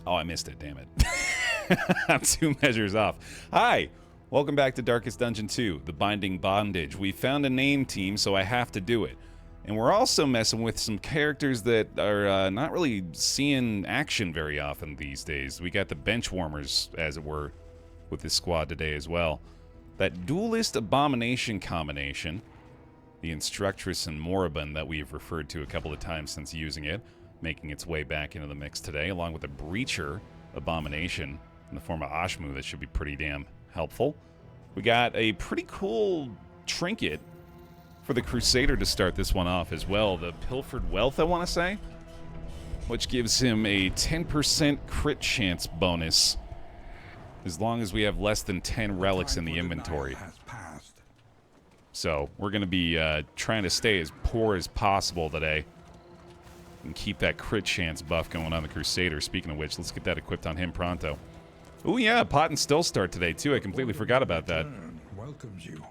Oh, I missed it, damn it. I'm 2 measures off. Hi! Welcome back to Darkest Dungeon 2, The Binding Bondage. We found a name team, so I have to do it. And we're also messing with some characters that are not really seeing action very often these days. We got the bench warmers, as it were, with this squad today as well. That duelist Abomination combination, the Instructress and Moribund that we've referred to a couple of times since using it, making its way back into the mix today, along with a Breacher Abomination in the form of Ashmu that should be pretty damn helpful. We got a pretty cool Trinket for the Crusader to start this one off as well. The Pilfered Wealth, I want to say, which gives him a 10% crit chance bonus as long as we have less than 10 relics in the inventory. So we're going to be trying to stay as poor as possible today and keep that crit chance buff going on the Crusader. Speaking of which, let's get that equipped on him pronto. Oh yeah, Pot and Still start today too. I completely forgot about that. Welcomes you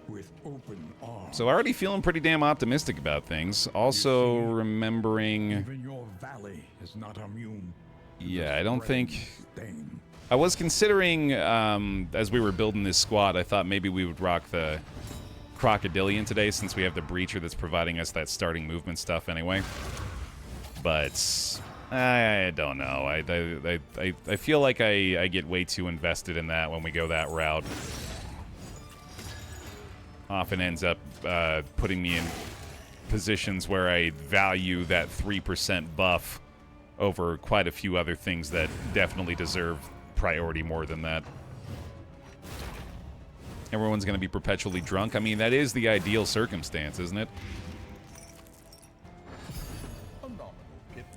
with open arms. So already feeling pretty damn optimistic about things. Also remembering... Even your valley is not immune. Yeah, I don't think... I was considering, as we were building this squad, I thought maybe we would rock the Crocodilian today since we have the Breacher that's providing us that starting movement stuff anyway. But I don't know. I feel like I get way too invested in that when we go that route. Often ends up putting me in positions where I value that 3% buff over quite a few other things that definitely deserve priority more than that. Everyone's going to be perpetually drunk. I mean, that is the ideal circumstance, isn't it?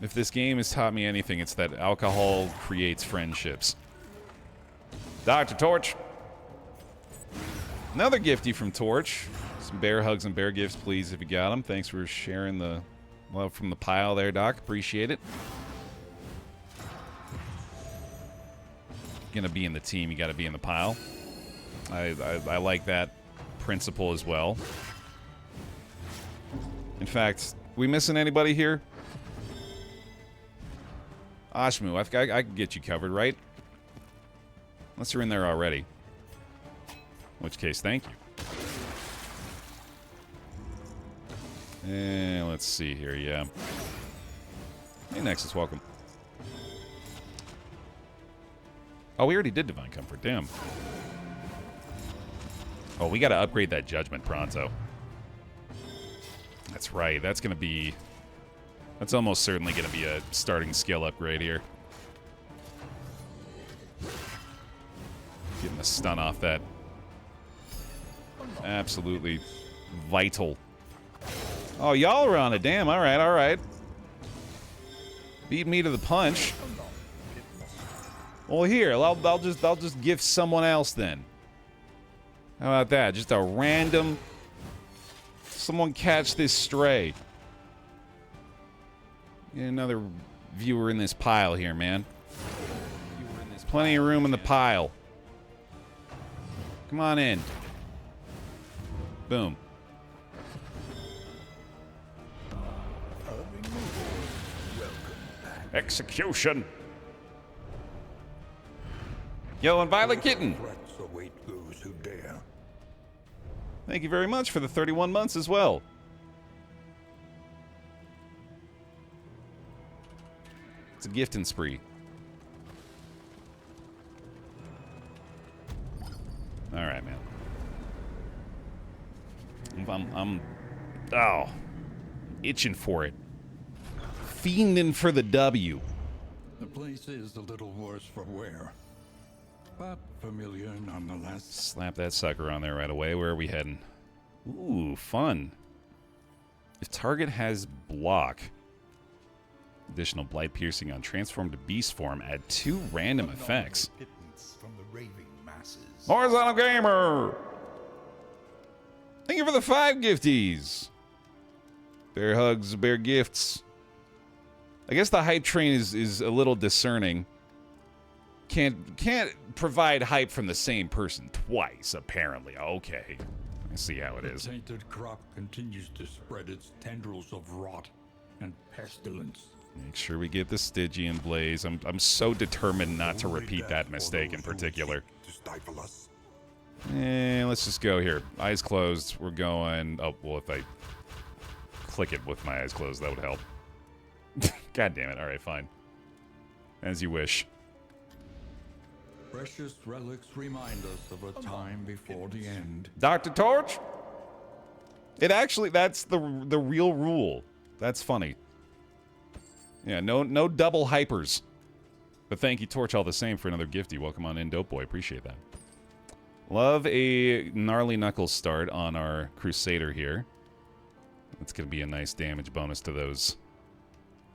If this game has taught me anything, it's that alcohol creates friendships. Dr. Torch! Another gifty from Torch. Some bear hugs and bear gifts, please, if you got them. Thanks for sharing the love from the pile there, Doc. Appreciate it. Gonna be in the team, you gotta be in the pile. I like that principle as well. In fact, we missing anybody here? Ashmu, I can get you covered, right? Unless you're in there already. In which case, thank you. And let's see here, yeah. Hey, Nexus, welcome. Oh, we already did Divine Comfort, damn. Oh, we gotta upgrade that Judgment pronto. That's right, that's gonna be... That's almost certainly gonna be a starting skill upgrade here. Getting the stun off that. Absolutely vital. Oh, y'all are on it, damn, alright, alright. Beat me to the punch. Well, here, I'll just gift someone else then. How about that? Just a random... Someone catch this stray. Get another viewer in this pile here, man. Plenty of room in the pile. Come on in. Boom. Execution. Yo, and Violet Kitten. Thank you very much for the 31 months as well. It's a gifting spree. All right, man. I'm itching for it. Fiending for the W. The place is a little worse for wear, but familiar nonetheless. Slap that sucker on there right away. Where are we heading? Ooh, fun. If target has block, additional blight piercing on transform to beast form, add 2 random effects. From the raving masses. Horizontal Gamer! Thank you for the 5 gifties. Bear hugs, bear gifts. I guess the hype train is a little discerning. Can't provide hype from the same person twice, apparently. Okay. I see how it is. The tainted crop continues to spread its tendrils of rot and pestilence. Make sure we get the Stygian Blaze. I'm so determined not to repeat that mistake in particular. Let's just go here. Eyes closed. We're going... Oh, well, if I click it with my eyes closed, that would help. God damn it. All right, fine. As you wish. Precious relics remind us of a time before the end. Dr. Torch? It actually... That's the real rule. That's funny. Yeah, no double hypers. But thank you, Torch, all the same, for another gifty. Welcome on in, Dope Boy. Appreciate that. Love a gnarly knuckles start on our Crusader here. That's going to be a nice damage bonus to those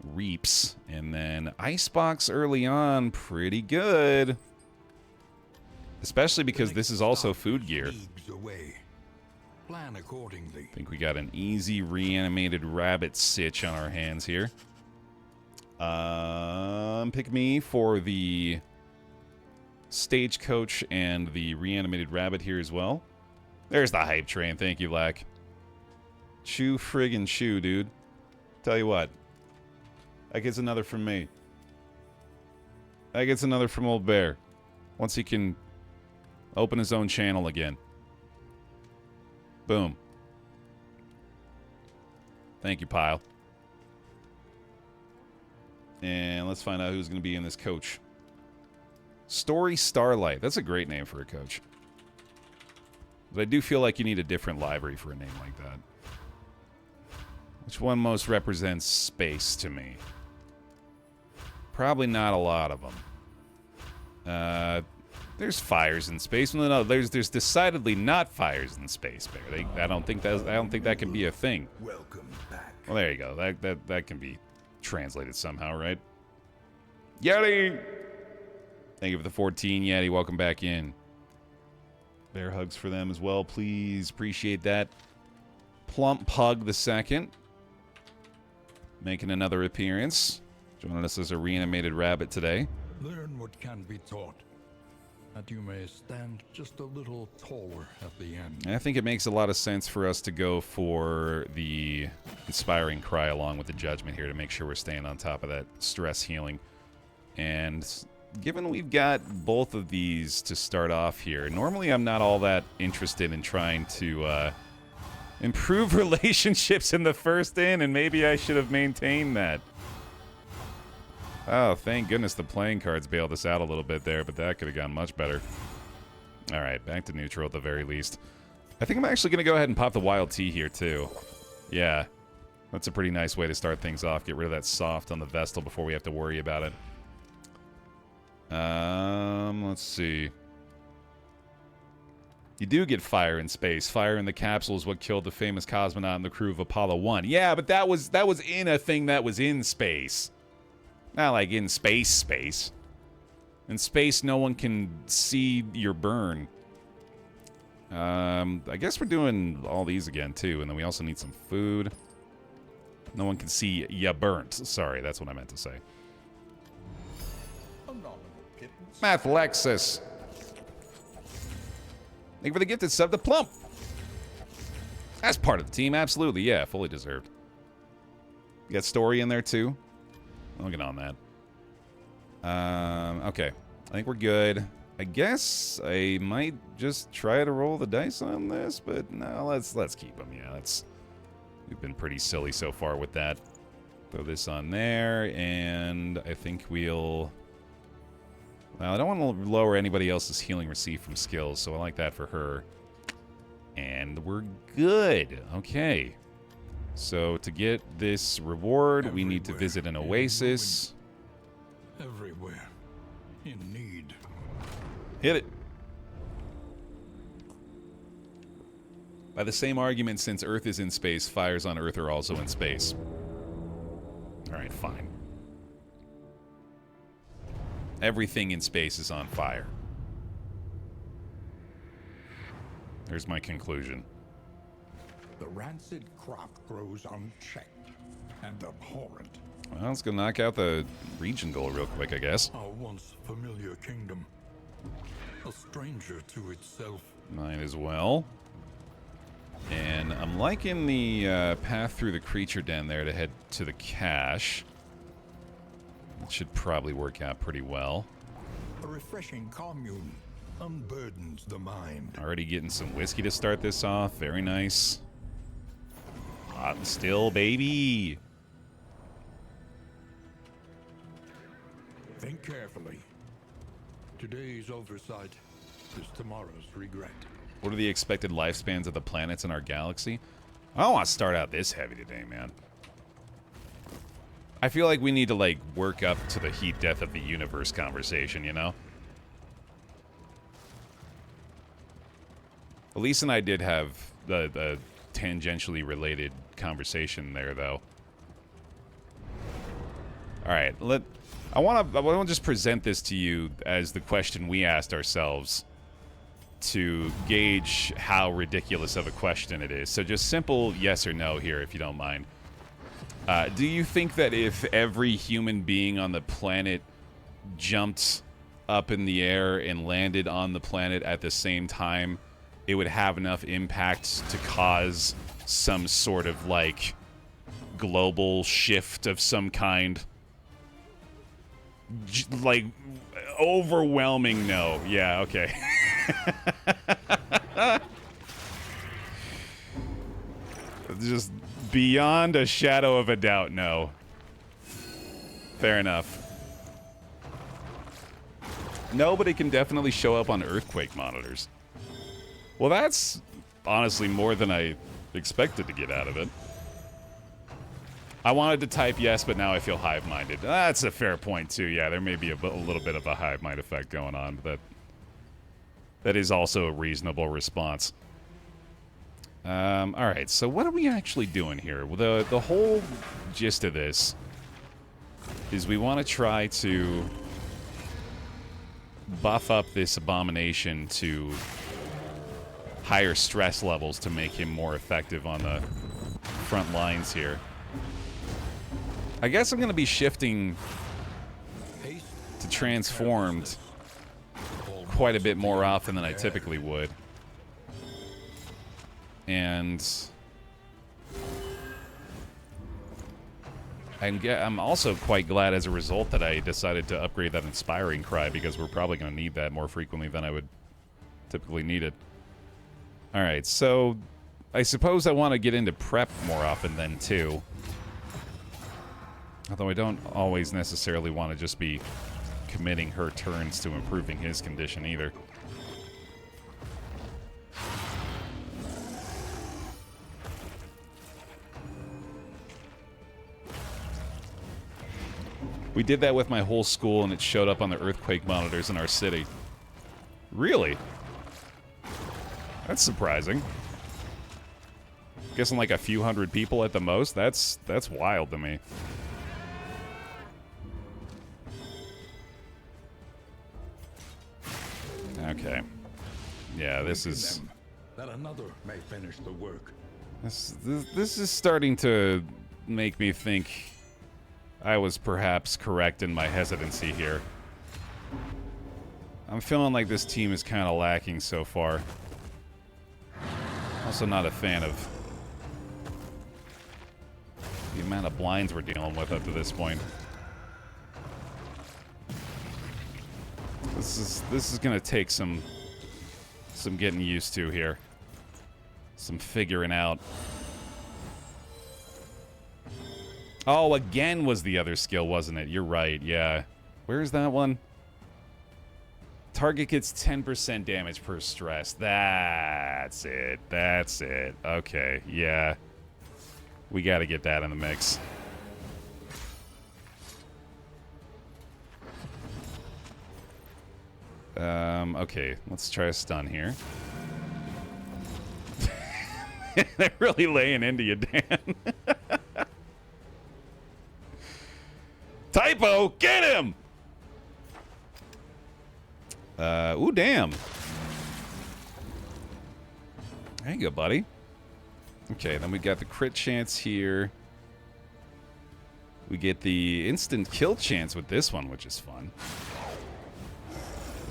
reaps. And then Icebox early on, pretty good. Especially because this is also food gear. Plan accordingly. I think we got an easy reanimated rabbit sitch on our hands here. Pick me for the stagecoach and the reanimated rabbit here as well. There's the hype train. Thank you, Lack. Chew friggin' chew, dude. Tell you what. That gets another from me. That gets another from old Baer. Once he can open his own channel again. Boom. Thank you, Pile. And let's find out who's going to be in this coach. Story Starlight. That's a great name for a coach. But I do feel like you need a different library for a name like that. Which one most represents space to me? Probably not a lot of them. There's fires in space. No, there's decidedly not fires in space, Baer. I don't think that can be a thing. Welcome back. Well, there you go. That can be translated somehow, right? Yeti! Thank you for the 14, Yeti. Welcome back in. Bear hugs for them as well, please. Appreciate that. Plump Pug the second. Making another appearance. Joining us as a reanimated rabbit today. Learn what can be taught, that you may stand just a little taller at the end. And I think it makes a lot of sense for us to go for the Inspiring Cry along with the Judgment here to make sure we're staying on top of that stress healing. And given we've got both of these to start off here, normally I'm not all that interested in trying to improve relationships in the first in, and maybe I should have maintained that. Oh, thank goodness the playing cards bailed us out a little bit there, but that could have gone much better. All right, back to neutral at the very least. I think I'm actually going to go ahead and pop the Wild Tea here, too. Yeah, that's a pretty nice way to start things off. Get rid of that soft on the Vestal before we have to worry about it. Let's see. You do get fire in space. Fire in the capsule is what killed the famous cosmonaut and the crew of Apollo 1. Yeah, but that was in a thing that was in space. Not like in space. In space, no one can see your burn. I guess we're doing all these again, too. And then we also need some food. No one can see ya burnt. Sorry, that's what I meant to say. Math Lexus. Thank you for the gifted sub to Plump. That's part of the team, absolutely. Yeah, fully deserved. You got Story in there, too. I'll get on that. Okay. I think we're good. I guess I might just try to roll the dice on this, but no, let's keep them. Yeah, we've been pretty silly so far with that. Throw this on there, and I think we'll... Well, I don't want to lower anybody else's healing received from skills, so I like that for her. And we're good. Okay. So to get this reward, we need to visit an oasis. Everywhere. In need. Hit it. By the same argument, since Earth is in space, fires on Earth are also in space. Alright, fine. Everything in space is on fire. There's my conclusion. The rancid crop grows unchecked and abhorrent. Well, let's go knock out the region goal real quick, I guess. Our once familiar kingdom. A stranger to itself. Mine as well. And I'm liking the path through the creature den there to head to the cache. That should probably work out pretty well. A refreshing commune unburdens the mind. Already getting some whiskey to start this off. Very nice. Hot and still, baby. Think carefully. Today's oversight is tomorrow's regret. What are the expected lifespans of the planets in our galaxy? I don't want to start out this heavy today, man. I feel like we need to, like, work up to the heat death of the universe conversation, you know? Elise and I did have the tangentially related conversation there, though. All right, I want to just present this to you as the question we asked ourselves to gauge how ridiculous of a question it is. So just simple yes or no here, if you don't mind. Do you think that if every human being on the planet jumped up in the air and landed on the planet at the same time, it would have enough impact to cause some sort of, like, global shift of some kind? Like, overwhelming no. Yeah, okay. Just beyond a shadow of a doubt, no. Fair enough. No, but it can definitely show up on earthquake monitors. Well, that's honestly more than I expected to get out of it. I wanted to type yes, but now I feel hive-minded. That's a fair point, too. Yeah, there may be a little bit of a hive mind effect going on, but that is also a reasonable response. Alright, so what are we actually doing here? Well, the whole gist of this is we want to try to buff up this Abomination to higher stress levels to make him more effective on the front lines here. I guess I'm going to be shifting to transformed quite a bit more often than I typically would. And I'm also quite glad as a result that I decided to upgrade that Inspiring Cry, because we're probably going to need that more frequently than I would typically need it. Alright, so I suppose I want to get into prep more often then, too. Although I don't always necessarily want to just be committing her turns to improving his condition either. We did that with my whole school, and it showed up on the earthquake monitors in our city. Really? That's surprising. Guessing like a few hundred people at the most? That's wild to me. Okay. Yeah, this is... that another may finish the work. This is starting to make me think I was perhaps correct in my hesitancy here. I'm feeling like this team is kind of lacking so far. Also not a fan of the amount of blinds we're dealing with up to this point. This is gonna take some getting used to here. Some figuring out. Oh, again was the other skill, wasn't it? You're right, yeah. Where's that one? Target gets 10% damage per stress. That's it. That's it. Okay, yeah. We gotta get that in the mix. Okay, let's try a stun here. They're really laying into you, Dan. Typo, get him! Ooh, damn. There you go, buddy. Okay, then we got the crit chance here. We get the instant kill chance with this one, which is fun.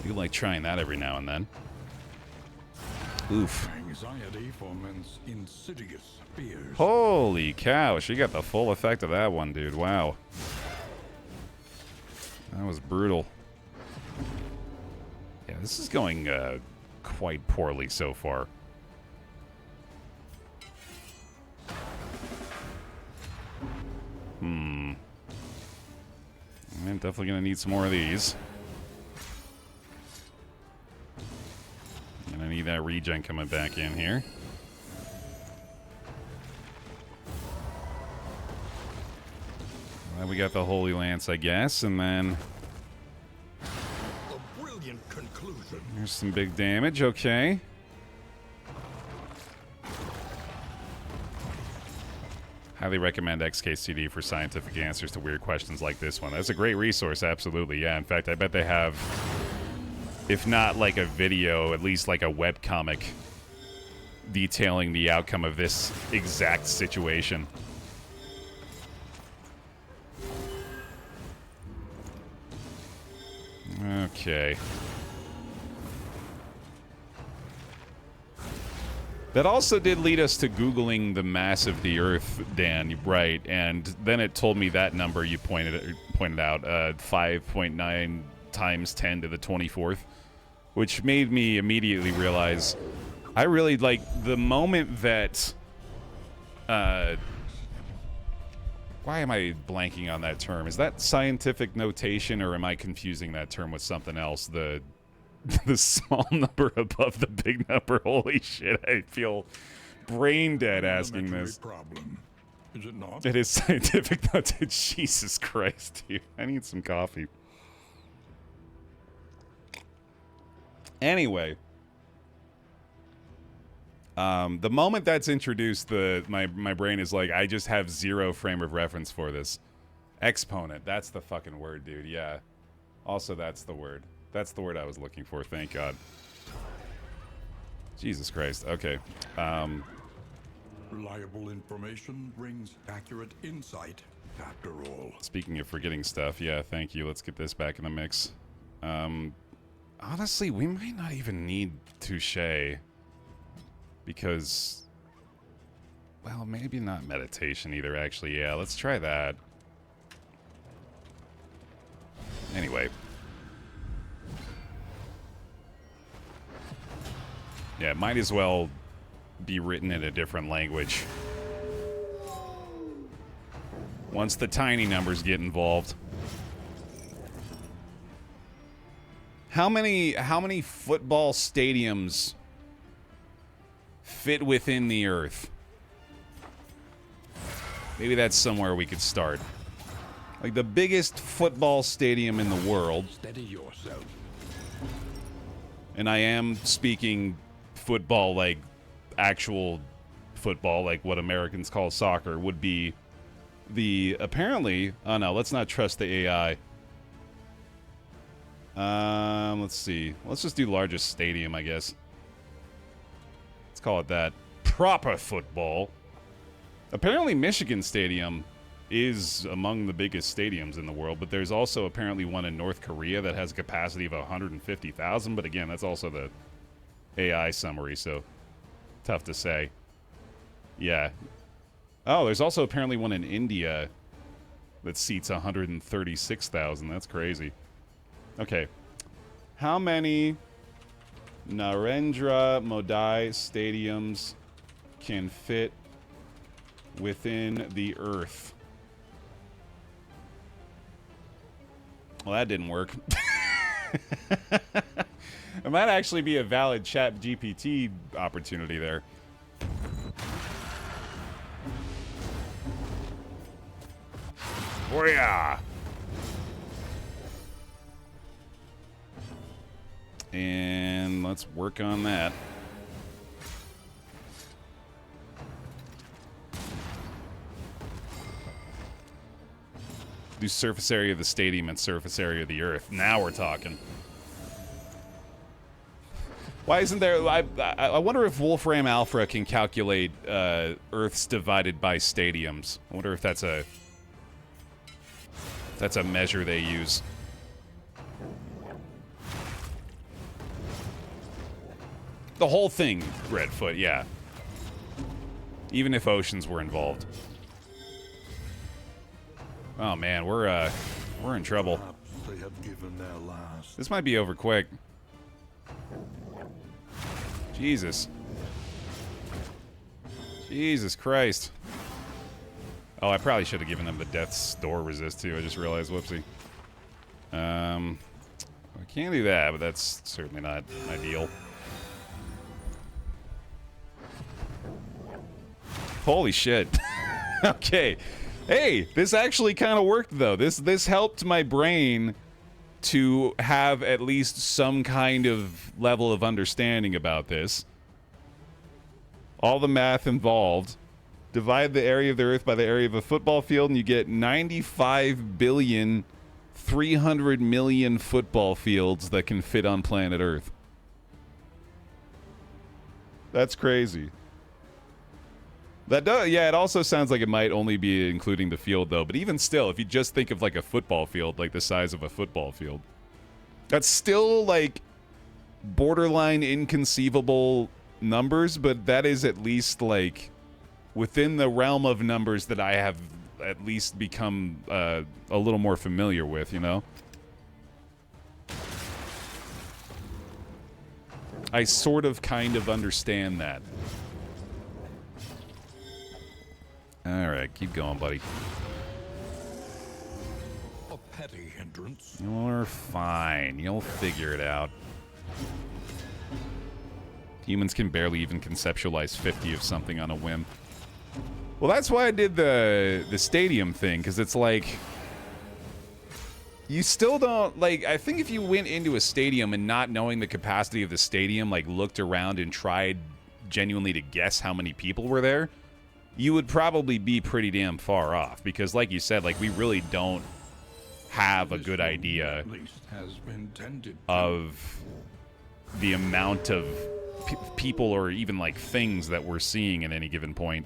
You like trying that every now and then. Oof. Anxiety foments insidious fears. Holy cow, she got the full effect of that one, dude. Wow. That was brutal. Yeah, this is going quite poorly so far. I'm definitely going to need some more of these. And I need that regen coming back in here. Well, we got the Holy Lance, I guess, and then... A brilliant conclusion. There's some big damage, okay. Highly recommend XKCD for scientific answers to weird questions like this one. That's a great resource, absolutely, yeah. In fact, I bet they have, if not like a video, at least like a webcomic detailing the outcome of this exact situation. Okay. That also did lead us to Googling the mass of the Earth, Dan, right? And then it told me that number you pointed out, 5.9 times 10 to the 24th, which made me immediately realize I really like the moment that... why am I blanking on that term? Is that scientific notation, or am I confusing that term with something else? The small number above the big number. Holy shit, I feel brain dead asking this. Problem. Is it not? It is scientific notation. Jesus Christ, dude. I need some coffee. Anyway. The moment that's introduced, my brain is like, I just have zero frame of reference for this. Exponent. That's the fucking word, dude. Yeah. Also, that's the word. That's the word I was looking for, thank God. Jesus Christ, okay. Reliable information brings accurate insight, after all. Speaking of forgetting stuff, yeah, thank you. Let's get this back in the mix. Honestly, we might not even need Touche. Because... well, maybe not meditation either, actually. Yeah, let's try that. Anyway. Yeah, might as well be written in a different language. Once the tiny numbers get involved. How many football stadiums fit within the Earth? Maybe that's somewhere we could start. Like the biggest football stadium in the world. Steady yourself. And I am speaking football, like actual football, like what Americans call soccer, would be the apparently... oh no, let's not trust the AI. Let's see. Let's just do largest stadium, I guess. Let's call it that. Proper football. Apparently Michigan Stadium is among the biggest stadiums in the world, but there's also apparently one in North Korea that has a capacity of 150,000, but again, that's also the AI summary, so tough to say. Yeah. Oh, there's also apparently one in India that seats 136,000. That's crazy. Okay. How many Narendra Modi stadiums can fit within the Earth? Well, that didn't work. It might actually be a valid chat GPT opportunity there. Oh yeah! And let's work on that. Do surface area of the stadium and surface area of the Earth. Now we're talking. Why isn't there... I wonder if Wolfram Alpha can calculate Earths divided by stadiums. I wonder if that's a... that's a measure they use. The whole thing, Redfoot, yeah. Even if oceans were involved. Oh man, we're in trouble. they have given their last. This might be over quick. Jesus. Jesus Christ. Oh, I probably should have given him the Death's Door resist too. I just realized, whoopsie. I can't do that, but that's certainly not ideal. Holy shit. Okay. Hey, this actually kind of worked though. This helped my brain to have at least some kind of level of understanding about this. All the math involved. Divide the area of the Earth by the area of a football field, and you get 95,300,000,000 football fields that can fit on planet Earth. That's crazy. That does, yeah, it also sounds like it might only be including the field, though. But even still, if you just think of, like, a football field, like the size of a football field, that's still, like, borderline inconceivable numbers, but that is at least, like, within the realm of numbers that I have at least become a little more familiar with, you know? I sort of kind of understand that. Alright, keep going, buddy. A petty hindrance. You're fine. You'll figure it out. Humans can barely even conceptualize 50 of something on a whim. Well, that's why I did the stadium thing, because it's like... You still don't... Like, I think if you went into a stadium and not knowing the capacity of the stadium, like, looked around and tried genuinely to guess how many people were there, you would probably be pretty damn far off. Because, like you said, like, we really don't have a good idea of the amount of people or even, like, things that we're seeing at any given point.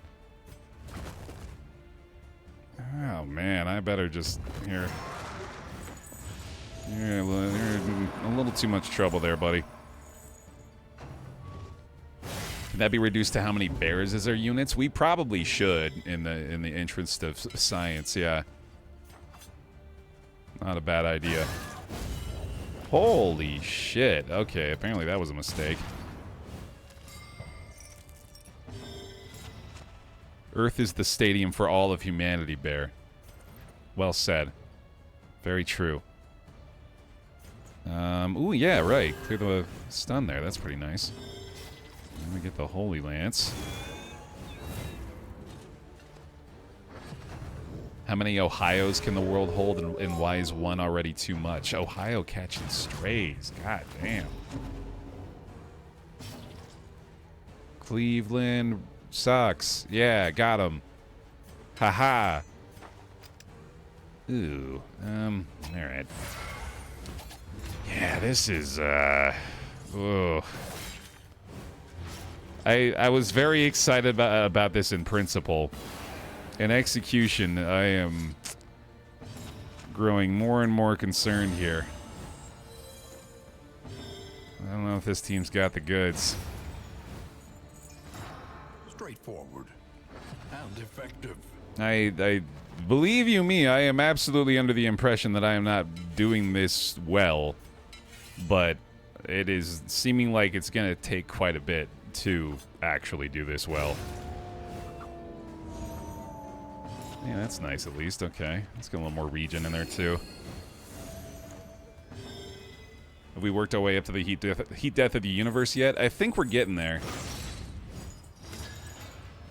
Oh, man, I better just... Here. You're in a little too much trouble there, buddy. Can that be reduced to how many bears is there units? We probably should in the interest of science, yeah. Not a bad idea. Holy shit. Okay, apparently that was a mistake. Earth is the stadium for all of humanity, Baer. Well said. Very true. Ooh, yeah, right. Clear the stun there. That's pretty nice. Let me get the Holy Lance. How many Ohios can the world hold, and why is one already too much? Ohio catching strays. God damn. Cleveland sucks. Yeah, got him. Haha. Ooh. Alright. Yeah, this is, oh. I was very excited about this in principle. In execution, I am growing more and more concerned here. I don't know if this team's got the goods. Straightforward and effective. I believe you me, I am absolutely under the impression that I am not doing this well. But it is seeming like it's going to take quite a bit to actually do this well. Yeah, that's nice at least. Okay. Let's get a little more regen in there too. Have we worked our way up to the heat death of the universe yet? I think we're getting there.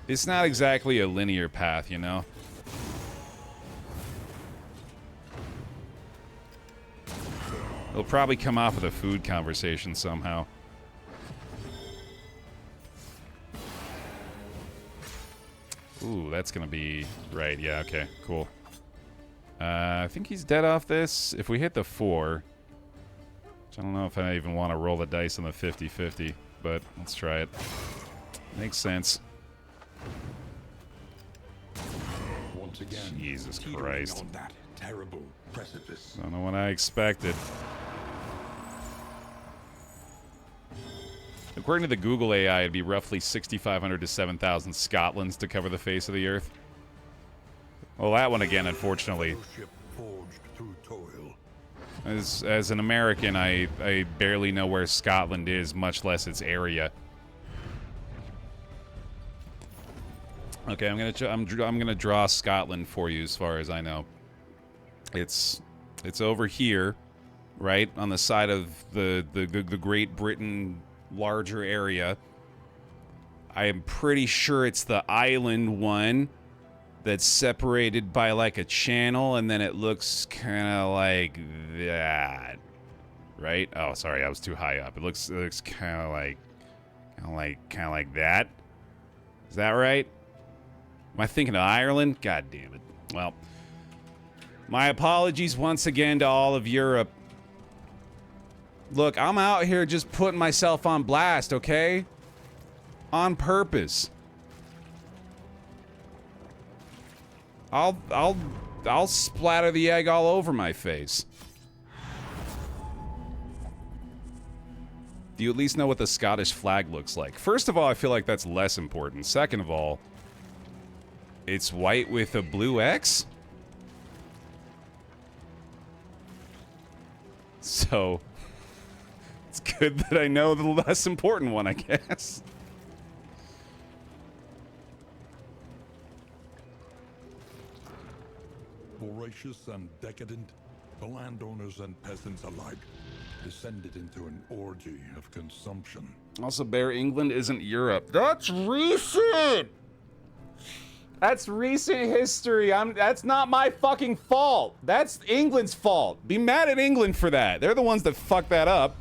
It's not exactly a linear path, you know? It'll probably come off of the food conversation somehow. Ooh, that's gonna be... Right, yeah, okay, cool. I think he's dead off this. If we hit the 4... Which I don't know if I even want to roll the dice on the 50-50, but let's try it. Makes sense. Once again, Jesus Christ. on that terrible precipice. Don't know what I expected. According to the Google AI, it'd be roughly 6,500 to 7,000 Scotlands to cover the face of the Earth. Well, that one again, unfortunately. Ship forged through toil. As an American, I barely know where Scotland is, much less its area. Okay, I'm gonna draw Scotland for you as far as I know. It's over here, right on the side of the Great Britain larger area. I am pretty sure it's the island one that's separated by like a channel, and then it looks kind of like that, right? Oh, sorry, I was too high up. It looks kind of like that. Is that right? Am I thinking of Ireland? God damn it. Well, my apologies once again to all of Europe. Look, I'm out here just putting myself on blast, okay? On purpose. I'll splatter the egg all over my face. Do you at least know what the Scottish flag looks like? First of all, I feel like that's less important. Second of all, it's white with a blue X? So, it's good that I know the less important one, I guess. Voracious and decadent, the landowners and peasants alike descended into an orgy of consumption. Also, Baer, England isn't Europe. That's recent! That's recent history. That's not my fucking fault. That's England's fault. Be mad at England for that. They're the ones that fucked that up.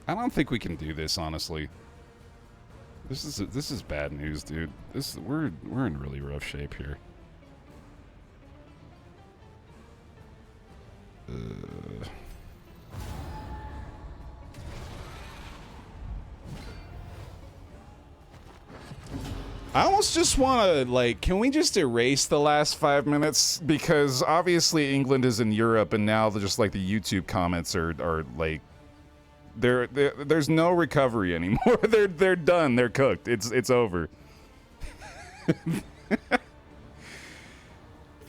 I don't think we can do this, honestly. This is bad news, dude. We're in really rough shape here. I almost just want to, like, can we just erase the last 5 minutes? Because obviously England is in Europe, and now just like the YouTube comments are like, there's no recovery anymore. They're done. They're cooked. It's over.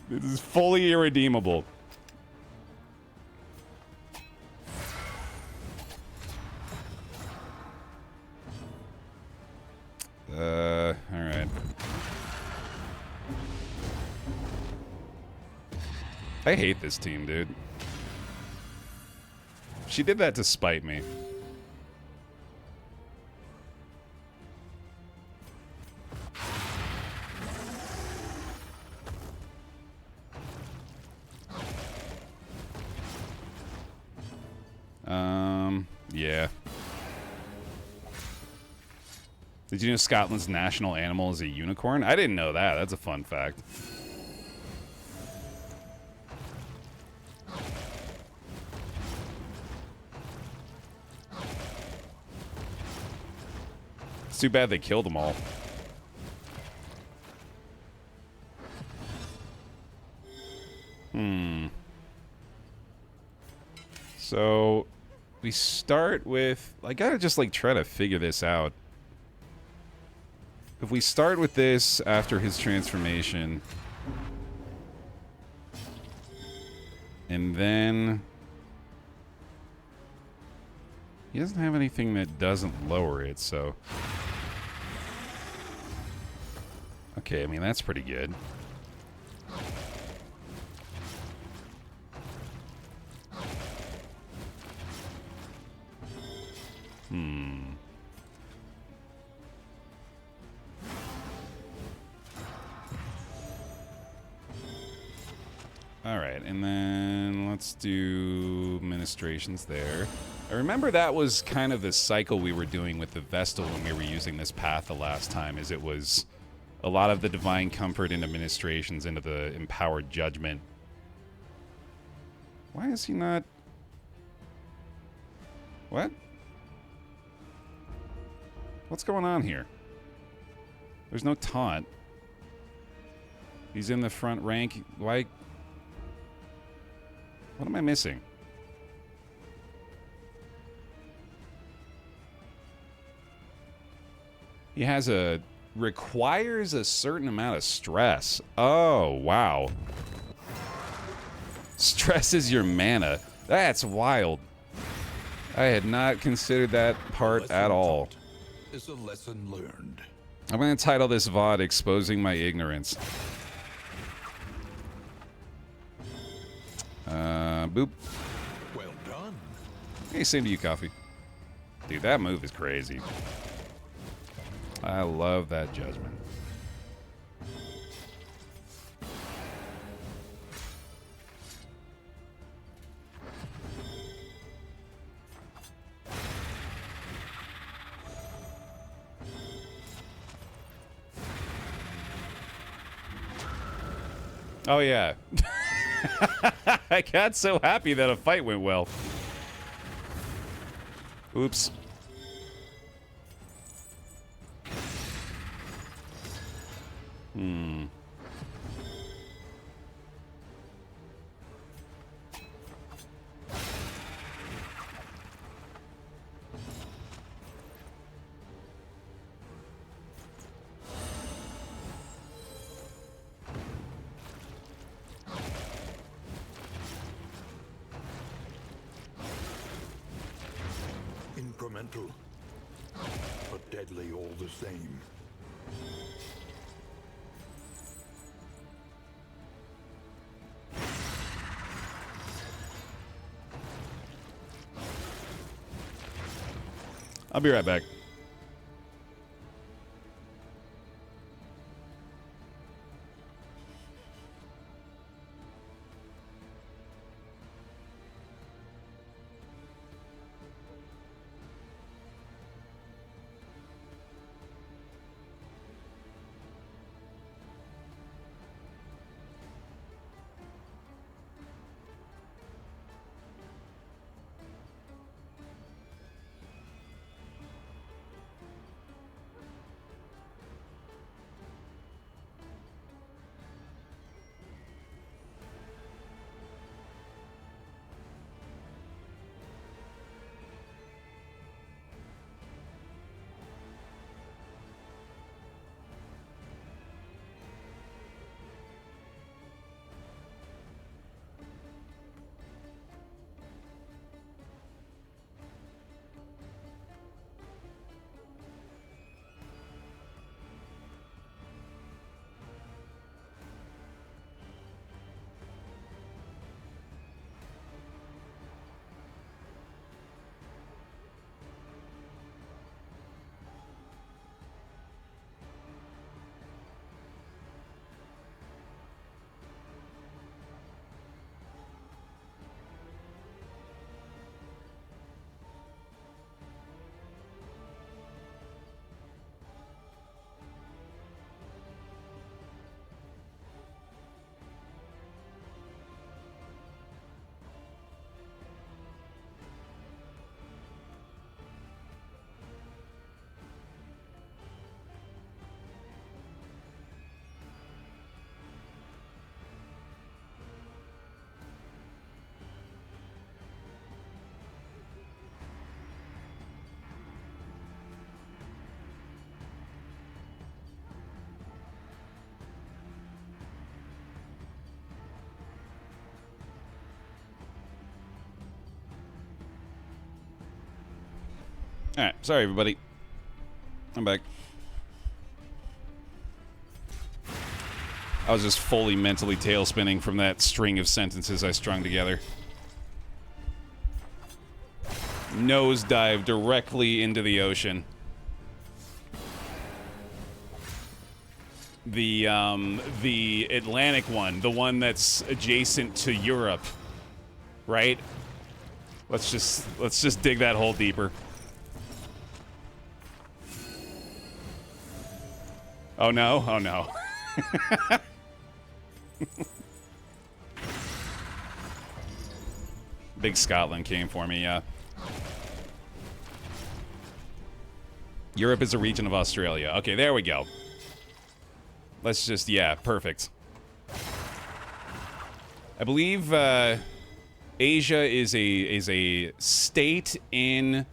This is fully irredeemable. Alright. I hate this team, dude. She did that to spite me. Yeah. Did you know Scotland's national animal is a unicorn? I didn't know that. That's a fun fact. It's too bad they killed them all. So, we start with... I gotta just, like, try to figure this out. If we start with this after his transformation... And then... He doesn't have anything that doesn't lower it, so... Okay, I mean, that's pretty good. Alright, and then let's do ministrations there. I remember that was kind of the cycle we were doing with the Vestal when we were using this path the last time, is it was a lot of the Divine Comfort into ministrations into the Empowered Judgment. Why is he not... What? What's going on here? There's no taunt. He's in the front rank. Why... What am I missing? He has a... requires a certain amount of stress. Oh, wow. Stresses your mana. That's wild. I had not considered that part at all. Is a lesson learned. I'm going to title this VOD Exposing My Ignorance. Boop. Well done. Hey, same to you, Coffee. Dude, that move is crazy. I love that judgment. Oh, yeah. I got so happy that a fight went well. Oops. Incremental, but deadly all the same. I'll be right back. Alright, sorry everybody. I'm back. I was just fully mentally tailspinning from that string of sentences I strung together. Nosedive directly into the ocean. The Atlantic one, the one that's adjacent to Europe, right? Let's just dig that hole deeper. Oh no, oh no. Big Scotland came for me, yeah. Europe is a region of Australia. Okay, there we go. Let's just, yeah, perfect. I believe Asia is a state in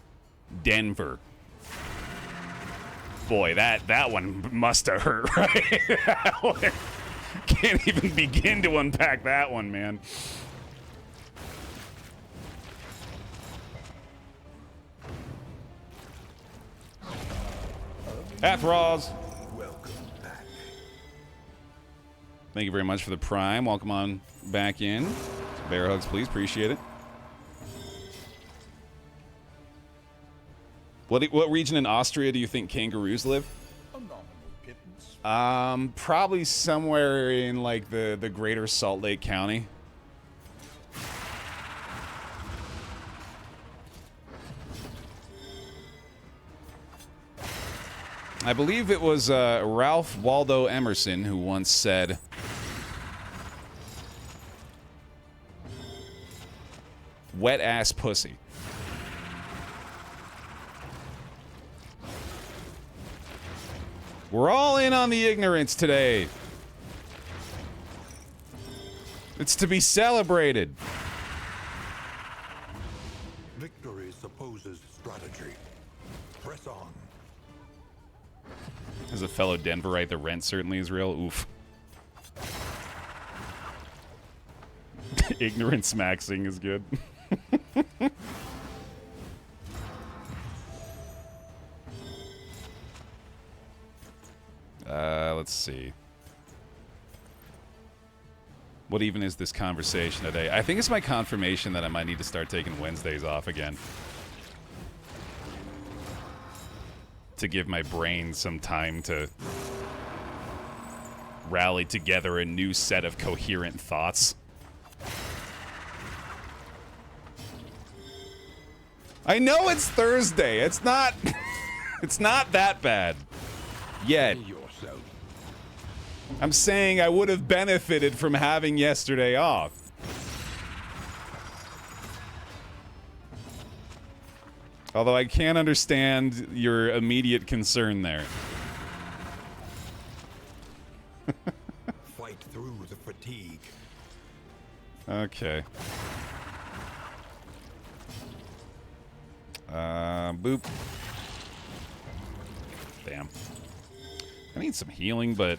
Denver. Boy, that one must have hurt, right? That one. Can't even begin to unpack that one, man. Athros. Welcome back. Thank you very much for the prime. Welcome on back in. Bear hugs, please. Appreciate it. What region in Austria do you think kangaroos live? A nominal pittance. Probably somewhere in like the greater Salt Lake County. I believe it was Ralph Waldo Emerson who once said, "Wet ass pussy." We're all in on the ignorance today. It's to be celebrated. Victory supposes strategy. Press on. As a fellow Denverite, the rent certainly is real. Oof. Ignorance maxing is good. Let's see. What even is this conversation today? I think it's my confirmation that I might need to start taking Wednesdays off again. To give my brain some time to rally together a new set of coherent thoughts. I know it's Thursday. It's not it's not that bad yet. Yourself. I'm saying I would have benefited from having yesterday off. Although I can't understand your immediate concern there. Fight through the fatigue. Okay. Boop. Damn. I need some healing, but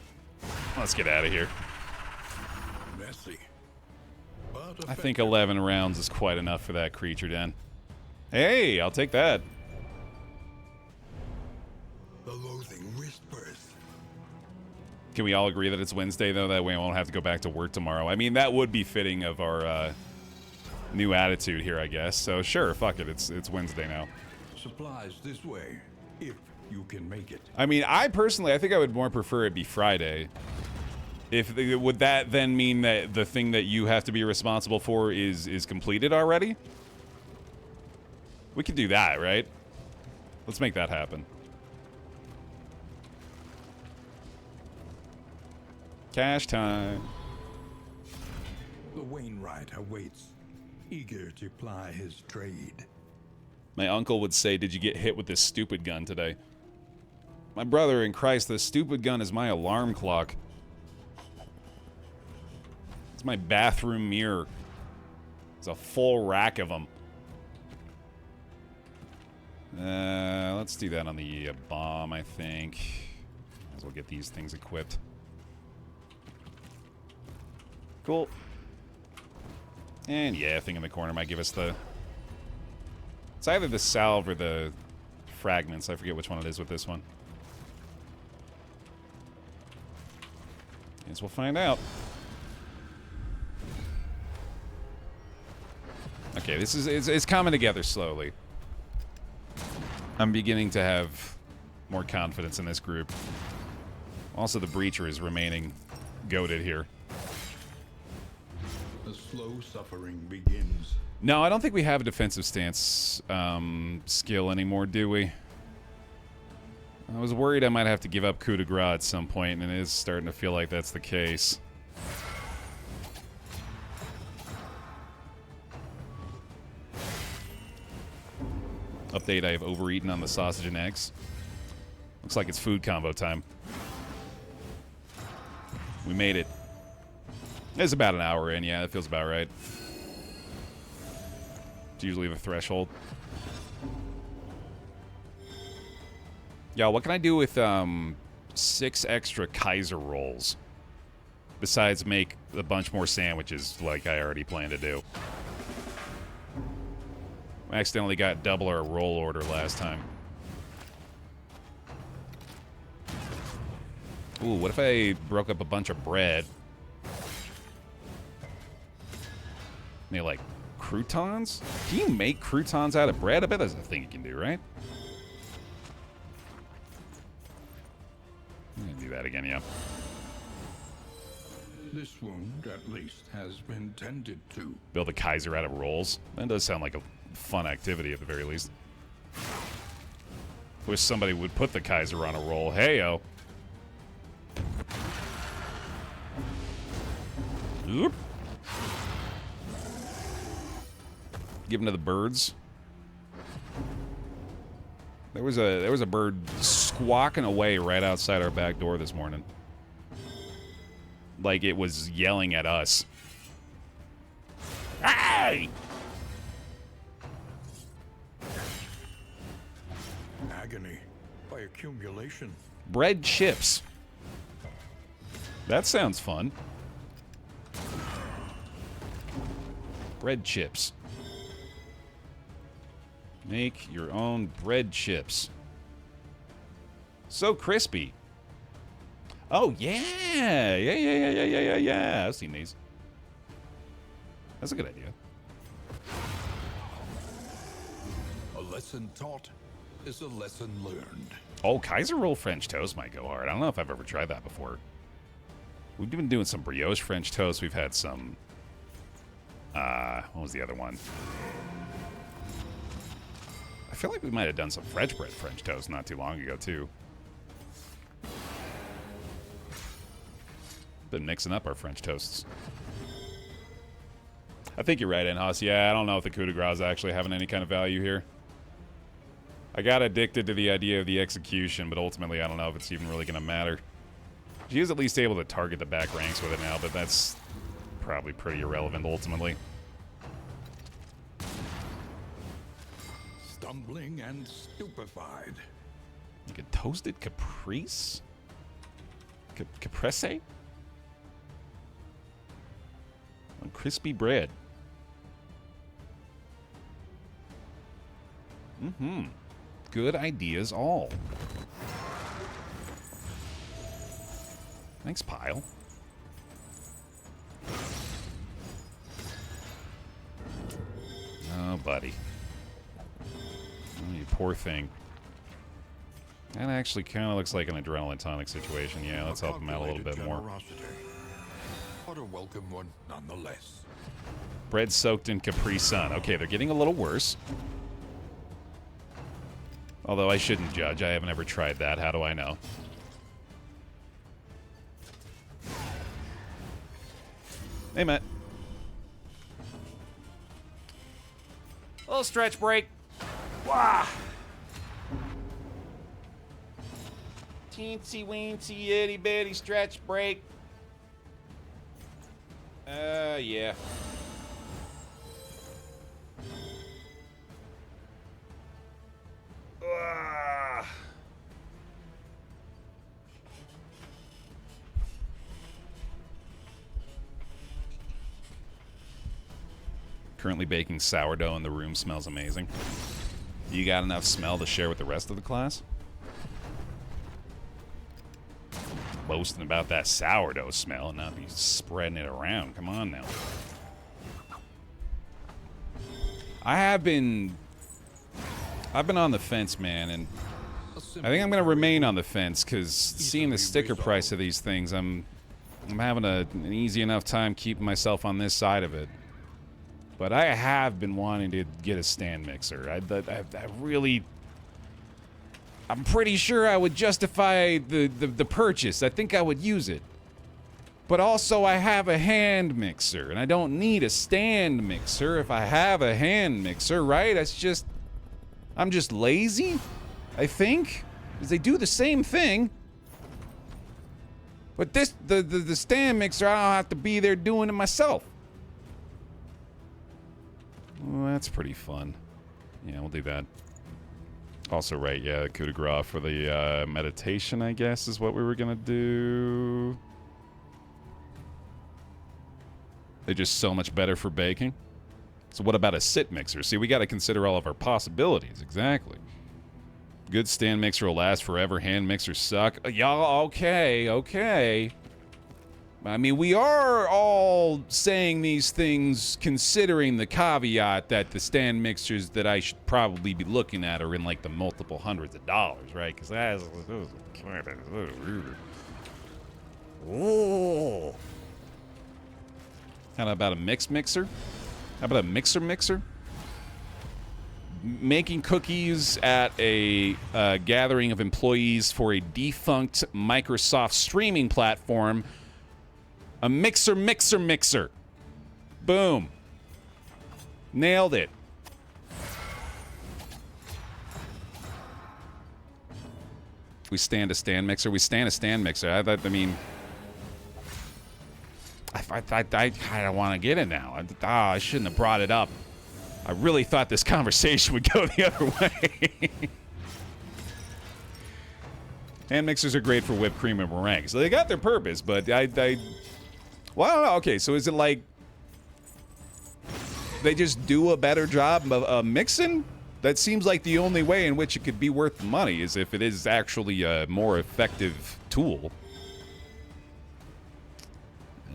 let's get out of here. Messy. But I think 11 rounds is quite enough for that creature den. Hey, I'll take that. the loathing whispers. Can we all agree that it's Wednesday, though? That way I won't have to go back to work tomorrow. I mean, that would be fitting of our new attitude here, I guess. So sure, fuck it. It's Wednesday now. Supplies this way, if you can make it. I mean, I think I would more prefer it be Friday. Would that then mean that the thing that you have to be responsible for is completed already? We could do that, right? Let's make that happen. Cash time. The Wainwright awaits, eager to ply his trade. My uncle would say, "Did you get hit with this stupid gun today?" My brother in Christ, this stupid gun is my alarm clock. It's my bathroom mirror. It's a full rack of them. Let's do that on the bomb, I think. Might as well get these things equipped. Cool. And yeah, thing in the corner might give us the... It's either the salve or the fragments. I forget which one it is with this one. Guess we'll find out. Okay, this is it's coming together slowly. I'm beginning to have more confidence in this group. Also, the Breacher is remaining goated here. The slow suffering begins. No, I don't think we have a defensive stance skill anymore, do we? I was worried I might have to give up coup de grace at some point, and it is starting to feel like that's the case. Update, I have overeaten on the sausage and eggs. Looks like it's food combo time. We made it. It's about an hour in, yeah, that feels about right. It's usually the threshold. Yo, what can I do with 6 extra Kaiser rolls? Besides make a bunch more sandwiches like I already planned to do. I accidentally got double our roll order last time. Ooh, what if I broke up a bunch of bread? Made like croutons? Can you make croutons out of bread? I bet that's a thing you can do, right? I'm gonna do that again, yeah. This wound, at least, has been tended to. Build a Kaiser out of rolls. That does sound like a fun activity at the very least. Wish somebody would put the Kaiser on a roll. Hey-o. Oop. Give them to the birds. There was a bird squawking away right outside our back door this morning. Like it was yelling at us. Hey! Agony by accumulation. Bread chips. That sounds fun. Bread chips. Make your own bread chips. So crispy. Oh, yeah. Yeah. I've seen these. That's a good idea. A lesson taught is a lesson learned. Oh, Kaiser roll French toast might go hard. I don't know if I've ever tried that before. We've been doing some brioche French toast. We've had some... what was the other one? I feel like we might have done some French bread French toast not too long ago, too. Been mixing up our French toasts. I think you're right, Enhos. Yeah, I don't know if the coup de grace is actually having any kind of value here. I got addicted to the idea of the execution, but ultimately I don't know if it's even really going to matter. She is at least able to target the back ranks with it now, but that's probably pretty irrelevant ultimately. Stumbling and stupefied. Like a toasted caprice? Caprese? On crispy bread. Mm-hmm. Good ideas all. Thanks, Pile. Oh, buddy. Oh, you poor thing. That actually kind of looks like an adrenaline tonic situation. Yeah, let's help him out a little bit more. But a welcome one, nonetheless. Bread soaked in Capri Sun. Okay, they're getting a little worse. Although I shouldn't judge. I haven't ever tried that. How do I know? Hey, Matt. A little stretch break. Wah! Teensy weensy itty bitty stretch break. Yeah. Currently baking sourdough and the room smells amazing. You got enough smell to share with the rest of the class? Boasting about that sourdough smell and not be spreading it around. Come on now. I've been on the fence, man, and I think I'm gonna remain on the fence because seeing the sticker price of these things, I'm having an easy enough time keeping myself on this side of it. But I have been wanting to get a stand mixer. I'm pretty sure I would justify the purchase. I think I would use it. But also I have a hand mixer, and I don't need a stand mixer if I have a hand mixer, right? I'm just lazy, I think. Because they do the same thing. But the stand mixer, I don't have to be there doing it myself. Well, that's pretty fun. Yeah, we'll do that. Also, right, yeah, coup de grace for the meditation, I guess, is what we were gonna do. They're just so much better for baking. So what about a sit mixer? See, we got to consider all of our possibilities. Exactly. Good stand mixer will last forever. Hand mixers suck. Y'all, okay, okay. I mean, we are all saying these things considering the caveat that the stand mixers that I should probably be looking at are in like the multiple hundreds of dollars, right? Because that's... Oh. How about a mixed mixer? How about a mixer? Making cookies at a gathering of employees for a defunct Microsoft streaming platform. A mixer. Boom. Nailed it. We stand a stand mixer. I mean... I kind of want to get it now. I shouldn't have brought it up. I really thought this conversation would go the other way. Hand mixers are great for whipped cream and meringue. So they got their purpose, but well, I don't know. Okay, so is it like they just do a better job of mixing? That seems like the only way in which it could be worth the money is if it is actually a more effective tool.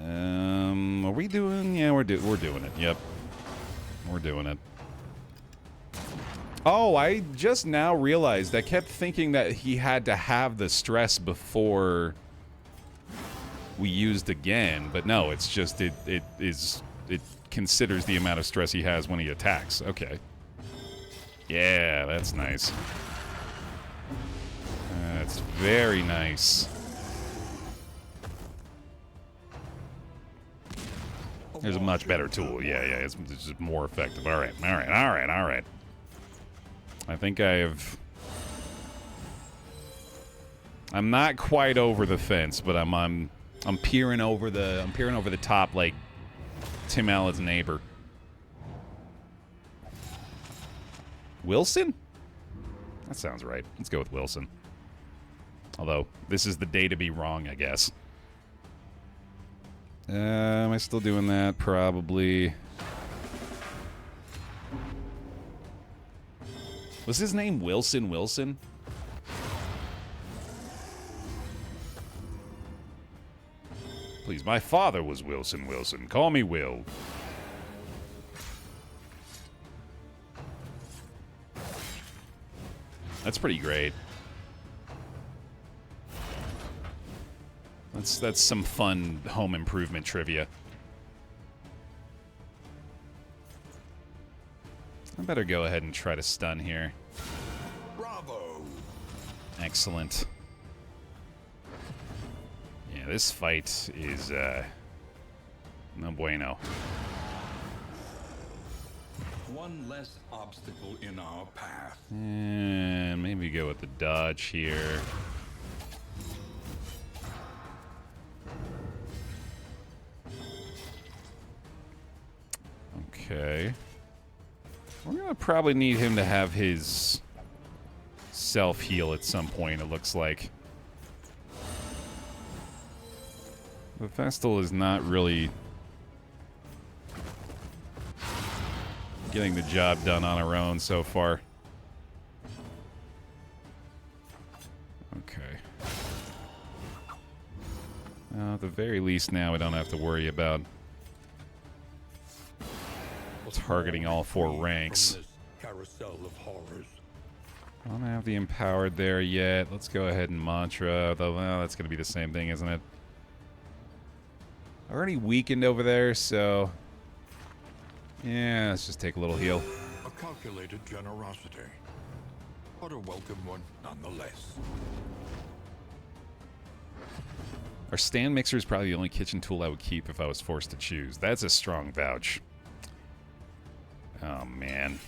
Are we doing? Yeah, we're doing it. Yep. We're doing it. Oh, I just now realized I kept thinking that he had to have the stress before we used again, but no, it's just it considers the amount of stress he has when he attacks. Okay. Yeah, that's nice. That's very nice. There's a much better tool. Yeah, it's just more effective. All right. I think I'm not quite over the fence, but I'm peering over the top like Tim Allen's neighbor. Wilson? That sounds right. Let's go with Wilson. Although this is the day to be wrong, I guess. Am I still doing that? Probably. Was his name Wilson? Please, my father was Wilson. Call me Will. That's pretty great. That's some fun home improvement trivia. I better go ahead and try to stun here. Bravo. Excellent. Yeah, this fight is no bueno. One less obstacle in our path. And maybe go with the dodge here. Okay. We're gonna probably need him to have his self-heal at some point, it looks like. The Vestal is not really getting the job done on her own so far. Okay. At the very least now we don't have to worry about targeting all 4 ranks. Carousel of horrors. I don't have the empowered there yet. Let's go ahead and mantra, though well, that's going to be the same thing, isn't it? Already weakened over there, so yeah, let's just take a little heal. A calculated generosity, but a welcome one nonetheless. Our stand mixer is probably the only kitchen tool I would keep if I was forced to choose. That's a strong vouch. Oh, man.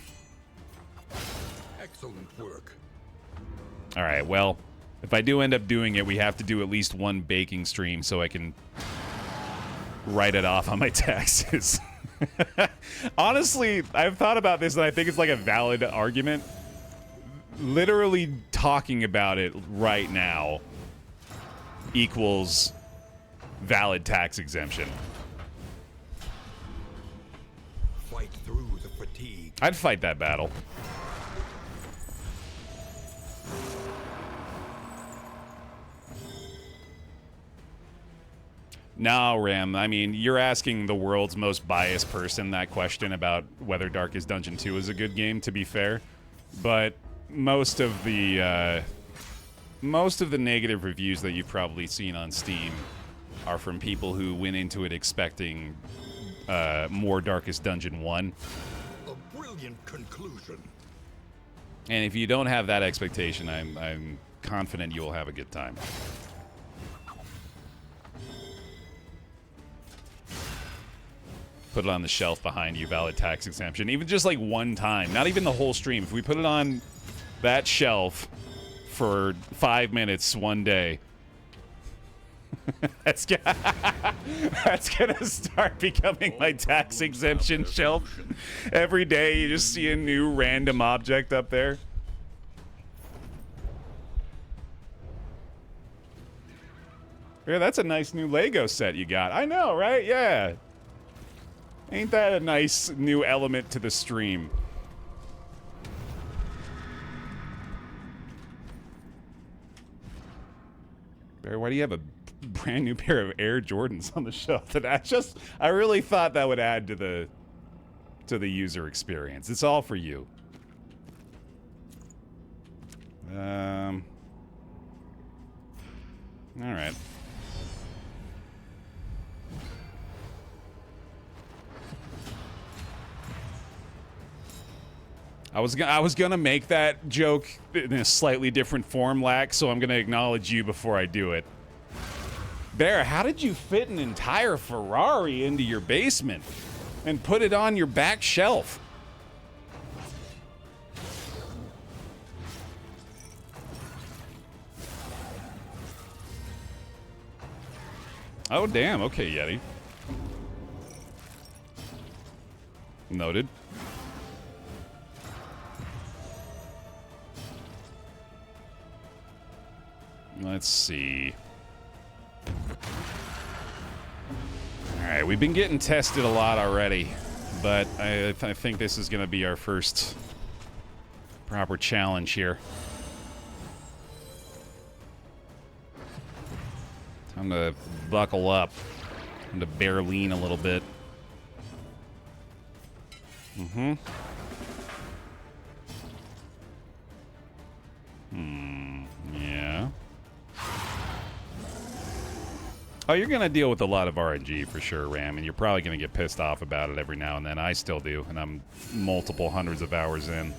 Excellent work. All right, well, if I do end up doing it, we have to do at least one baking stream so I can write it off on my taxes. Honestly, I've thought about this, and I think it's like a valid argument. literally talking about it right now equals valid tax exemption. Fight through the fatigue. I'd fight that battle. No, Ram. I mean, you're asking the world's most biased person that question about whether Darkest Dungeon 2 is a good game, to be fair. But most of the negative reviews that you've probably seen on Steam are from people who went into it expecting more Darkest Dungeon 1. A brilliant conclusion. And if you don't have that expectation, I'm confident you'll have a good time. Put it on the shelf behind you, valid tax exemption. Even just like one time, not even the whole stream. If we put it on that shelf for 5 minutes one day, that's gonna start becoming my tax exemption shelf. Every day you just see a new random object up there. Yeah, that's a nice new Lego set you got. I know, right? Yeah. Ain't that a nice new element to the stream? Baer, why do you have a brand new pair of Air Jordans on the shelf? I really thought that would add to the user experience. It's all for you. All right. I was gonna make that joke in a slightly different form, Lax, so I'm gonna acknowledge you before I do it. Baer, how did you fit an entire Ferrari into your basement and put it on your back shelf? Oh, damn. Okay, Yeti. Noted. Let's see. Alright, we've been getting tested a lot already, but I think this is going to be our first proper challenge here. Time to buckle up. Time to Baer lean a little bit. Yeah. Oh, you're going to deal with a lot of RNG for sure, Ram, and you're probably going to get pissed off about it every now and then. I still do, and I'm multiple hundreds of hours in.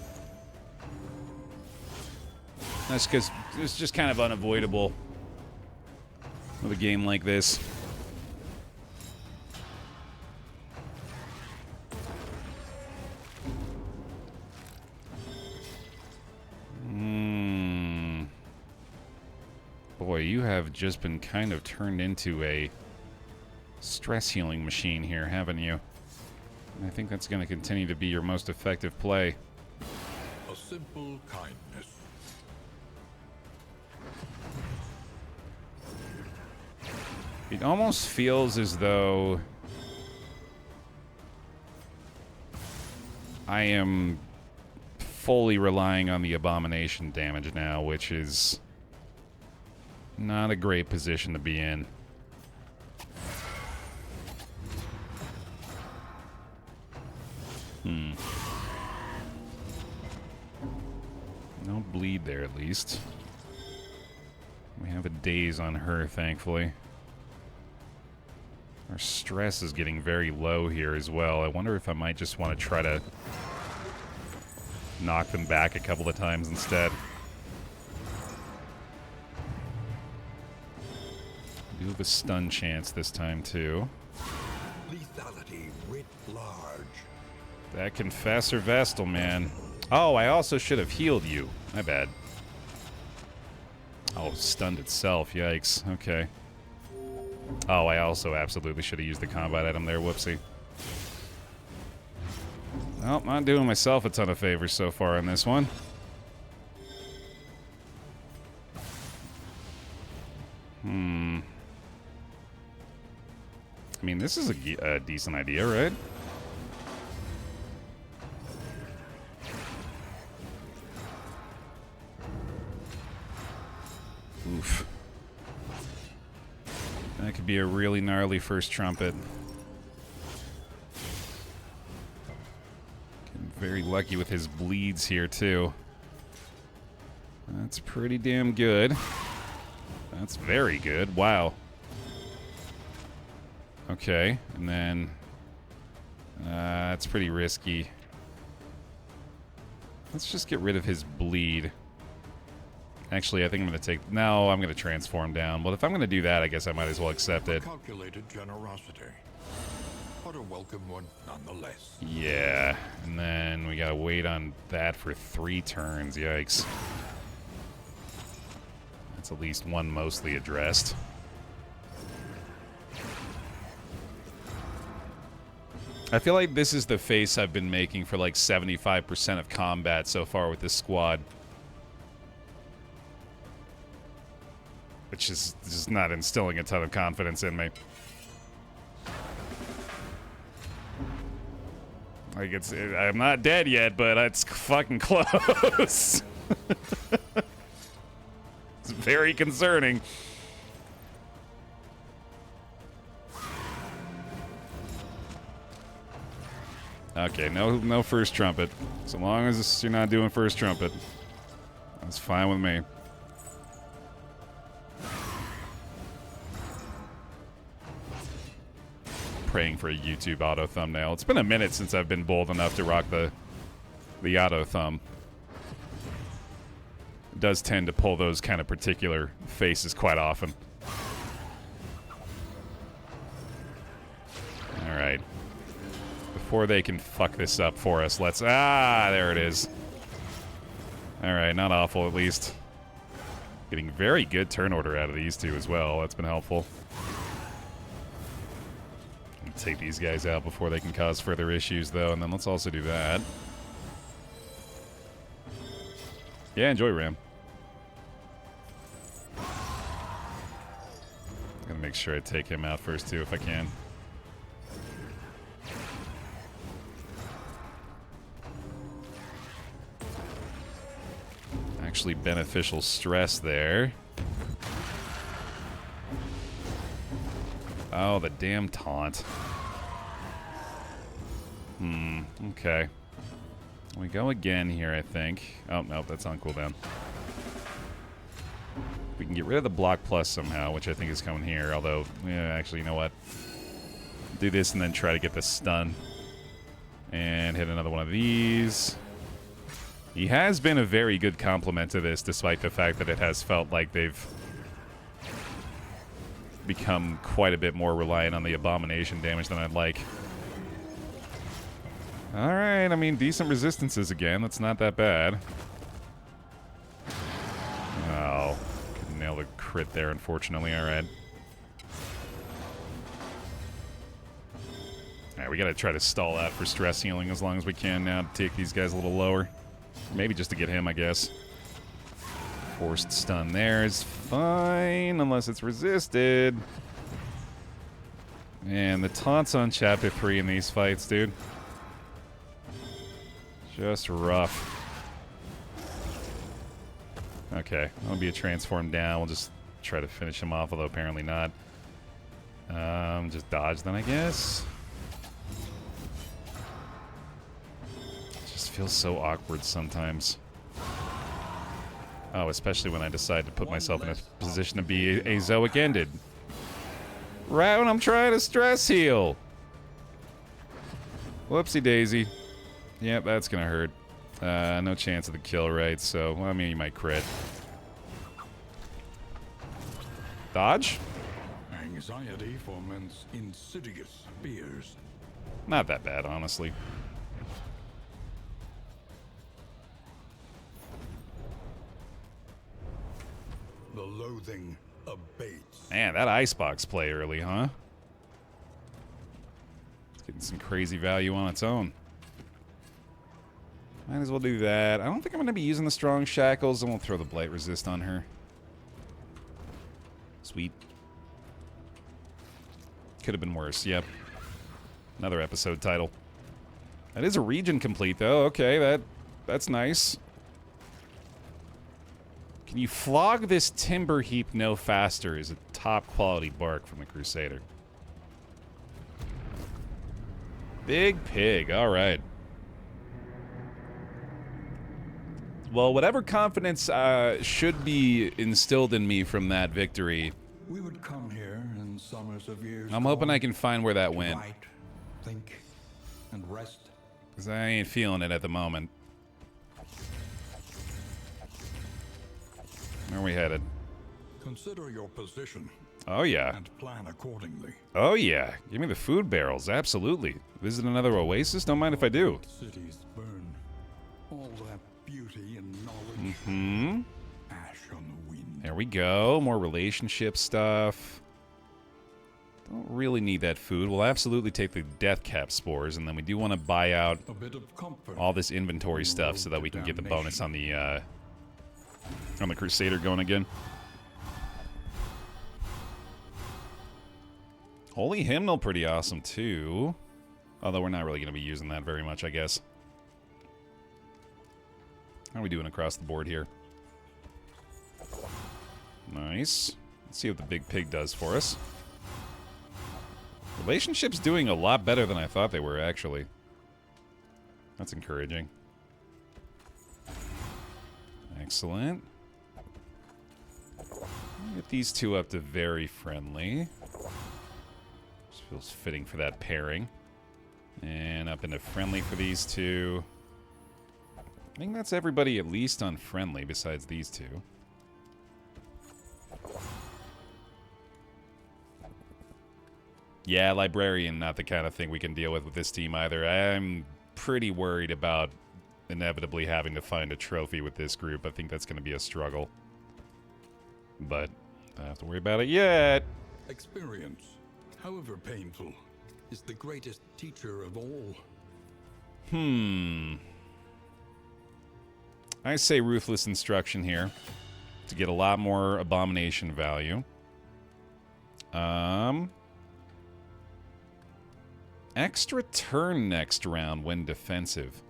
That's because it's just kind of unavoidable with a game like this. Boy, you have just been kind of turned into a stress healing machine here, haven't you? And I think that's going to continue to be your most effective play. A simple kindness. It almost feels as though I am fully relying on the Abomination damage now, which is not a great position to be in. No bleed there, at least. We have a daze on her, thankfully. Our stress is getting very low here as well. I wonder if I might just want to try to knock them back a couple of times instead. We do have a stun chance this time, too. Lethality writ large. That Confessor Vestal, man. Oh, I also should have healed you. My bad. Oh, stunned itself. Yikes. Okay. Oh, I also absolutely should have used the combat item there. Whoopsie. Well, not doing myself a ton of favors so far on this one. I mean, this is a decent idea, right? Oof. That could be a really gnarly first trumpet. Getting very lucky with his bleeds here, too. That's pretty damn good. That's very good. Wow. Okay, and then... that's pretty risky. Let's just get rid of his bleed. Actually, I think I'm going to take... No, I'm going to transform down. But if I'm going to do that, I guess I might as well accept it. Calculated generosity, but a welcome one nonetheless. Yeah, and then we got to wait on that for 3 turns. Yikes. That's at least one mostly addressed. I feel like this is the face I've been making for like 75% of combat so far with this squad. Which is just not instilling a ton of confidence in me. Like, I'm not dead yet, but it's fucking close. It's very concerning. Okay, no first trumpet. So long as you're not doing first trumpet, that's fine with me. Praying for a YouTube auto thumbnail. It's been a minute since I've been bold enough to rock the auto thumb. It does tend to pull those kind of particular faces quite often. All right. Before they can fuck this up for us, let's... Ah, there it is. All right, not awful at least. Getting very good turn order out of these two as well. That's been helpful. Take these guys out before they can cause further issues, though, and then let's also do that. Yeah, enjoy, Ram. I'm gonna make sure I take him out first, too, if I can. Actually beneficial stress there. Oh, the damn taunt. Okay. We go again here, I think. Oh, no, that's on cooldown. We can get rid of the block plus somehow, which I think is coming here. Although, yeah, actually, you know what? Do this and then try to get the stun. And hit another one of these. He has been a very good complement to this, despite the fact that it has felt like they've become quite a bit more reliant on the Abomination damage than I'd like. Alright, I mean, decent resistances again. That's not that bad. Oh, couldn't nail the crit there, unfortunately. Alright. Alright, we gotta try to stall out for stress healing as long as we can now to take these guys a little lower. Maybe just to get him, I guess. Forced stun there is fine, unless it's resisted. And the taunts on Chapter 3 in these fights, dude. Just rough. Okay, that'll be a transform down. We'll just try to finish him off, although apparently not. Just dodge then, I guess. It just feels so awkward sometimes. Oh, especially when I decide to put myself in a position to be a Zoic ended. Right when I'm trying to stress heal. Whoopsie daisy. Yep, that's gonna hurt. No chance of the kill, right? So, well, I mean, you might crit. Dodge? Anxiety foments insidious fears. Not that bad, honestly. The loathing abates. Man, that icebox play early, huh? It's getting some crazy value on its own. Might as well do that. I don't think I'm going to be using the strong shackles, and we'll throw the blight resist on her. Sweet. Could have been worse, yep. Another episode title. That is a region complete, though. Okay, that's nice. Can you flog this timber heap no faster is a top quality bark from the Crusader. Big pig, alright. Well, whatever confidence should be instilled in me from that victory, We would come here in summers of years. I'm hoping I can find where that went. Write, think, and rest. Because I ain't feeling it at the moment. Where are we headed? Consider your position Oh, yeah. and plan accordingly. Oh, yeah. Give me the food barrels. Absolutely. Visit another oasis? Don't mind if I do. Cities burn. All that beauty and knowledge. Hmm. Ash on the wind. There we go. More relationship stuff. Don't really need that food. We'll absolutely take the death cap spores, and then we do want to buy out A bit of comfort. all this inventory stuff so that we can get the bonus on the Crusader going again. Holy Hymnal, pretty awesome too. Although we're not really going to be using that very much, I guess. How are we doing across the board here? Nice. Let's see what the big pig does for us. Relationship's doing a lot better than I thought they were, actually. That's encouraging. Excellent. Get these two up to very friendly. This feels fitting for that pairing. And up into friendly for these two. I think that's everybody at least on friendly besides these two. Yeah, librarian, not the kind of thing we can deal with this team either. I'm pretty worried about inevitably having to find a trophy with this group. I think that's going to be a struggle. But I don't have to worry about it yet. Experience, however painful, is the greatest teacher of all. I say ruthless instruction here to get a lot more abomination value. Extra turn next round when defensive.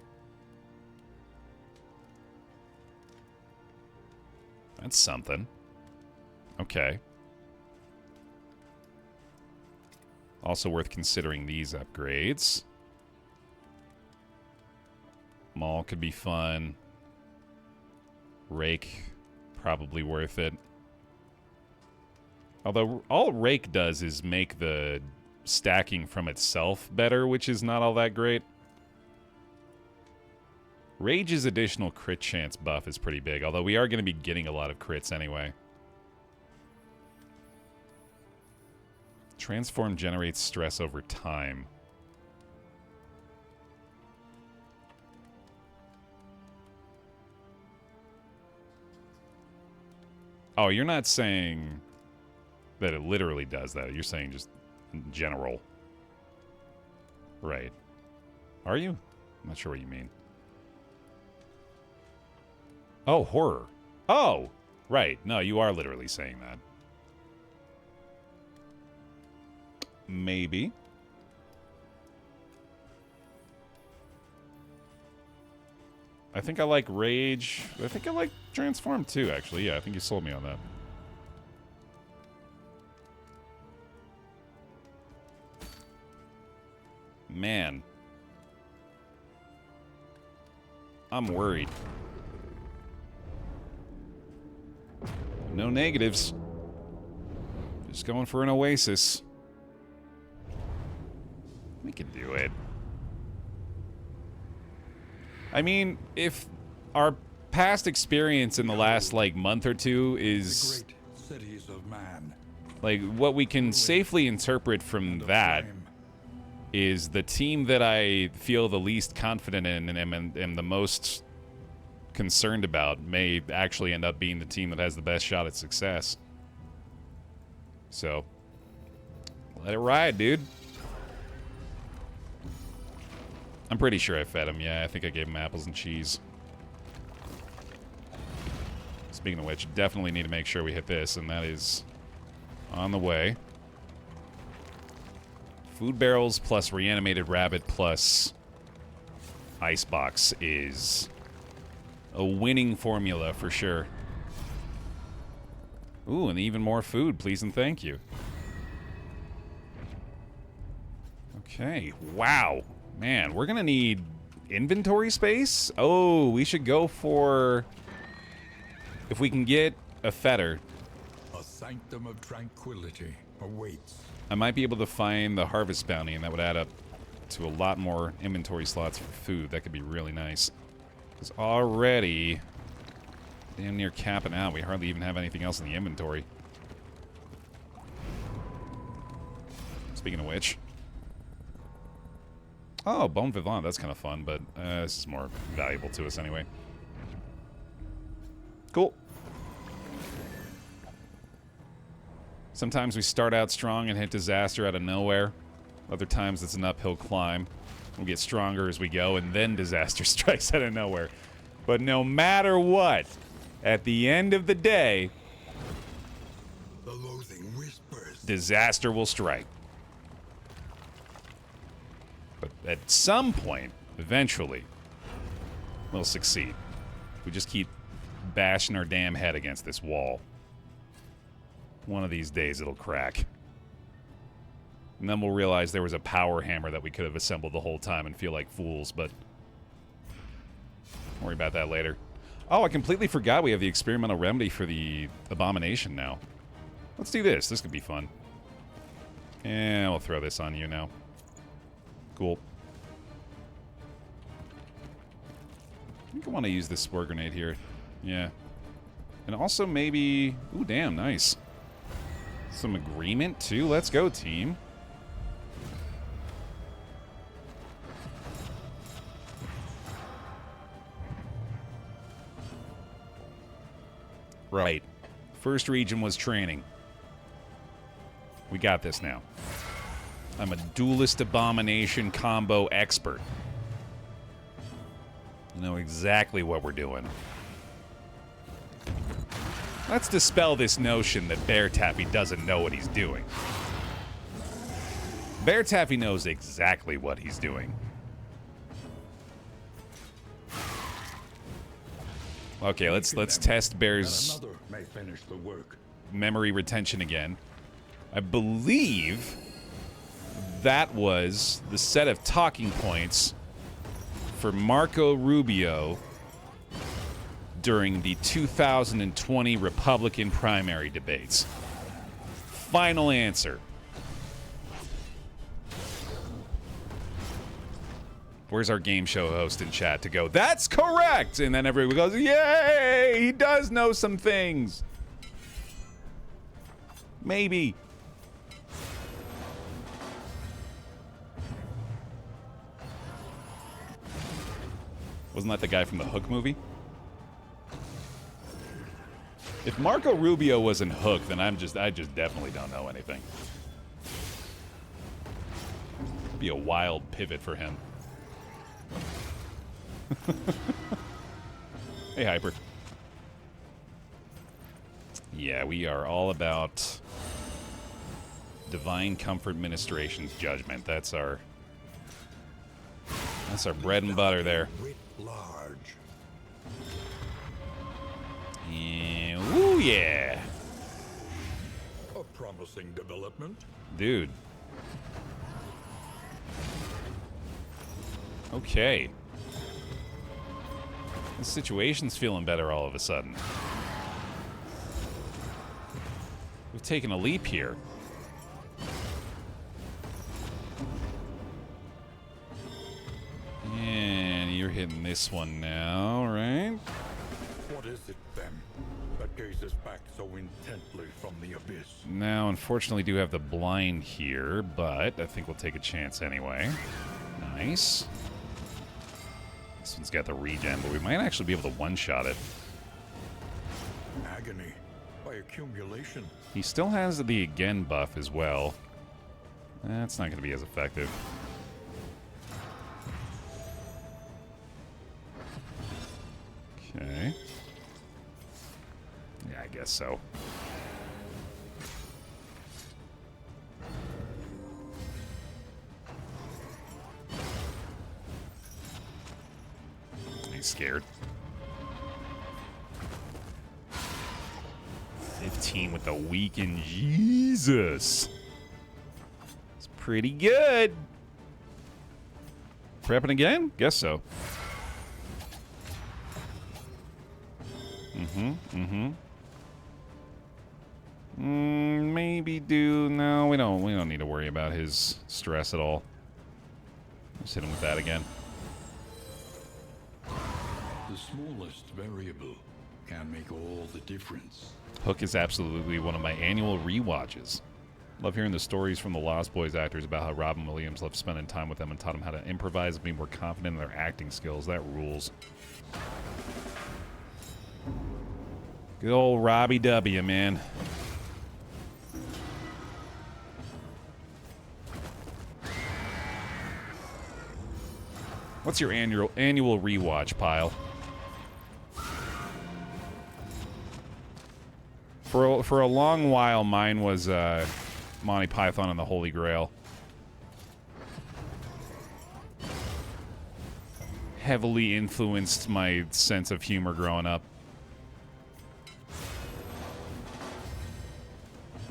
That's something. Okay. Also worth considering these upgrades. Maul could be fun. Rake, probably worth it. Although all Rake does is make the stacking from itself better, which is not all that great. Rage's additional crit chance buff is pretty big, although we are going to be getting a lot of crits anyway. Transform generates stress over time. Oh, you're not saying that it literally does that. You're saying just in general. Right. Are you? I'm not sure what you mean. Oh, horror. Oh, right. No, you are literally saying that. Maybe. I think I like Rage. I think I like Transform too, actually. Yeah, I think you sold me on that. Man. I'm worried. No negatives. Just going for an oasis. We can do it. I mean, if our past experience in the last, like, month or two is... The great cities of man. Like, what we can safely interpret from that is the team that I feel the least confident in and am the most concerned about may actually end up being the team that has the best shot at success. So, let it ride, dude. I'm pretty sure I fed him. Yeah, I think I gave him apples and cheese. Speaking of which, definitely need to make sure we hit this, and that is On the way. Food barrels plus reanimated rabbit plus icebox is a winning formula for sure. Ooh, and even more food, please and thank you. Okay, wow. Man, we're gonna need inventory space? Oh, we should go for... If we can get a fetter. A sanctum of tranquility awaits. I might be able to find the harvest bounty, and that would add up to a lot more inventory slots for food. That could be really nice. Because already, damn near capping out. We hardly even have anything else in the inventory. Speaking of which. Oh, Bone Vivant. That's kind of fun, but this is more valuable to us anyway. Cool. Sometimes we start out strong and hit disaster out of nowhere. Other times it's an uphill climb. We'll get stronger as we go, and then disaster strikes out of nowhere. But no matter what, at the end of the day, The loathing whispers. disaster will strike. But at some point, eventually, we'll succeed. We just keep bashing our damn head against this wall. One of these days it'll crack. And then we'll realize there was a power hammer that we could have assembled the whole time and feel like fools, but... Don't worry about that later. Oh, I completely forgot we have the experimental remedy for the Abomination now. Let's do this. This could be fun. And we'll throw this on you now. Cool. I think I want to use this spore grenade here. Yeah. And also maybe... Ooh, damn, nice. Some agreement, too. Let's go, team. Right. First region was training. We got this now. I'm a duelist abomination combo expert. I know exactly what we're doing. Let's dispel this notion that BaerTaffy doesn't know what he's doing. BaerTaffy knows exactly what he's doing. Okay, let's test Baer's Another may finish the work. memory retention again. I believe that was the set of talking points for Marco Rubio during the 2020 Republican primary debates. Final answer. Where's our game show host in chat to go, that's correct! And then everyone goes, yay! He does know some things. Maybe. Wasn't that the guy from the Hook movie? If Marco Rubio wasn't Hook, then I just definitely don't know anything. Be a wild pivot for him. Hey, Hyper. Yeah, we are all about Divine Comfort Ministration's judgment. That's our bread and butter there. Writ large. And, ooh, yeah. A promising development. Dude. Okay. The situation's feeling better all of a sudden. We've taken a leap here. And you're hitting this one now, right? What is it, then, that gazes back so intently from the abyss? Now, unfortunately, do have the blind here, but I think we'll take a chance anyway. Nice. This one's got the regen, but we might actually be able to one-shot it. Agony by accumulation. He still has the again buff as well. That's not going to be as effective. Okay. Yeah, I guess so. he's scared. 15 with the weaken. Jesus. It's pretty good. Prepping again? Guess so. Maybe do... No, we don't need to worry about his stress at all. Just hit him with that again. The smallest variable can make all the difference. Hook is absolutely one of my annual rewatches. Love hearing the stories from the Lost Boys actors about how Robin Williams loved spending time with them and taught them how to improvise and be more confident in their acting skills. That rules. Good old Robbie W, man. What's your annual rewatch, Pile? For a long while, mine was Monty Python and the Holy Grail. Heavily influenced my sense of humor growing up.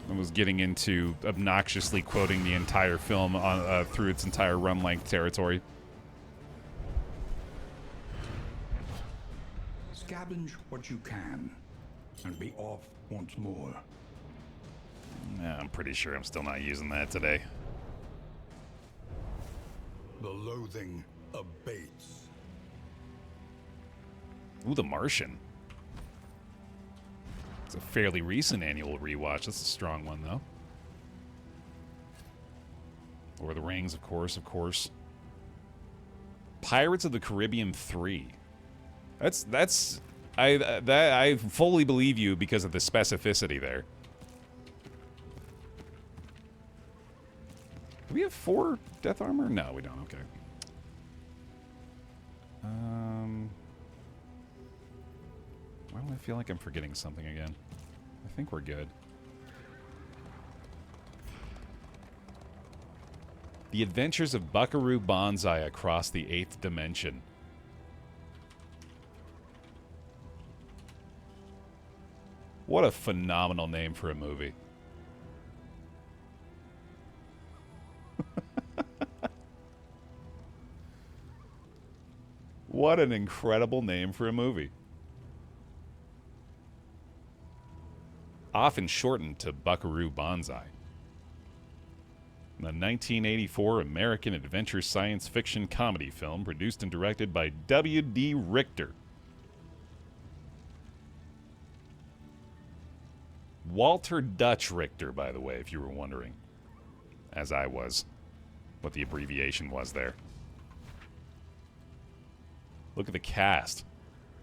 I was getting into obnoxiously quoting the entire film on, through its entire run-length territory. Scavenge what you can, and be off once more. Yeah, I'm pretty sure I'm still not using that today. The loathing abates. Ooh, The Martian. It's a fairly recent annual rewatch. That's a strong one, though. Lord of the Rings, of course. Pirates of the Caribbean 3. I fully believe you because of the specificity there. Do we have 4 death armor? No, we don't. Okay. Why do I feel like I'm forgetting something again? I think we're good. The Adventures of Buckaroo Banzai Across the 8th Dimension. What a phenomenal name for a movie. What an incredible name for a movie. Often shortened to Buckaroo Banzai. The 1984 American adventure science fiction comedy film produced and directed by W.D. Richter. Walter Dutch Richter, by the way, if you were wondering. As I was. What the abbreviation was there. Look at the cast.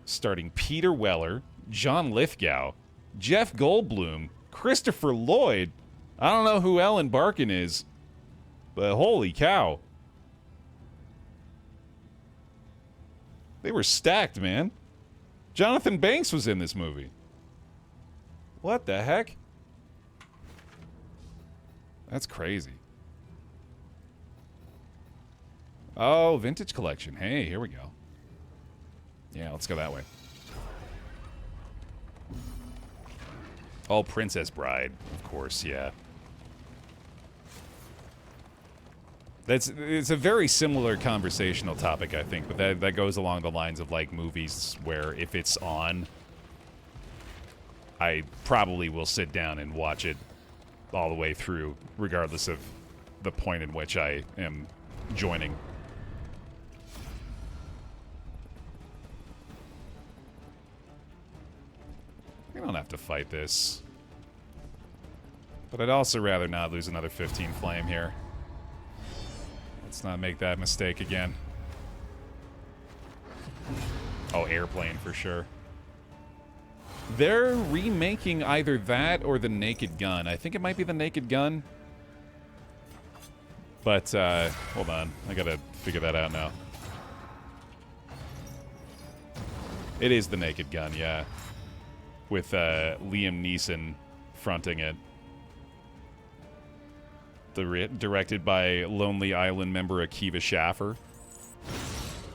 Starting Peter Weller, John Lithgow, Jeff Goldblum, Christopher Lloyd. I don't know who Ellen Barkin is, but holy cow. They were stacked, man. Jonathan Banks was in this movie. What the heck? That's crazy. Oh, vintage collection. Hey, here we go. Yeah, let's go that way. Oh, Princess Bride, of course, yeah. It's a very similar conversational topic, I think, but that goes along the lines of, like, movies where if it's on, I probably will sit down and watch it all the way through, regardless of the point in which I am joining. I don't have to fight this. But I'd also rather not lose another 15 flame here. Let's not make that mistake again. Oh, airplane for sure. They're remaking either that or the Naked Gun. I think it might be the Naked Gun. But, hold on. I gotta figure that out now. It is the Naked Gun, yeah. With Liam Neeson fronting it. Directed by Lonely Island member Akiva Schaffer.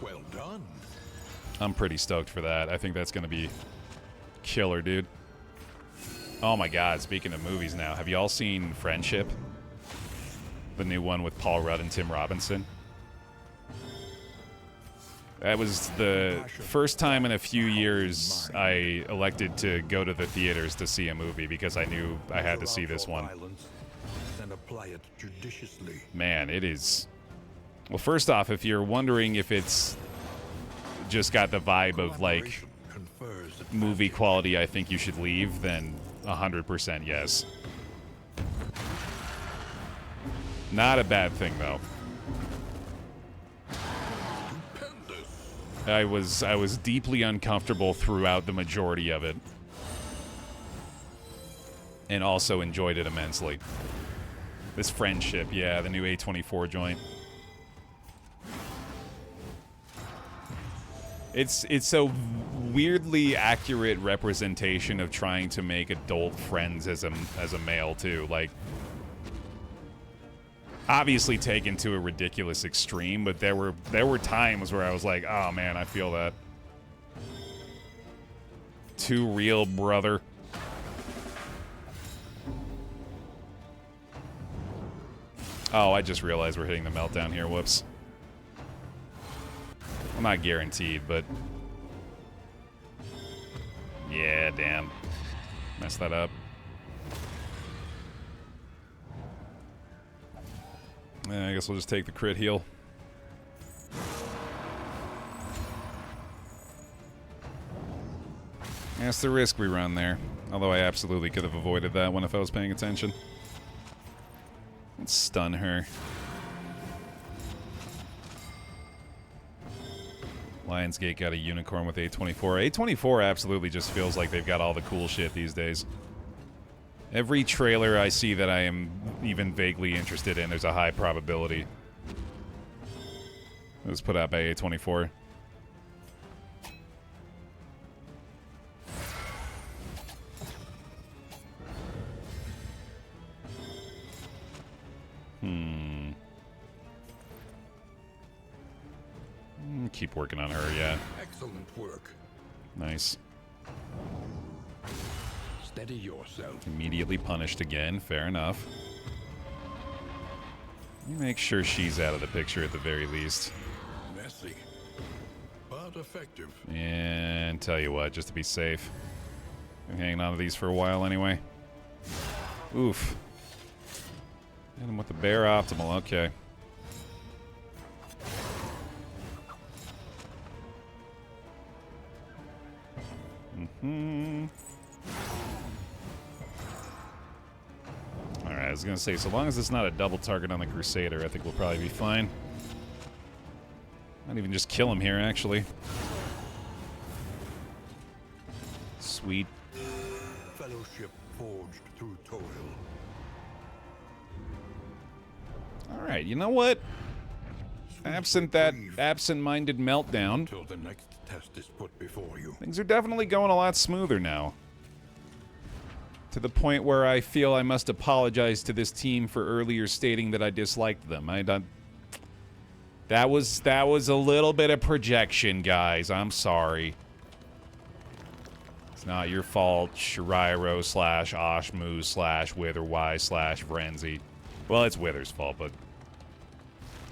Well done. I'm pretty stoked for that. I think that's going to be killer, dude. Oh my god, speaking of movies now, have you all seen Friendship? The new one with Paul Rudd and Tim Robinson? That was the first time in a few years I elected to go to the theaters to see a movie because I knew I had to see this one. Man, it is... Well, first off, if you're wondering if it's just got the vibe of, like, movie quality, I think you should leave, then 100% yes. Not a bad thing, though. I was deeply uncomfortable throughout the majority of it. And also enjoyed it immensely. This Friendship, yeah, the new A24 joint. It's a weirdly accurate representation of trying to make adult friends as a male too. Like, obviously taken to a ridiculous extreme, but there were times where I was like, oh man, I feel that. Too real, brother. Oh, I just realized we're hitting the meltdown here. Whoops. I'm not guaranteed, but... Yeah, damn. Messed that up. I guess we'll just take the crit heal. That's the risk we run there. Although I absolutely could have avoided that one if I was paying attention. Let's stun her. Lionsgate got a unicorn with A24. A24 absolutely just feels like they've got all the cool shit these days. Every trailer I see that I am even vaguely interested in, there's a high probability. It was put out by A24. Keep working on her, yeah. Excellent work. Nice. Steady yourself. Immediately punished again. Fair enough. Let me make sure she's out of the picture at the very least. Messy, but effective. And tell you what, just to be safe. I'm hanging on to these for a while anyway. Oof. Hit him with the Baer optimal, okay. Alright, I was gonna say, so long as it's not a double target on the Crusader, I think we'll probably be fine. Might even just kill him here, actually. Sweet. Fellowship forged through toil. Alright, you know what? Absent that absent-minded meltdown, Until the next test is put before you. things are definitely going a lot smoother now. To the point where I feel I must apologize to this team for earlier stating that I disliked them. That was a little bit of projection, guys. I'm sorry. It's not your fault. Shirairo / Oshmu / Witherwise / Frenzy. Well, it's Wither's fault, but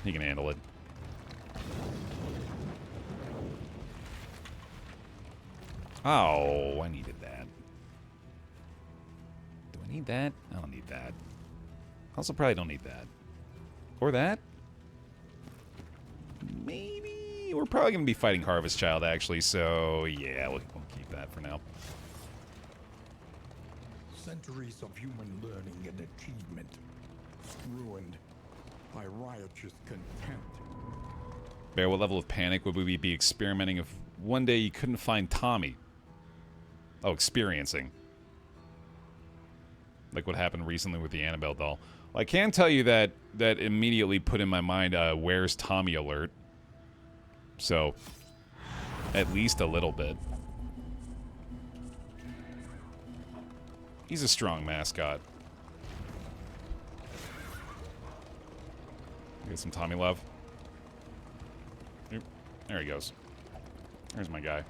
he can handle it. Oh, I needed that. Do I need that? I don't need that. Also probably don't need that. Or that? Maybe? We're probably going to be fighting Harvest Child, actually, so yeah, we'll keep that for now. Centuries of human learning and achievement ruined by riotous contempt. Baer, what level of panic would we be experimenting if one day you couldn't find Tommy? Oh, experiencing. Like what happened recently with the Annabelle doll. Well, I can tell you that immediately put in my mind a where's Tommy alert. So, at least a little bit. He's a strong mascot. Get some Tommy love. Oop, there he goes. There's my guy.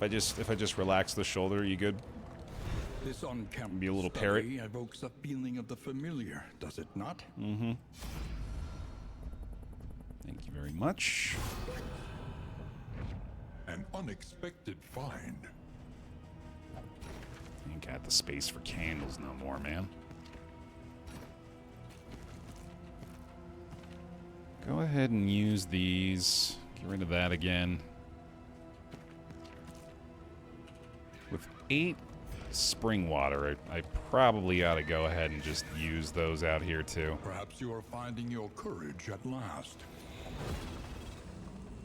If I just relax the shoulder, you good? This on-camera Be a little parrot. evokes a feeling of the familiar, does it not? Mm-hmm. Thank you very much. An unexpected find. Ain't got the space for candles no more, man. Go ahead and use these. Get rid of that again. With 8 spring water, I probably ought to go ahead and just use those out here too. Perhaps you are finding your courage at last.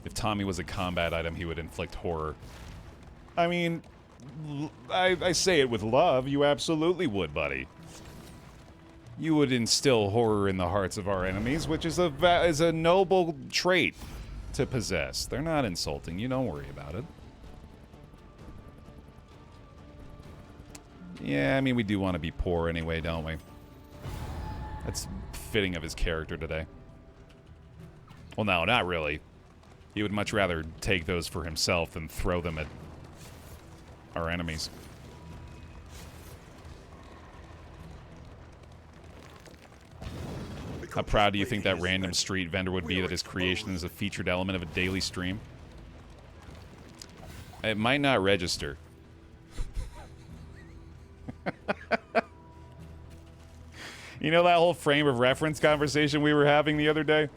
If Tommy was a combat item, he would inflict horror. I mean, I say it with love. You absolutely would, buddy. You would instill horror in the hearts of our enemies, which is a noble trait to possess. They're not insulting you. Don't worry about it. Yeah, I mean, we do want to be poor anyway, don't we? That's fitting of his character today. Well, no, not really. He would much rather take those for himself than throw them at our enemies. How proud do you think that random street vendor would be that his creation is a featured element of a daily stream? It might not register. You know that whole frame of reference conversation we were having the other day?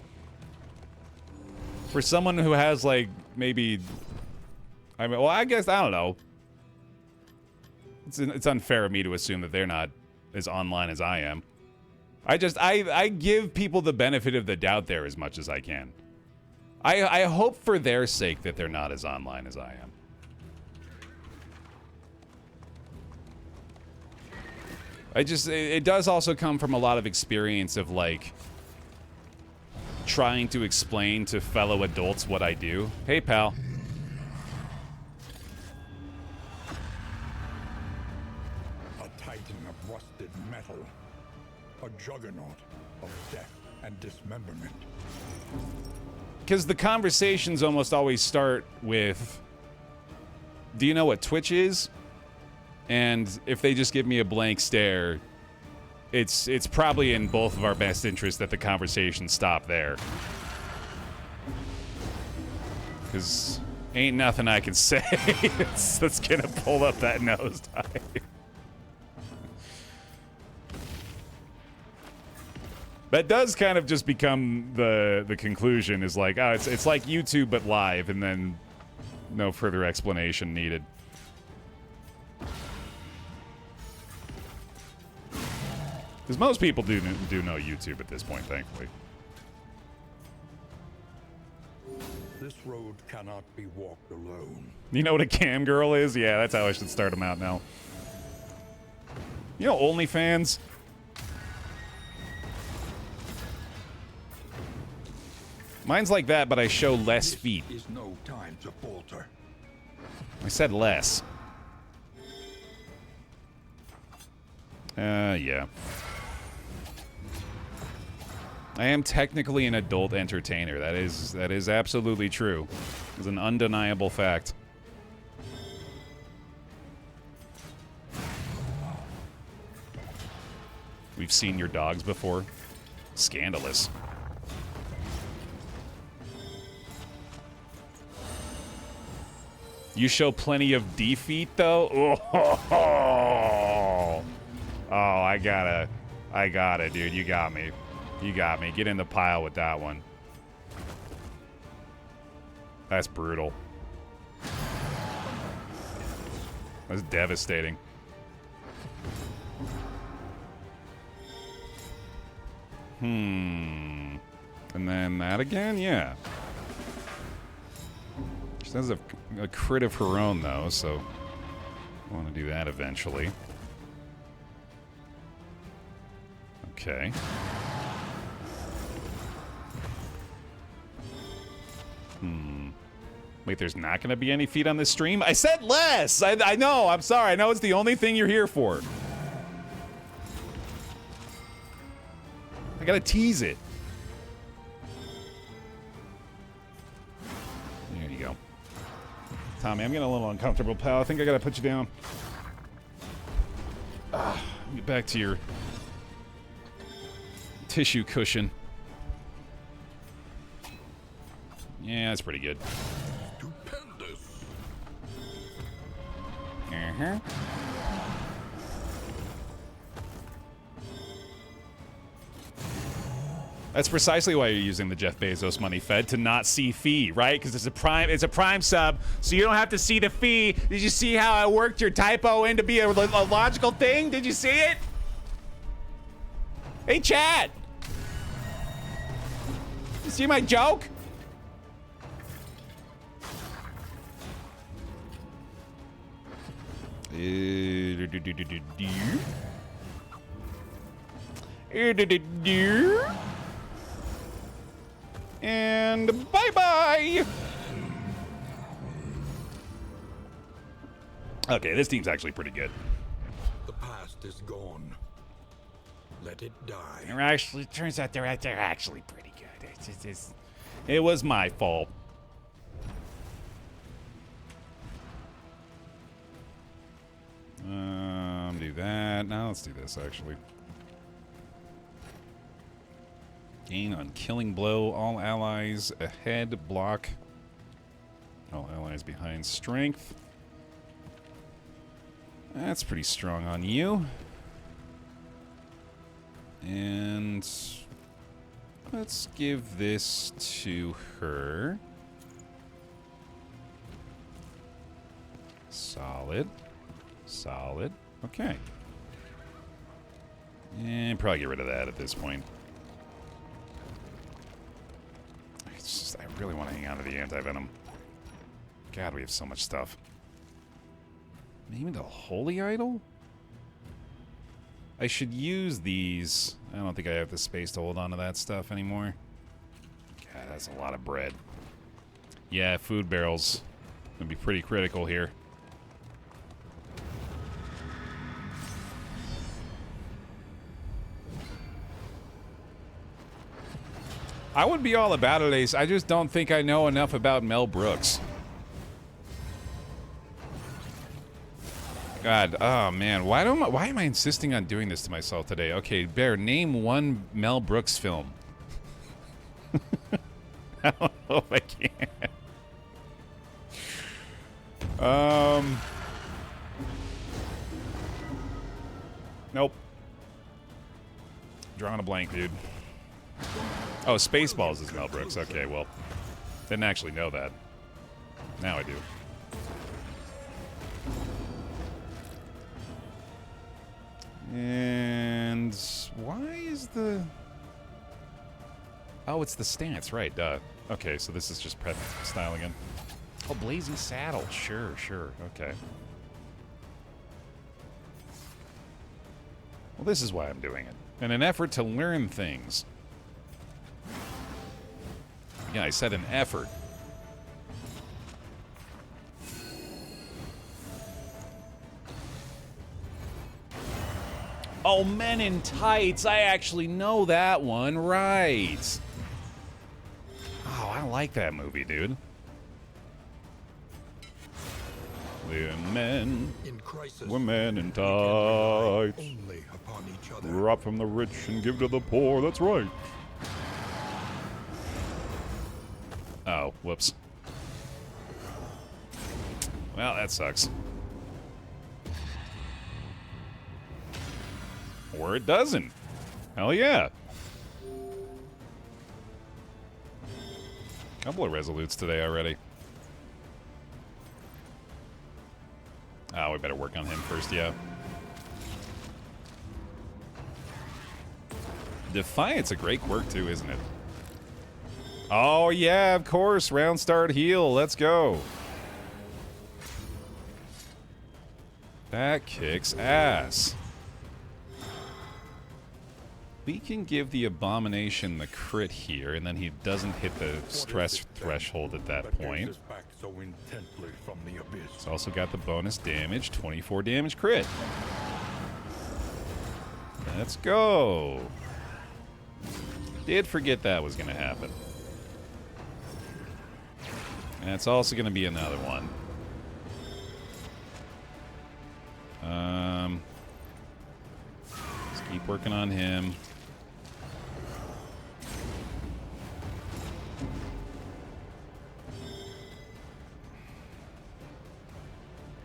For someone who has, like, maybe... I mean, well, I guess, I don't know. It's unfair of me to assume that they're not as online as I am. I give people the benefit of the doubt there as much as I can. I hope for their sake that they're not as online as I am. It does also come from a lot of experience of, like, trying to explain to fellow adults what I do. Hey, pal. A titan of rusted metal. A juggernaut of death and dismemberment. Because the conversations almost always start with, do you know what Twitch is? And if they just give me a blank stare, it's probably in both of our best interests that the conversation stop there. Because ain't nothing I can say that's gonna pull up that nosedive. That does kind of just become the conclusion, is like, oh, it's like YouTube but live, and then no further explanation needed. Because most people do know YouTube at this point, thankfully. This road cannot be walked alone. You know what a cam girl is? Yeah, that's how I should start them out now. You know OnlyFans? Mine's like that, but I show less feet. This is no time to falter. I said less. Yeah. I am technically an adult entertainer. That is absolutely true. It's an undeniable fact. We've seen your dogs before. Scandalous. You show plenty of defeat, though? Oh, I got it, dude. You got me. You got me. Get in the pile with that one. That's brutal. That's devastating. And then that again? Yeah. She does have a crit of her own, though, so I want to do that eventually. Okay. Wait, there's not going to be any feet on this stream? I said less! I know, I'm sorry. I know it's the only thing you're here for. I gotta tease it. Tommy, I'm getting a little uncomfortable, pal. I think I gotta put you down. Get back to your tissue cushion. Yeah, that's pretty good. Stupendous. Uh-huh. That's precisely why you're using the Jeff Bezos money fed, to not see fee, right? Because it's a prime sub, so you don't have to see the fee. Did you see how I worked your typo in to be a logical thing? Did you see it? Hey, chat. You see my joke? And bye-bye! Okay, this team's actually pretty good. The past is gone. Let it die. They're actually, turns out they're actually pretty good. It was my fault. Do that. Now let's do this, actually. Gain on killing blow. All allies ahead. Block. All allies behind. Strength. That's pretty strong on you. And let's give this to her. Solid. Solid. Okay. And probably get rid of that at this point. It's just, I really want to hang on to the anti-venom. God, we have so much stuff. Maybe the Holy Idol? I should use these. I don't think I have the space to hold on to that stuff anymore. God, that's a lot of bread. Yeah, food barrels would be pretty critical here. I would be all about it, Ace. I just don't think I know enough about Mel Brooks. God, oh man, why am I insisting on doing this to myself today? Okay, Baer, name one Mel Brooks film. I don't know if I can. Nope. Drawing a blank, dude. Oh, Spaceballs is Mel Brooks. Okay, well, didn't actually know that. Now I do. And why is the... Oh, it's the stance, right, duh. Okay, so this is just prep style again. Oh, Blazing Saddle. Sure, sure, okay. Well, this is why I'm doing it. In an effort to learn things. Yeah, I said an effort. Oh, Men in Tights. I actually know that one. Right. Oh, I like that movie, dude. We're men. In crisis, We're men in we can rely tights. only upon each other. Rob from the rich and give to the poor. That's right. Oh, whoops. Well, that sucks. Or it doesn't. Hell yeah. Couple of resolutes today already. Oh, we better work on him first, yeah. Defiant's a great quirk too, isn't it? Oh yeah, of course. Round start heal. Let's go. That kicks ass. We can give the Abomination the crit here, and then he doesn't hit the stress threshold at that point. It's also got the bonus damage, 24 damage crit. Let's go. Did forget that was going to happen. And it's also going to be another one. Let's keep working on him.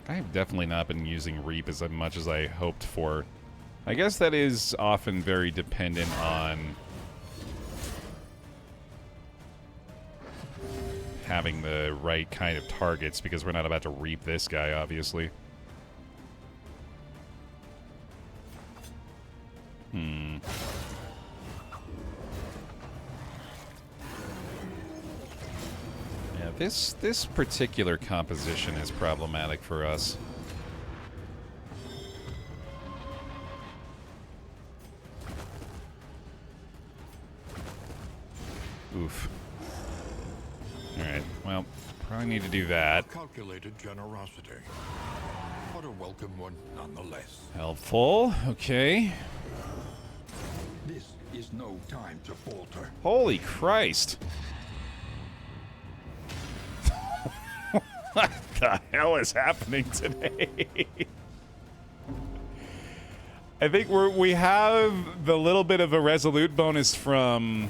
I've definitely not been using Reap as much as I hoped for. I guess that is often very dependent on having the right kind of targets, because we're not about to Reap this guy, obviously. Yeah, this particular composition is problematic for us. Oof. Alright, well, probably need to do that. Calculated generosity. But a welcome one nonetheless. Helpful, okay. This is no time to falter. Holy Christ. What the hell is happening today? I think we have the little bit of a resolute bonus from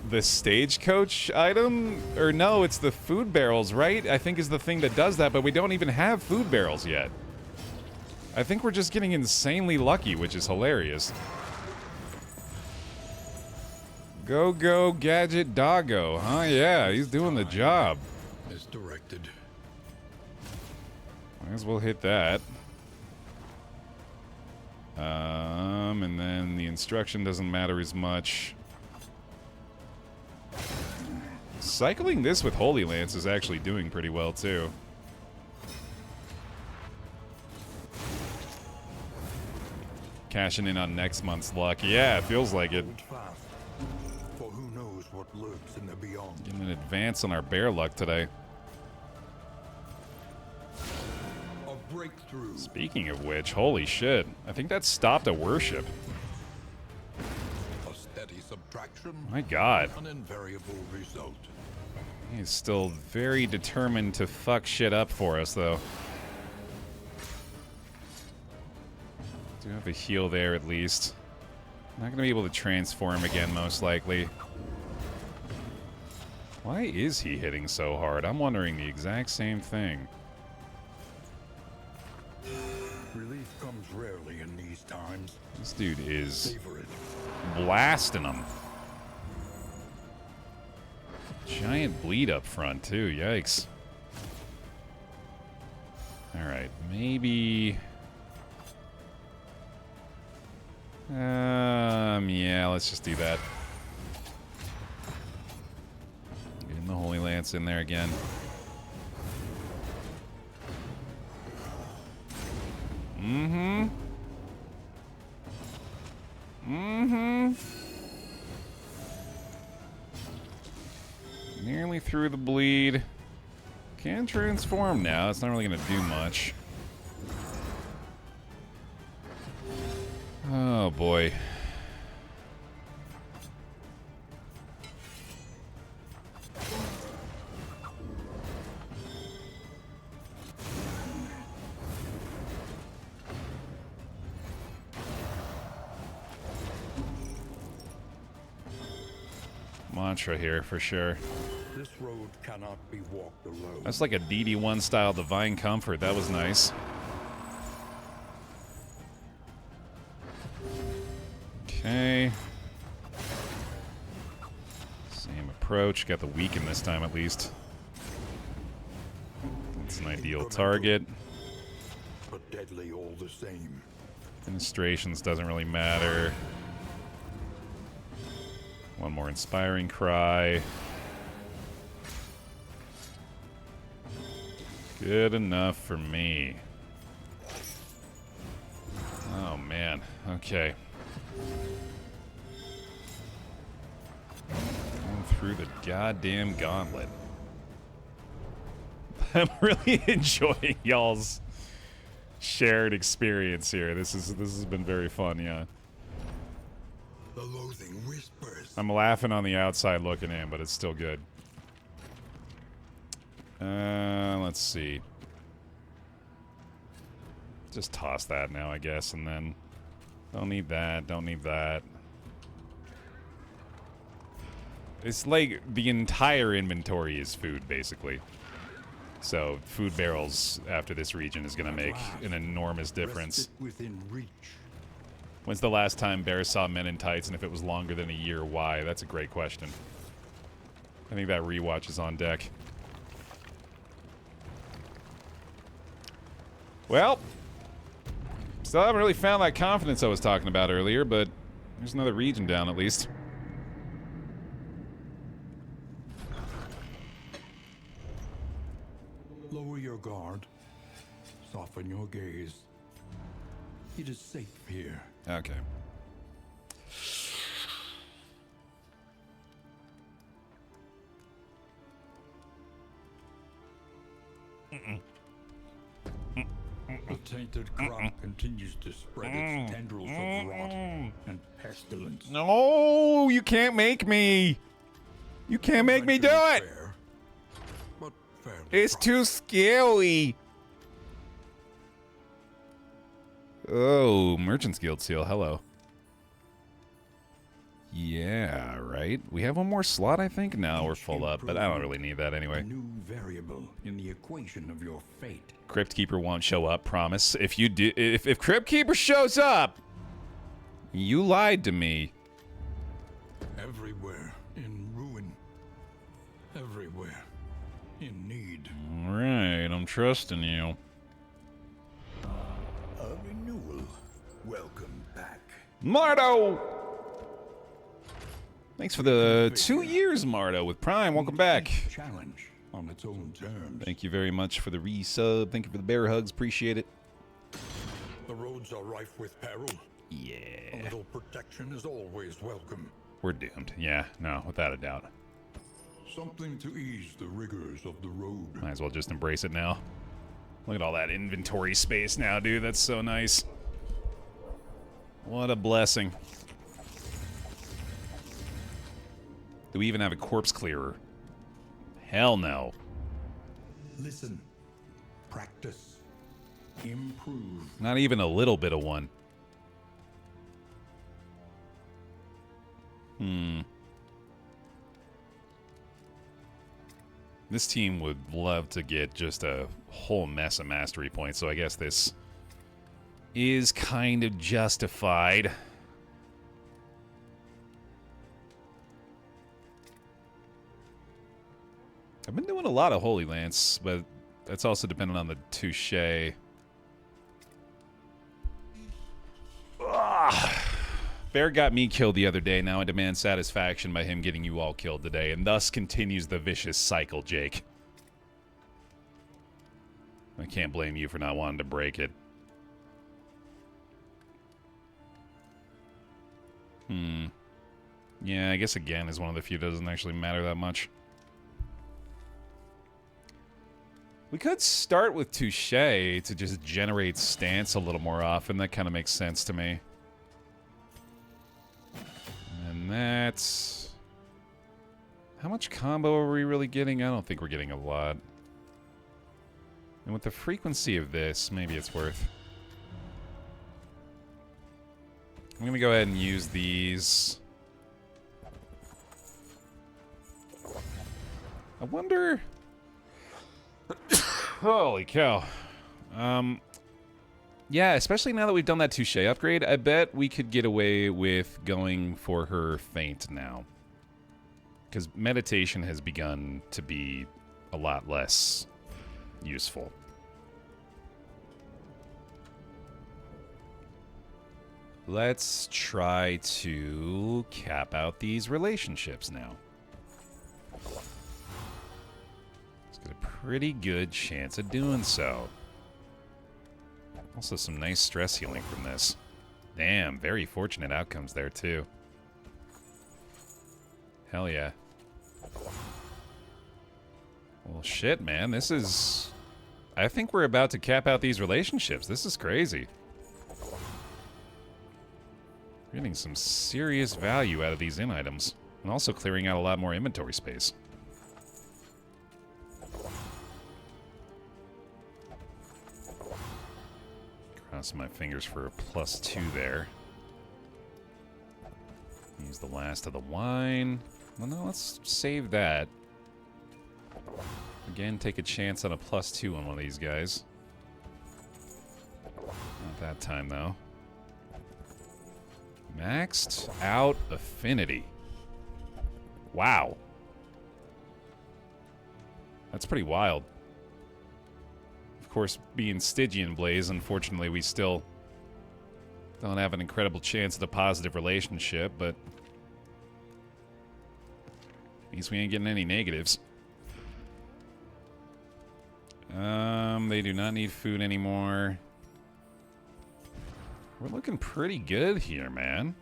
the stagecoach item, or no, it's the food barrels, right? I think is the thing that does that, but we don't even have food barrels yet. I think we're just getting insanely lucky, which is hilarious. Go, go, gadget doggo. Huh? Yeah, he's doing the job. As directed. Might as well hit that. And then the instruction doesn't matter as much. Cycling this with Holy Lance is actually doing pretty well, too. Cashing in on next month's luck. Yeah, it feels like it. Fast, for who knows what lurks in the beyond. Getting an advance on our bear luck today. A breakthrough. Speaking of which, holy shit. I think that stopped a worship. A steady subtraction. My god. An invariable result. He's still very determined to fuck shit up for us, though. Do have a heal there, at least. Not gonna be able to transform again, most likely. Why is he hitting so hard? I'm wondering the exact same thing. Relief comes rarely in these times. This dude is Savor it. blasting him. Giant bleed up front, too. Yikes. Alright, maybe... yeah, let's just do that. Getting the Holy Lance in there again. Mm-hmm. Mm-hmm. Nearly through the bleed. Can transform now. It's not really going to do much. Oh, boy. Mantra here for sure. This road cannot be walked alone. That's like a DD1 style Divine Comfort. That was nice. Okay. Same approach. Got the weaken this time at least. That's an ideal target. But deadly all the same. Administrations doesn't really matter. One more inspiring cry. Good enough for me. Oh man. Okay. Going through the goddamn gauntlet. I'm really enjoying y'all's shared experience here. This has been very fun, yeah. The loathing whispers. I'm laughing on the outside looking in, but it's still good. Let's see. Just toss that now, I guess, and then... Don't need that, don't need that. It's like the entire inventory is food, basically. So, food barrels after this region is going to make an enormous difference. Within reach. When's the last time Baer saw men in tights, and if it was longer than a year, why? That's a great question. I think that rewatch is on deck. Well, still haven't really found that confidence I was talking about earlier, but there's another region down at least. Lower your guard. Soften your gaze. It is safe here. Okay. The tainted crop continues to spread its tendrils of rot and pestilence. No, you can't make me. You can't make me do it. Fair, but fairly It's priced. too scary. Oh, Merchant's Guild seal. Hello. Yeah, right. We have one more slot, I think. No, we're full up, but I don't really need that A anyway. new variable in the equation of your fate. Crypt Keeper won't show up. Promise. If you do, if Crypt Keeper shows up, you lied to me. Everywhere in ruin. Everywhere in need. All right, I'm trusting you. A renewal. Welcome back. Mardo! Thanks for the 2 years, Mardo, with Prime. Welcome back. Challenge on its own terms. Thank you very much for the resub. Thank you for the bear hugs. Appreciate it. The roads are rife with peril. A Yeah. little protection is always welcome. We're doomed. Yeah, no, without a doubt. Something to ease the rigors of the road. Might as well just embrace it now. Look at all that inventory space now, dude. That's so nice. What a blessing. Do we even have a corpse clearer? Hell no. Listen. Practice. Improve. Not even a little bit of one. This team would love to get just a whole mess of mastery points, so I guess this is kind of justified. I've been doing a lot of Holy Lance, but that's also dependent on the touche. Baer got me killed the other day. Now I demand satisfaction by him getting you all killed today, and thus continues the vicious cycle, Jake. I can't blame you for not wanting to break it. Yeah, I guess again is one of the few that doesn't actually matter that much. We could start with touche to just generate stance a little more often. That kind of makes sense to me. And that's... How much combo are we really getting? I don't think we're getting a lot. And with the frequency of this, maybe it's worth... I'm going to go ahead and use these. I wonder... Holy cow. Yeah, especially now that we've done that touche upgrade, I bet we could get away with going for her feint now. Because meditation has begun to be a lot less useful. Let's try to cap out these relationships now. Let's get a pretty good chance of doing so. Also some nice stress healing from this. Damn, very fortunate outcomes there too. Hell yeah. Well shit, man, this is... I think we're about to cap out these relationships. This is crazy. Getting some serious value out of these in items. And also clearing out a lot more inventory space. Crossing my fingers for a +2 there. Use the last of the wine. Well, no, let's save that. Again, take a chance on a +2 on one of these guys. Not that time, though. Maxed out affinity. Wow. That's pretty wild. Of course, being Stygian Blaze, unfortunately, we still don't have an incredible chance at a positive relationship, but at least we ain't getting any negatives. They do not need food anymore. We're looking pretty good here, man.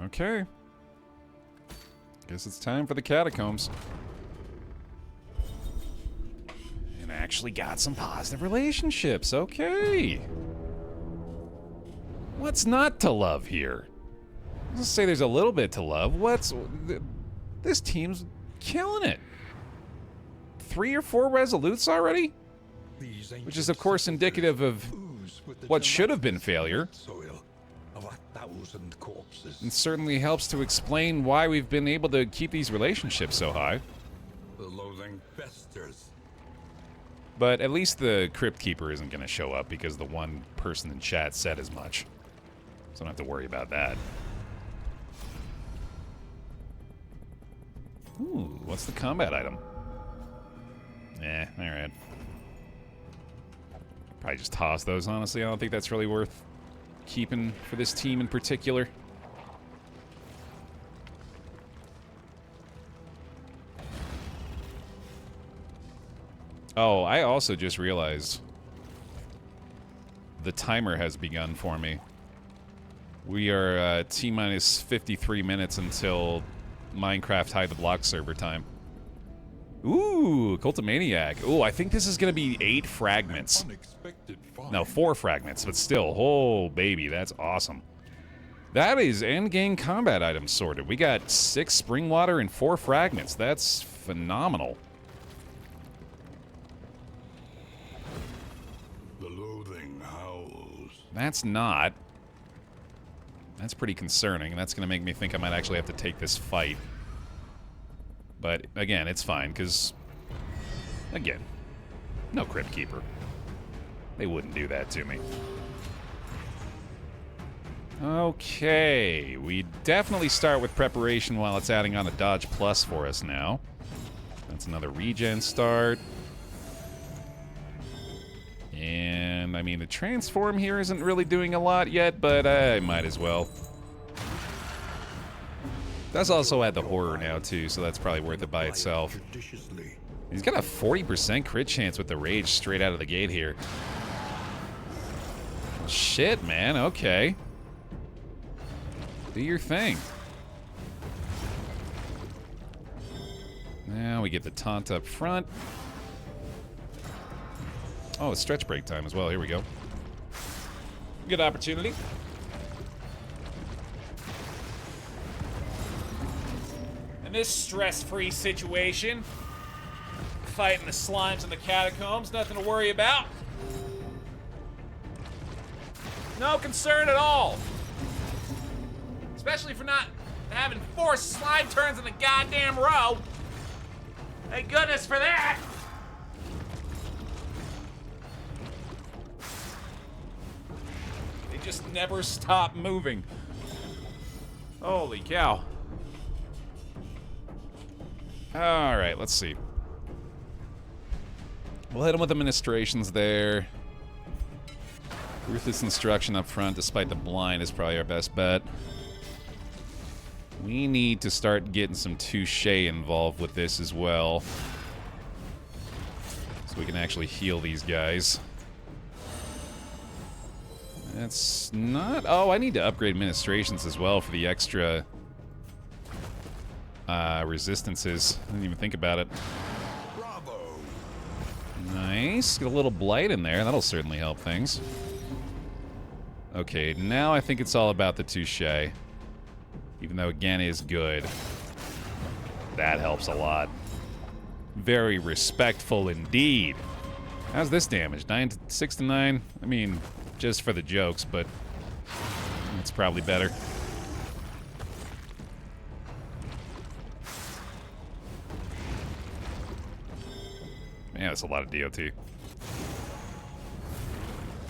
Okay. Guess it's time for the Catacombs. And actually got some positive relationships. Okay. What's not to love here? Let's say there's a little bit to love. This team's killing it. 3 or 4 resolutes already? Which is, of course, indicative of what should have been failure. And certainly helps to explain why we've been able to keep these relationships so high. But at least the Crypt Keeper isn't going to show up because the one person in chat said as much. So I don't have to worry about that. Ooh, what's the combat item? Alright. Probably just toss those, honestly. I don't think that's really worth keeping for this team in particular. Oh, I also just realized the timer has begun for me. We are T-minus 53 minutes until Minecraft Hide the Block server time. Ooh, Cultomaniac. Ooh, I think this is going to be 8 fragments. No, 4 fragments, but still. Oh, baby, that's awesome. That is endgame combat items sorted. We got 6 spring water and 4 fragments. That's phenomenal. The loathing howls. That's not. That's pretty concerning, and that's going to make me think I might actually have to take this fight. But, again, it's fine, because, again, no Crypt Keeper. They wouldn't do that to me. Okay, we definitely start with preparation while it's adding on a dodge plus for us now. That's another regen start. And, I mean, the transform here isn't really doing a lot yet, but I might as well. Does also add the horror now, too, so that's probably worth it by itself. He's got a 40% crit chance with the rage straight out of the gate here. Shit, man, okay. Do your thing. Now we get the taunt up front. Oh, it's stretch break time as well. Here we go. Good opportunity. In this stress-free situation, fighting the slimes in the catacombs, nothing to worry about. No concern at all. Especially for not having 4 slime turns in a goddamn row. Thank goodness for that. They just never stop moving. Holy cow. Alright, let's see. We'll hit them with administrations there. Ruthless Instruction up front, despite the blind, is probably our best bet. We need to start getting some touche involved with this as well. So we can actually heal these guys. That's not... Oh, I need to upgrade administrations as well for the extra resistances. I didn't even think about it. Bravo. Nice. Get a little blight in there. That'll certainly help things. Okay, now I think it's all about the touche. Even though again is good. That helps a lot. Very respectful indeed. How's this damage? 6 to 9? I mean, just for the jokes, but it's probably better. Man, that's a lot of DOT.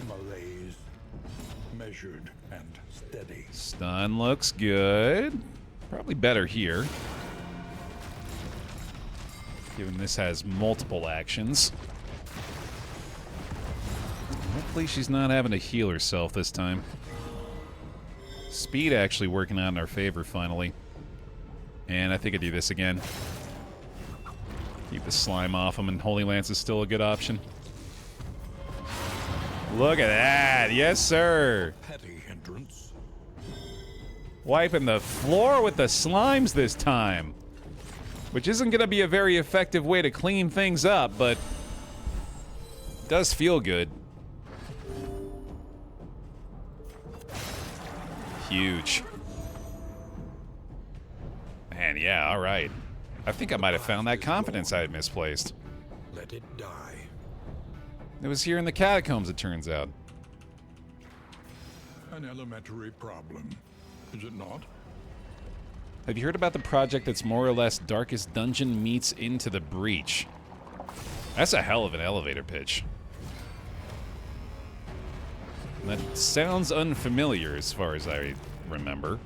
Malaise. Measured and steady. Stun looks good. Probably better here, given this has multiple actions. Hopefully she's not having to heal herself this time. Speed actually working out in our favor finally. And I think I do this again. Keep the slime off him, and Holy Lance is still a good option. Look at that! Yes, sir! Petty hindrance. Wiping the floor with the slimes this time. Which isn't going to be a very effective way to clean things up, but it does feel good. Huge. Man, yeah, alright. I think I might have found that confidence I had misplaced. Let it die. It was here in the Catacombs, it turns out. An elementary problem, is it not? Have you heard about the project that's more or less Darkest Dungeon meets Into the Breach? That's a hell of an elevator pitch. That sounds unfamiliar as far as I remember.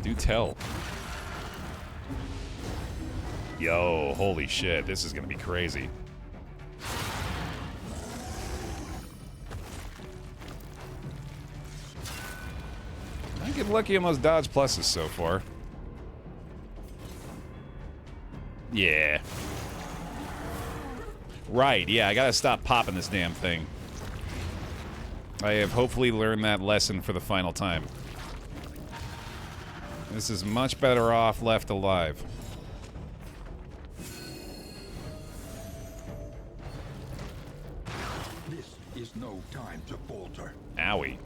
Do tell. Yo, holy shit, this is gonna be crazy. I get lucky on those dodge pluses so far. Yeah. Right, yeah, I gotta stop popping this damn thing. I have hopefully learned that lesson for the final time. This is much better off left alive. This is no time to falter. Owie.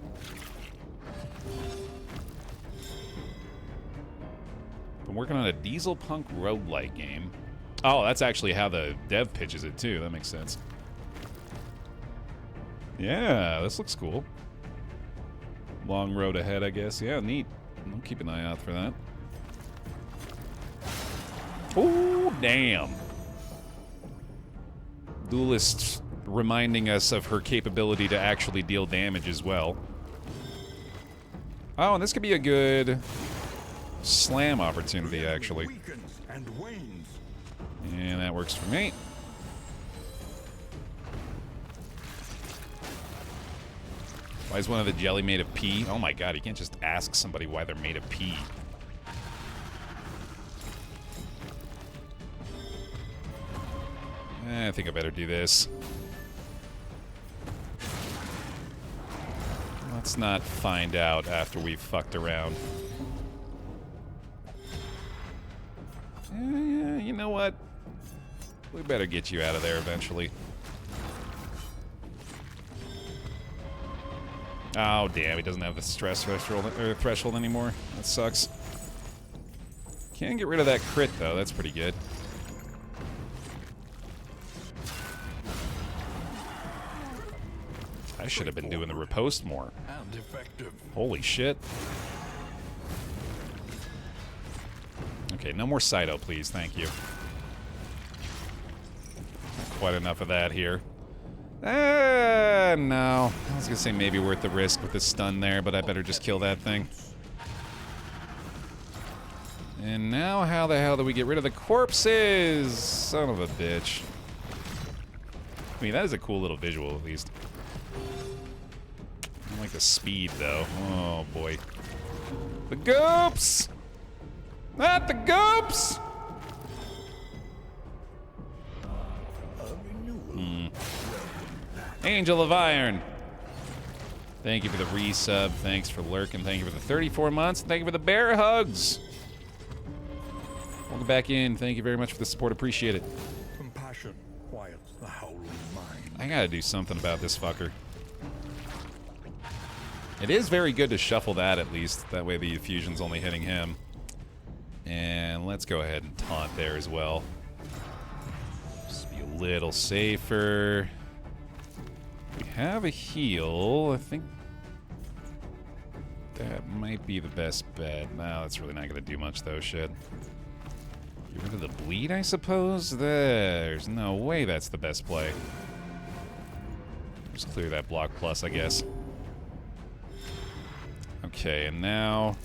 Been working on a diesel punk roguelike game. Oh, that's actually how the dev pitches it too. That makes sense. Yeah, this looks cool. Long road ahead, I guess. Yeah, neat. I'll keep an eye out for that. Ooh, damn. Duelist reminding us of her capability to actually deal damage as well. Oh, and this could be a good slam opportunity, actually. Weakens and wanes. And that works for me. Why is one of the jelly made of pea? Oh my god, you can't just ask somebody why they're made of pea. I think I better do this. Let's not find out after we've fucked around. You know what? We better get you out of there eventually. Oh, damn, he doesn't have the stress threshold anymore. That sucks. Can get rid of that crit, though. That's pretty good. I should have been doing the riposte more. And effective. Holy shit. Okay, no more Cyto, please. Thank you. Not quite enough of that here. No. I was gonna say maybe worth the risk with the stun there, but I better just kill that thing. And now how the hell do we get rid of the corpses? Son of a bitch. I mean, that is a cool little visual, at least. I don't like the speed, though. Oh, boy. The goops! Not the goops! Angel of Iron. Thank you for the resub. Thanks for lurking. Thank you for the 34 months. Thank you for the bear hugs. Welcome back in. Thank you very much for the support. Appreciate it. Compassion quiets the howling mind. I gotta do something about this fucker. It is very good to shuffle that, at least. That way the fusion's only hitting him. And let's go ahead and taunt there as well. Just be a little safer. We have a heal. I think that might be the best bet. No, that's really not going to do much, though. Shit. Get rid of the bleed, I suppose? There's no way that's the best play. Just clear that block plus, I guess. Okay, and now...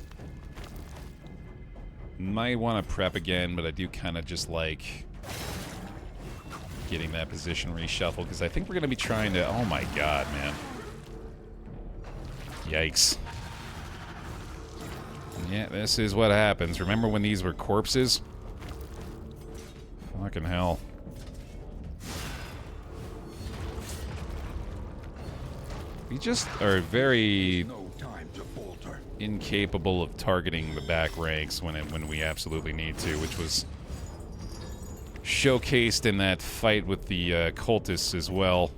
might want to prep again, but I do kind of just like getting that position reshuffled, because I think we're going to be trying to... oh my god, man. Yikes. Yeah, this is what happens. Remember when these were corpses? Fucking hell. We just are very incapable of targeting the back ranks when we absolutely need to, which was showcased in that fight with the cultists as well.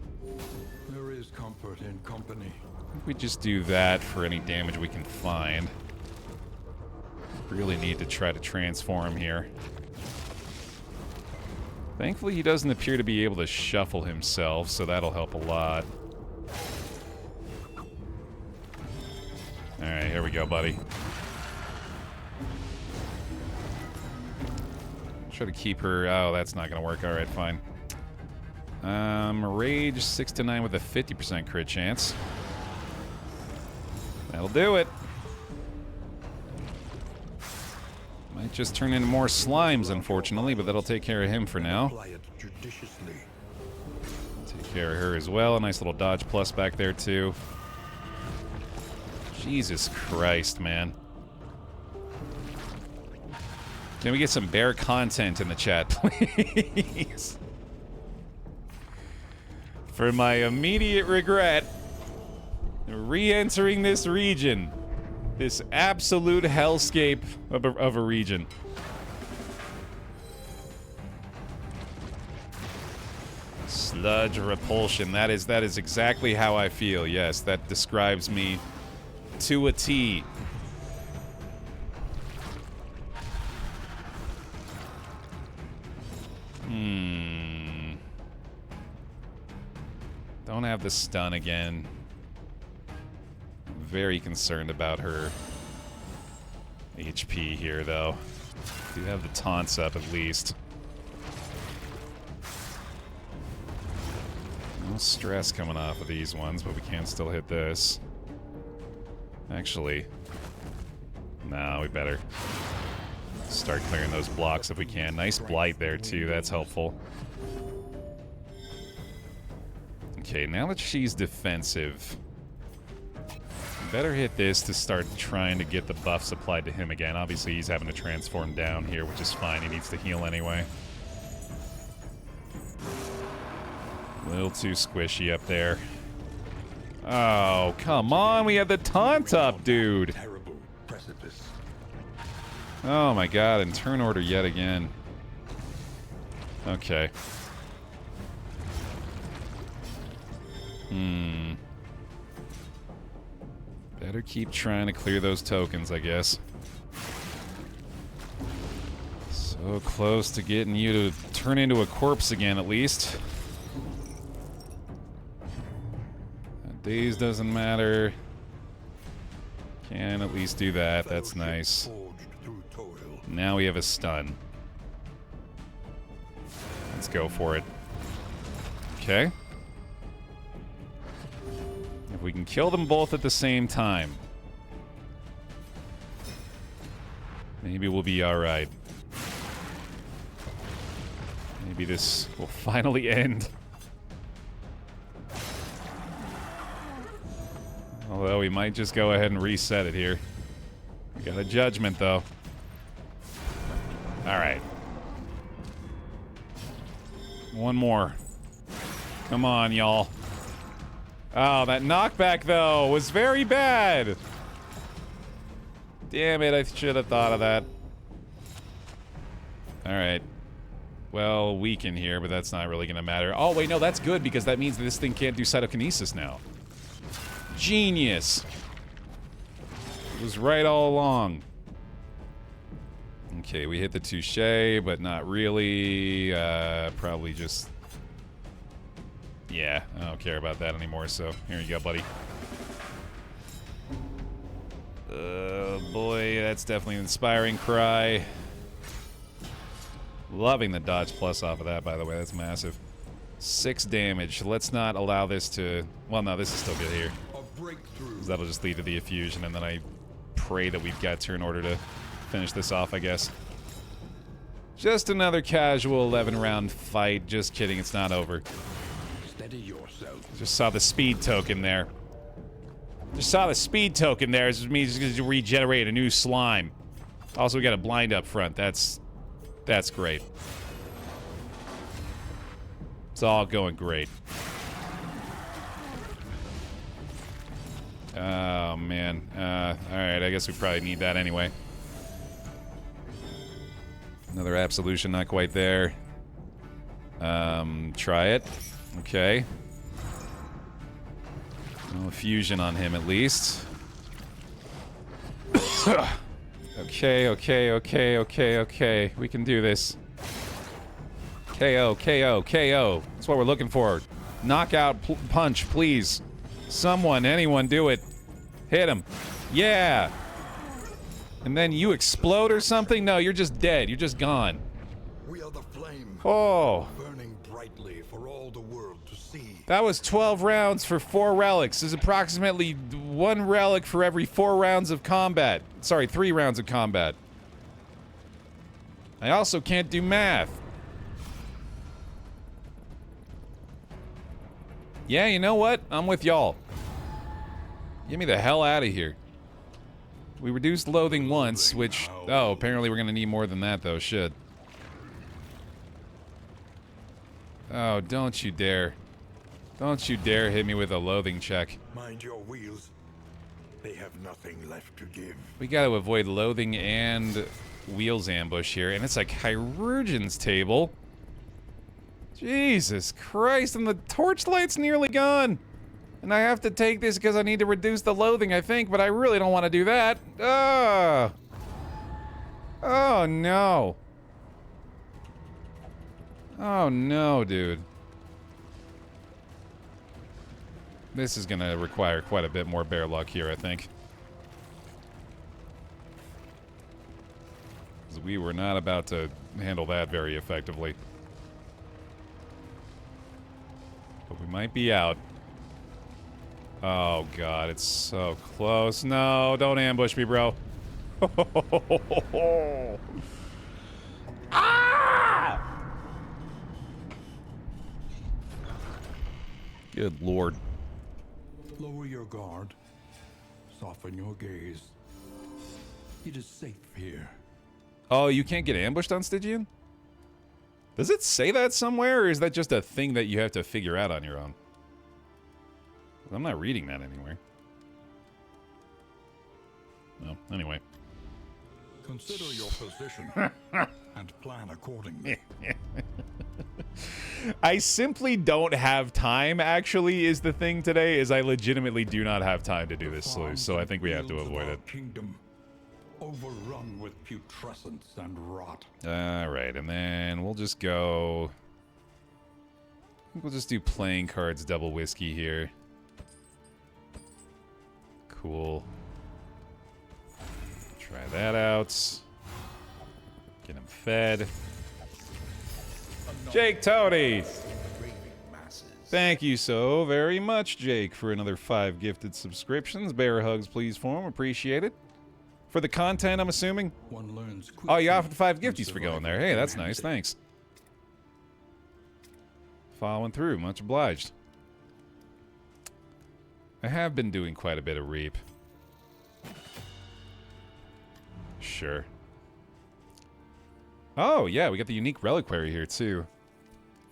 There is comfort in company. I think we just do that for any damage we can find. Really need to try to transform here. Thankfully, he doesn't appear to be able to shuffle himself, so that'll help a lot. Alright, here we go, buddy. Try to keep her... oh, that's not gonna work. Alright, fine. Rage 6 to 9 with a 50% crit chance. That'll do it. Might just turn into more slimes, unfortunately, but that'll take care of him for now. Take care of her as well. A nice little dodge plus back there, too. Jesus Christ, man. Can we get some Baer content in the chat, please? For my immediate regret, re-entering this region. This absolute hellscape of a region. Sludge repulsion. That is exactly how I feel. Yes, that describes me to a T. Don't have the stun again. Very concerned about her HP here, though. Do have the taunts up at least. No stress coming off of these ones, but we can still hit this. Actually, no, we better start clearing those blocks if we can. Nice blight there, too. That's helpful. Okay, now that she's defensive, better hit this to start trying to get the buffs applied to him again. Obviously, he's having to transform down here, which is fine. He needs to heal anyway. A little too squishy up there. Oh, come on. We had the taunt up, dude. Oh, my God. And turn order yet again. Okay. Better keep trying to clear those tokens, I guess. So close to getting you to turn into a corpse again, at least. Daze doesn't matter. Can at least do that. That's nice. Now we have a stun. Let's go for it. Okay. If we can kill them both at the same time, maybe we'll be alright. Maybe this will finally end. Although we might just go ahead and reset it here. We got a judgment, though. Alright. One more. Come on, y'all. Oh, that knockback, though, was very bad. Damn it, I should have thought of that. Alright. Well, weaken here, but that's not really going to matter. Oh, wait, no, that's good, because that means that this thing can't do cytokinesis now. Genius. It was right all along. Okay, we hit the touche, but not really. Probably just... Yeah, I don't care about that anymore, so here you go, buddy. Oh boy, that's definitely an inspiring cry. Loving the dodge plus off of that, by the way. That's massive. 6 damage. Let's not allow this to... Well, no, this is still good here. Because that'll just lead to the effusion, and then I pray that we've got turn order to finish this off, I guess. Just another casual 11-round fight. Just kidding, it's not over. Steady yourself. Just saw the speed token there. Just saw the speed token there. This means it's going to regenerate a new slime. Also, we got a blind up front. That's great. It's all going great. Oh, man. Alright, I guess we probably need that anyway. Another absolution, not quite there. Try it. Okay. No fusion on him, at least. Okay. We can do this. KO. That's what we're looking for. Knockout punch, please. Someone, anyone, do it. Hit him. Yeah. And then you explode or something? No, you're just dead. You're just gone. We are the flame. Oh. Burning brightly for all the world to see. That was 12 rounds for 4 relics. There's approximately 1 relic for every 4 rounds of combat. Sorry, 3 rounds of combat. I also can't do math. Yeah, you know what? I'm with y'all. Get me the hell out of here. We reduced loathing once, which... Oh, apparently we're gonna need more than that, though. Shit. Oh, don't you dare. Don't you dare hit me with a loathing check. Mind your wheels. They have nothing left to give. We gotta avoid loathing and wheels ambush here. And it's like Chirurgeon's table. Jesus Christ, and the torchlight's nearly gone. And I have to take this because I need to reduce the loathing, I think, but I really don't want to do that. Oh no. Oh no, dude. This is gonna require quite a bit more bear luck here, I think. Because we were not about to handle that very effectively. But we might be out. Oh god, it's so close. No, don't ambush me, bro. Ah! Good lord. Lower your guard. Soften your gaze. It is safe here. Oh, you can't get ambushed on Stygian? Does it say that somewhere, or is that just a thing that you have to figure out on your own? I'm not reading that anywhere. No, anyway. Consider your position and plan accordingly. I simply don't have time, actually, is the thing today, is I legitimately do not have time to do this sluice, so I think we have to avoid it. Kingdom, overrun with putrescence and rot. Alright, and then we'll just go... I think we'll just do playing cards double whiskey here. Cool. Try that out. Get him fed. Jake Toady! Thank you so very much, Jake, for another 5 gifted subscriptions. Bear hugs, please, for him. Appreciate it. For the content, I'm assuming? One learns Oh, you offered 5 gifties for going there. Hey, that's nice. Thanks. Following through. Much obliged. I have been doing quite a bit of reap. Sure. Oh, yeah, we got the unique reliquary here, too.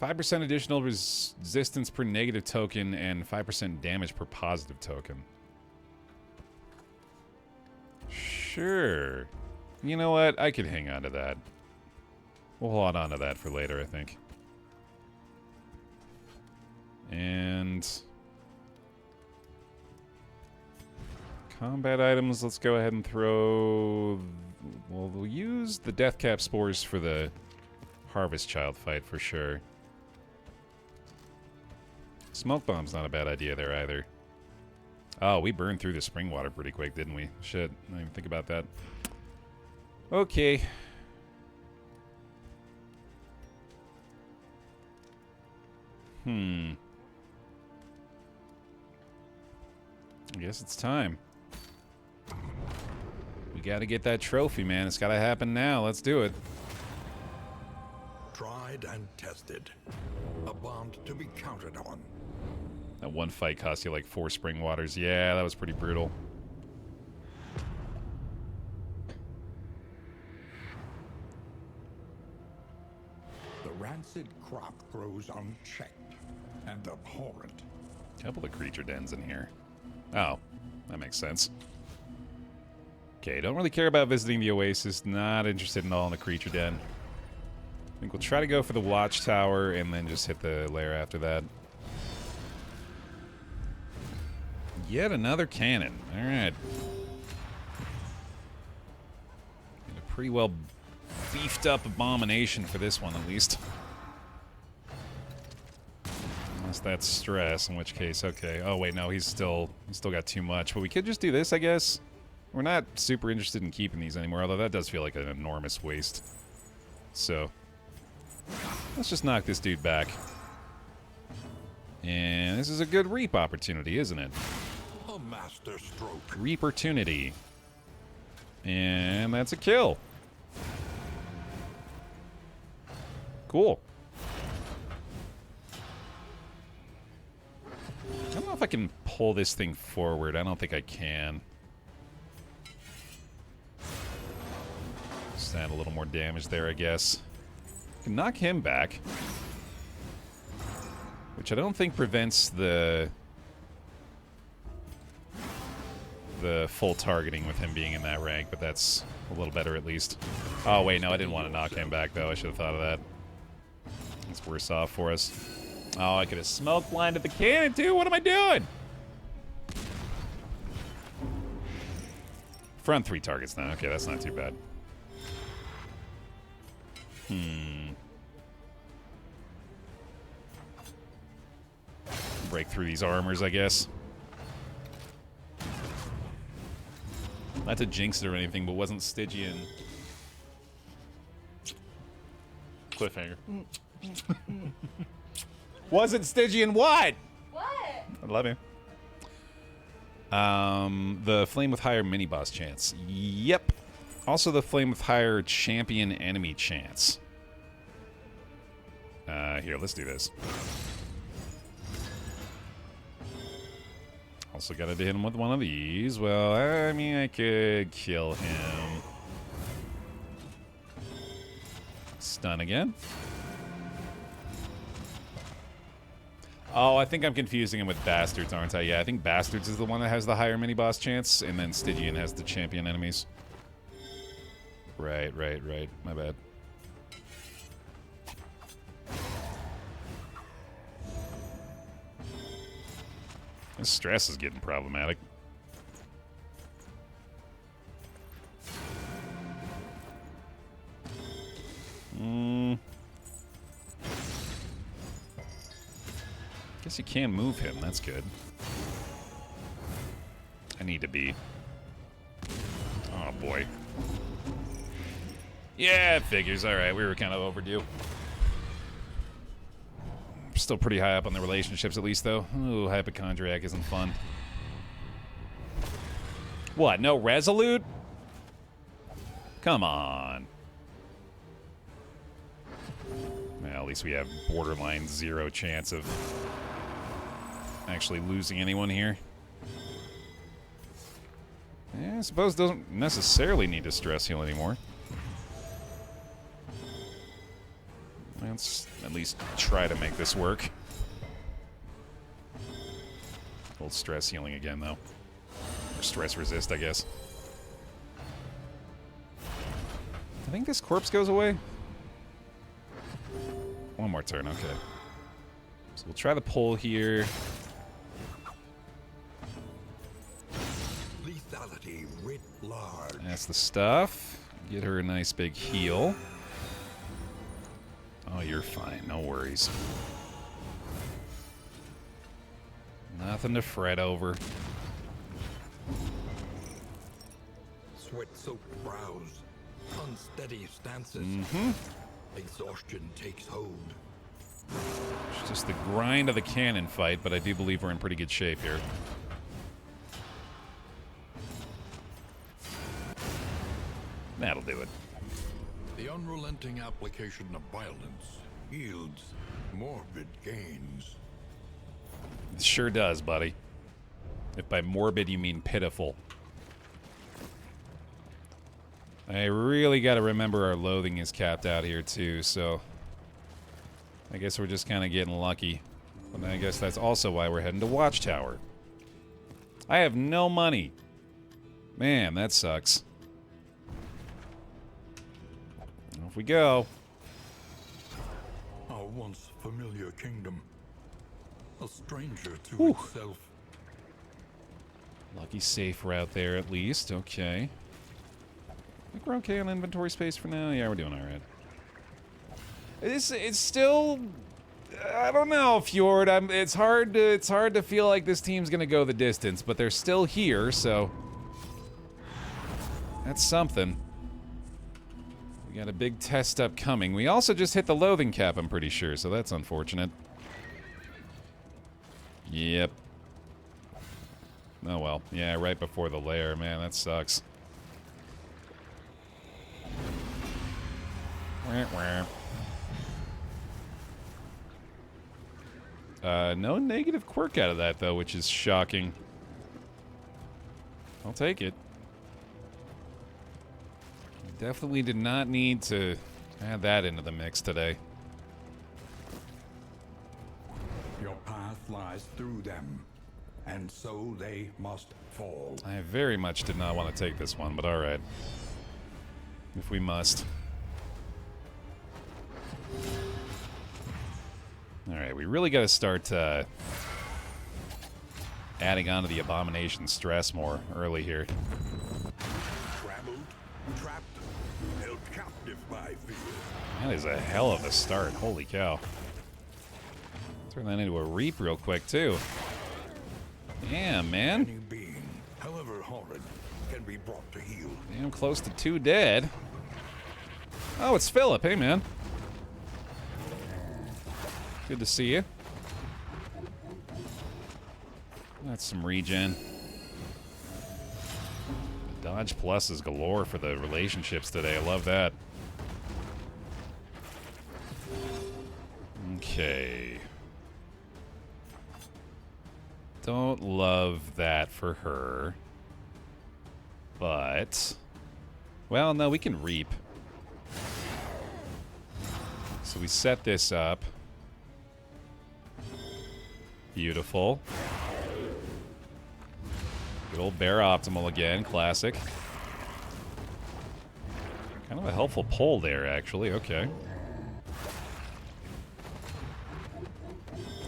5% additional resistance per negative token and 5% damage per positive token. Sure. You know what? I could hang on to that. We'll hold on to that for later, I think. And... combat items, let's go ahead and throw we'll use the death cap spores for the harvest child fight for sure. Smoke bomb's not a bad idea there either. Oh, we burned through the spring water pretty quick, didn't we? Shit, I didn't even think about that. Okay. I guess it's time. We gotta get that trophy, man. It's gotta happen now. Let's do it. Tried and tested. A bond to be counted on. That one fight cost you like 4 spring waters. Yeah, that was pretty brutal. The rancid crop grows unchecked and abhorrent. Couple of creature dens in here. Oh, that makes sense. Okay, don't really care about visiting the Oasis. Not interested at all in the creature den. I think we'll try to go for the watchtower and then just hit the lair after that. Yet another cannon. All right. And a pretty well beefed up Abomination for this one, at least. Unless that's stress, in which case, okay. Oh wait, no, he's still got too much. But we could just do this, I guess. We're not super interested in keeping these anymore, although that does feel like an enormous waste. So let's just knock this dude back. And this is a good reap opportunity, isn't it? A master stroke. Reapertunity. And that's a kill. Cool. I don't know if I can pull this thing forward. I don't think I can. Just add a little more damage there, I guess. I can knock him back. Which I don't think prevents the full targeting with him being in that rank, but that's a little better at least. Oh, wait, no, I didn't want to knock him back, though. I should have thought of that. It's worse off for us. Oh, I could have smoke blinded the cannon, too. What am I doing? Front 3 targets now. Okay, that's not too bad. Break through these armors, I guess. Not to jinx it or anything, but wasn't Stygian cliffhanger? Wasn't Stygian what? What? I love you. The flame with higher mini boss chance. Yep. Also the flame with higher champion enemy chance. Here, let's do this. Also gotta hit him with one of these. Well, I mean, I could kill him. Stun again. Oh, I think I'm confusing him with Bastards, aren't I? Yeah, I think Bastards is the one that has the higher mini-boss chance, and then Stygian has the champion enemies. Right. My bad. This stress is getting problematic. Guess you can move him. That's good. I need to be. Oh, boy. Yeah, it figures. All right, we were kind of overdue. Still pretty high up on the relationships, at least, though. Ooh, hypochondriac isn't fun. What, no Resolute? Come on. Well, at least we have borderline 0 chance of actually losing anyone here. Yeah, I suppose doesn't necessarily need to stress heal anymore. Let's at least try to make this work. Old stress healing again, though. Or stress resist, I guess. I think this corpse goes away. One more turn, okay. So we'll try the pull here. Lethality writ large. That's the stuff. Get her a nice big heal. Oh, you're fine. No worries. Nothing to fret over. Sweat-soaked brows, unsteady stances. Exhaustion takes hold. It's just the grind of the cannon fight, but I do believe we're in pretty good shape here. That'll do it. The unrelenting application of violence yields morbid gains. It sure does, buddy. If by morbid you mean pitiful. I really got to remember our loathing is capped out here too, so I guess we're just kind of getting lucky. But I guess that's also why we're heading to Watchtower. I have no money. Man, that sucks. Off we go. Our once familiar kingdom. A stranger to itself. Lucky safe route there at least. Okay. I think we're okay on inventory space for now. Yeah, we're doing all right. It's still, I don't know, Fjord. It's hard to feel like this team's gonna go the distance, but they're still here, so that's something. We got a big test upcoming. We also just hit the loathing cap, I'm pretty sure, so that's unfortunate. Yep. Oh well. Yeah, right before the lair. Man, that sucks. No negative quirk out of that, though, which is shocking. I'll take it. Definitely did not need to add that into the mix today. Your path lies through them, and so they must fall. I very much did not want to take this one, but alright. If we must. Alright, we really got to start adding on to the Abomination stress more early here. Traveled, trapped, held captive by fear. That is a hell of a start. Holy cow. Turn that into a reap real quick, too. Yeah, man. Any being, however horrid, can be brought to heel. Damn close to 2 dead. Oh, it's Philip. Hey, man. Good to see you. That's some regen. Dodge pluses galore for the relationships today. I love that. Okay. Don't love that for her. But... well, no, we can reap. So we set this up. Beautiful. Good old Baer optimal again, classic. Kind of a helpful pull there, actually. Okay.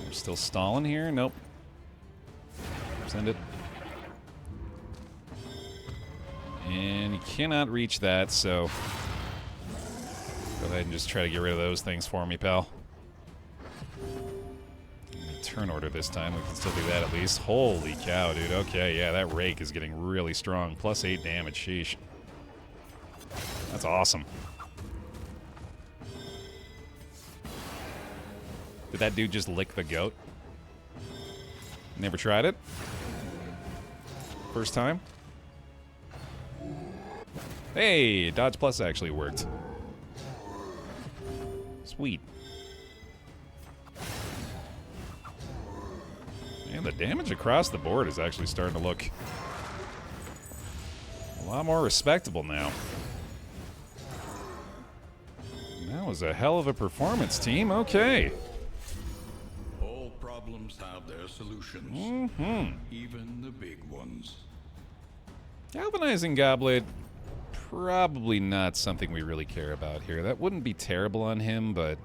We're still stalling here? Nope. Send it. And you cannot reach that, so go ahead and just try to get rid of those things for me, pal. Turn order this time. We can still do that at least. Holy cow, dude. Okay, yeah, that rake is getting really strong. Plus 8 damage. Sheesh. That's awesome. Did that dude just lick the goat? Never tried it? First time? Hey, Dodge Plus actually worked. Sweet. And the damage across the board is actually starting to look a lot more respectable now. That was a hell of a performance, team. Okay. All problems have their solutions. Even the big ones. Galvanizing Goblet, probably not something we really care about here. That wouldn't be terrible on him, but...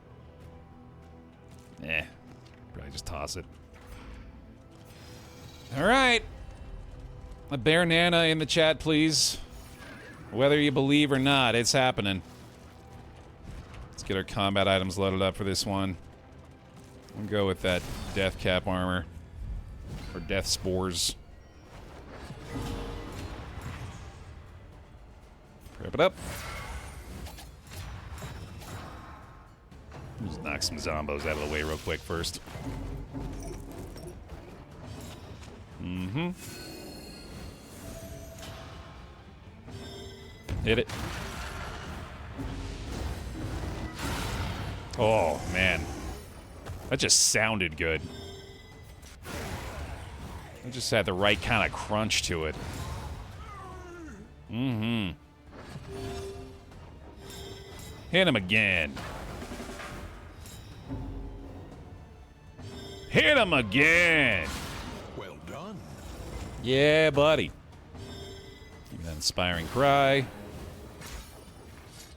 probably just toss it. Alright. A Baer Nana in the chat, please. Whether you believe or not, it's happening. Let's get our combat items loaded up for this one. We'll go with that death cap armor. Or death spores. Wrap it up. Just knock some zombos out of the way real quick first. Mm-hmm. Hit it. Oh, man. That just sounded good. It just had the right kind of crunch to it. Mm-hmm. Hit him again. Hit him again. Well done. Yeah, buddy. Give me that inspiring cry.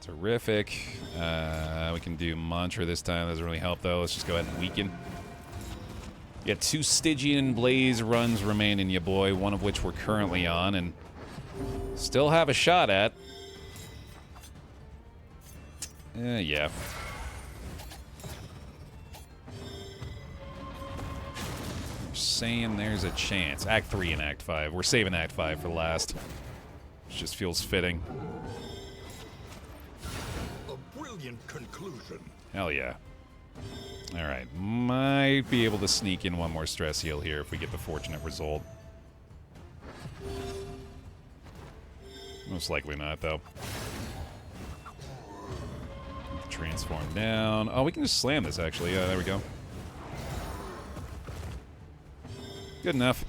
Terrific. We can do mantra this time. Doesn't really help though. Let's just go ahead and weaken. You got 2 Stygian Blaze runs remaining, you boy. One of which we're currently on and still have a shot at. Yeah. We're saying there's a chance. Act 3 and Act 5. We're saving Act 5 for last. Which just feels fitting. A brilliant conclusion. Hell yeah. Alright. Might be able to sneak in one more stress heal here if we get the fortunate result. Most likely not, though. Transform down. Oh, we can just slam this, actually. Yeah, there we go. Good enough.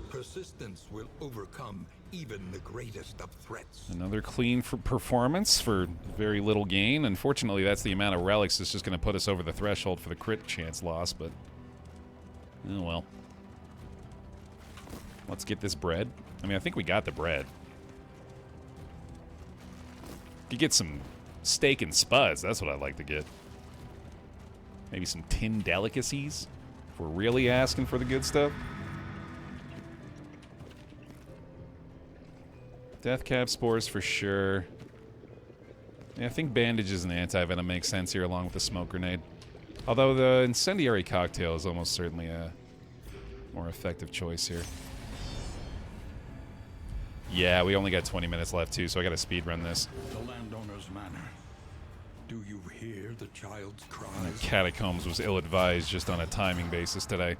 Persistence will overcome even the greatest of threats. Another clean performance for very little gain. Unfortunately, that's the amount of relics that's just going to put us over the threshold for the crit chance loss, but... oh, well. Let's get this bread. I mean, I think we got the bread. You get some steak and spuds. That's what I'd like to get. Maybe some tin delicacies. If we're really asking for the good stuff. Death cap spores for sure. Yeah, I think bandages and anti-venom makes sense here along with the smoke grenade. Although the incendiary cocktail is almost certainly a more effective choice here. Yeah, we only got 20 minutes left too, so I gotta speed run this. The landowner's manor. Do you hear the child's cries? The Catacombs was ill-advised just on a timing basis today.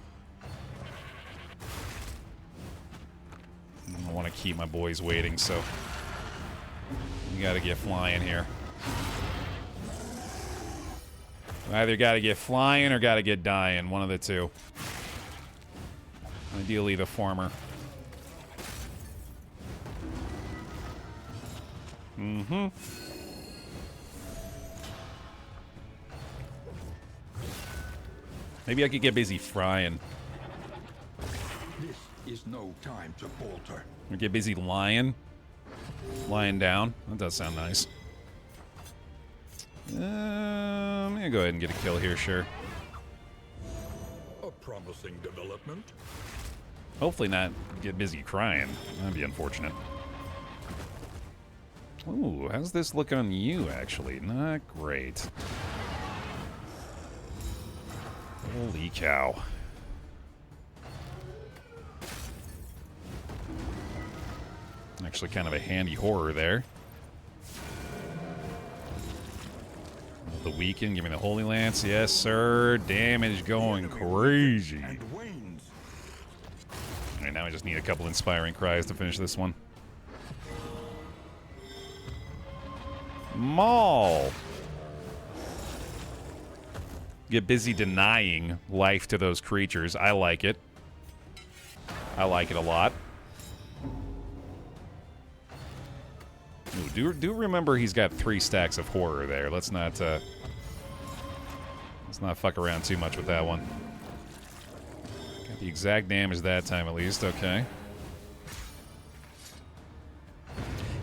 I don't want to keep my boys waiting, so we gotta get flying here. Either gotta get flying or gotta get dying, one of the two. Ideally the former. Mm-hmm. Maybe I could get busy frying. This is no time to falter. Or get busy lying. Lying down. That does sound nice. I'm gonna go ahead and get a kill here, sure. A promising development. Hopefully not get busy crying. That'd be unfortunate. Ooh, how's this look on you, actually? Not great. Holy cow. Actually kind of a handy horror there. The weaken, give me the Holy Lance. Yes, sir. Damage going crazy. Alright, now I just need a couple inspiring cries to finish this one. Maul. Get busy denying life to those creatures. I like it. I like it a lot. Ooh, do remember he's got 3 stacks of horror there. Let's not fuck around too much with that one. Got the exact damage that time at least. Okay.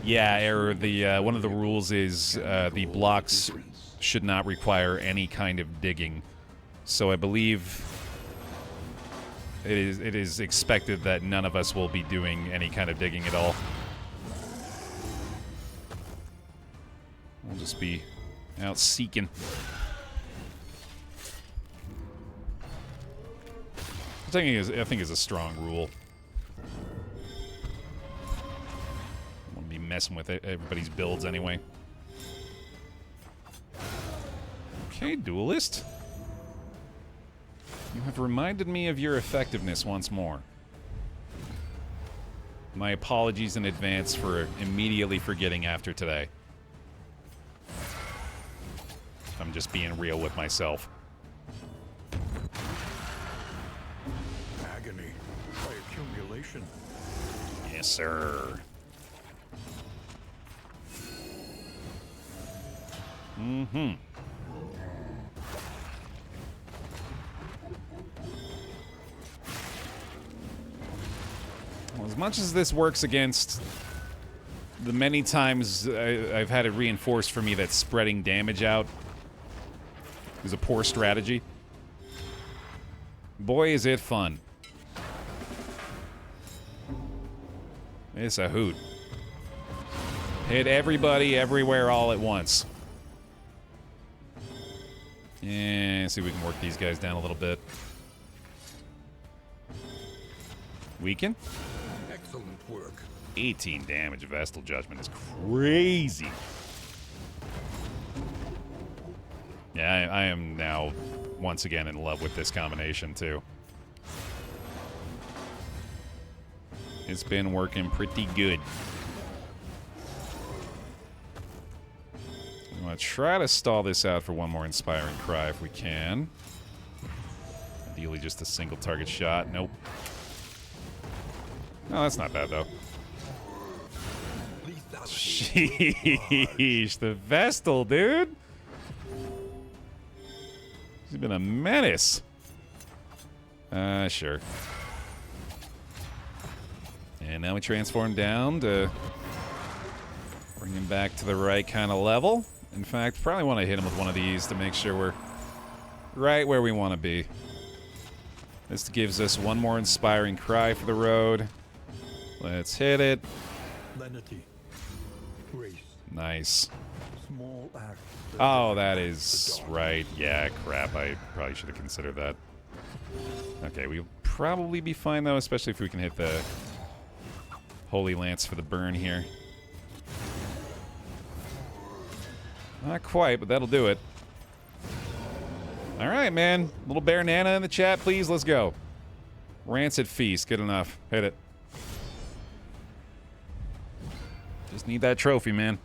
Yeah, error. The one of the rules is the blocks should not require any kind of digging. So I believe it is expected that none of us will be doing any kind of digging at all. We'll just be out seeking. I think is a strong rule. I won't be messing with everybody's builds anyway. Okay, duelist. You have reminded me of your effectiveness once more. My apologies in advance for immediately forgetting after today. I'm just being real with myself. Agony by accumulation. Yes, sir. Mm-hmm. Well, as much as this works against the many times I've had it reinforced for me that spreading damage out is a poor strategy, boy, is it fun. It's a hoot. Hit everybody, everywhere, all at once. Yeah, see if we can work these guys down a little bit. Weaken? Excellent work. 18 damage. Vestal Judgment is crazy. Yeah, I am now once again in love with this combination, too. It's been working pretty good. I'm going to try to stall this out for one more Inspiring Cry if we can. Ideally just a single target shot. Nope. No, that's not bad, though. Sheesh, the Vestal, dude. He's been a menace. Sure. And now we transform down to bring him back to the right kind of level. In fact, probably want to hit him with one of these to make sure we're right where we want to be. This gives us one more Inspiring Cry for the road. Let's hit it. Lenity. Grace. Nice. Small act. Oh, that is right. Yeah, crap. I probably should have considered that. Okay, we'll probably be fine, though, especially if we can hit the Holy Lance for the burn here. Not quite, but that'll do it. All right, man. Little Bear Nana in the chat, please. Let's go. Rancid Feast. Good enough. Hit it. Just need that trophy, man.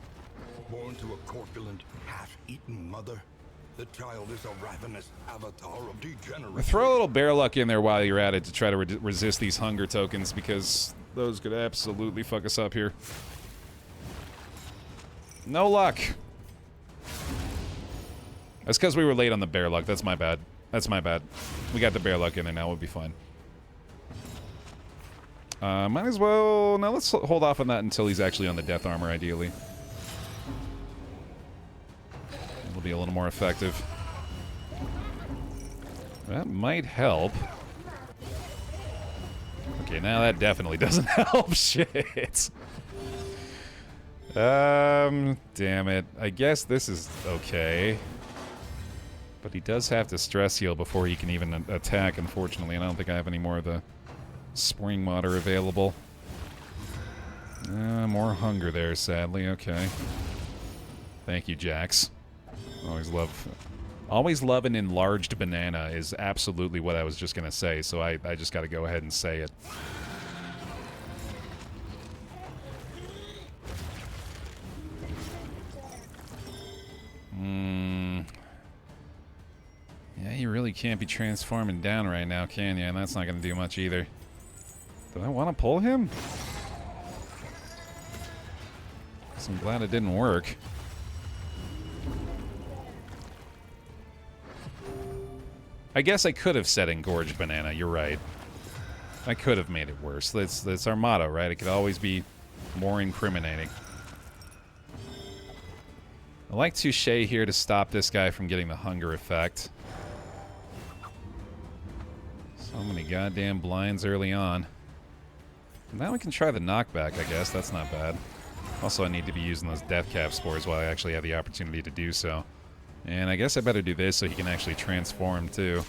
Born to a corpulent, half-eaten mother, the child is a ravenous avatar of degeneracy. Throw a little bear luck in there while you're at it to try to resist these hunger tokens, because those could absolutely fuck us up here. No luck. That's because we were late on the bear luck. That's my bad. That's my bad. We got the bear luck in there now. We'll be fine. Might as well... Now let's hold off on that until he's actually on the death armor, ideally. It'll be a little more effective. That might help. Okay, now that definitely doesn't help. Shit. Damn it. I guess this is okay. But he does have to stress heal before he can even attack, unfortunately, and I don't think I have any more of the spring water available. More hunger there, sadly. Okay. Thank you, Jax. Always love an enlarged banana is absolutely what I was just going to say, so I just got to go ahead and say it. Yeah, you really can't be transforming down right now, can you? And that's not going to do much either. Do I want to pull him? I'm glad it didn't work. I guess I could have said engorged banana, you're right. I could have made it worse. That's our motto, right? It could always be more incriminating. I like Touche here to stop this guy from getting the hunger effect. So So many goddamn blinds early on. Now we can try the knockback, I guess. That's not bad. Also, I need to be using those death cap spores while I actually have the opportunity to do so. And I guess I better do this so he can actually transform, too.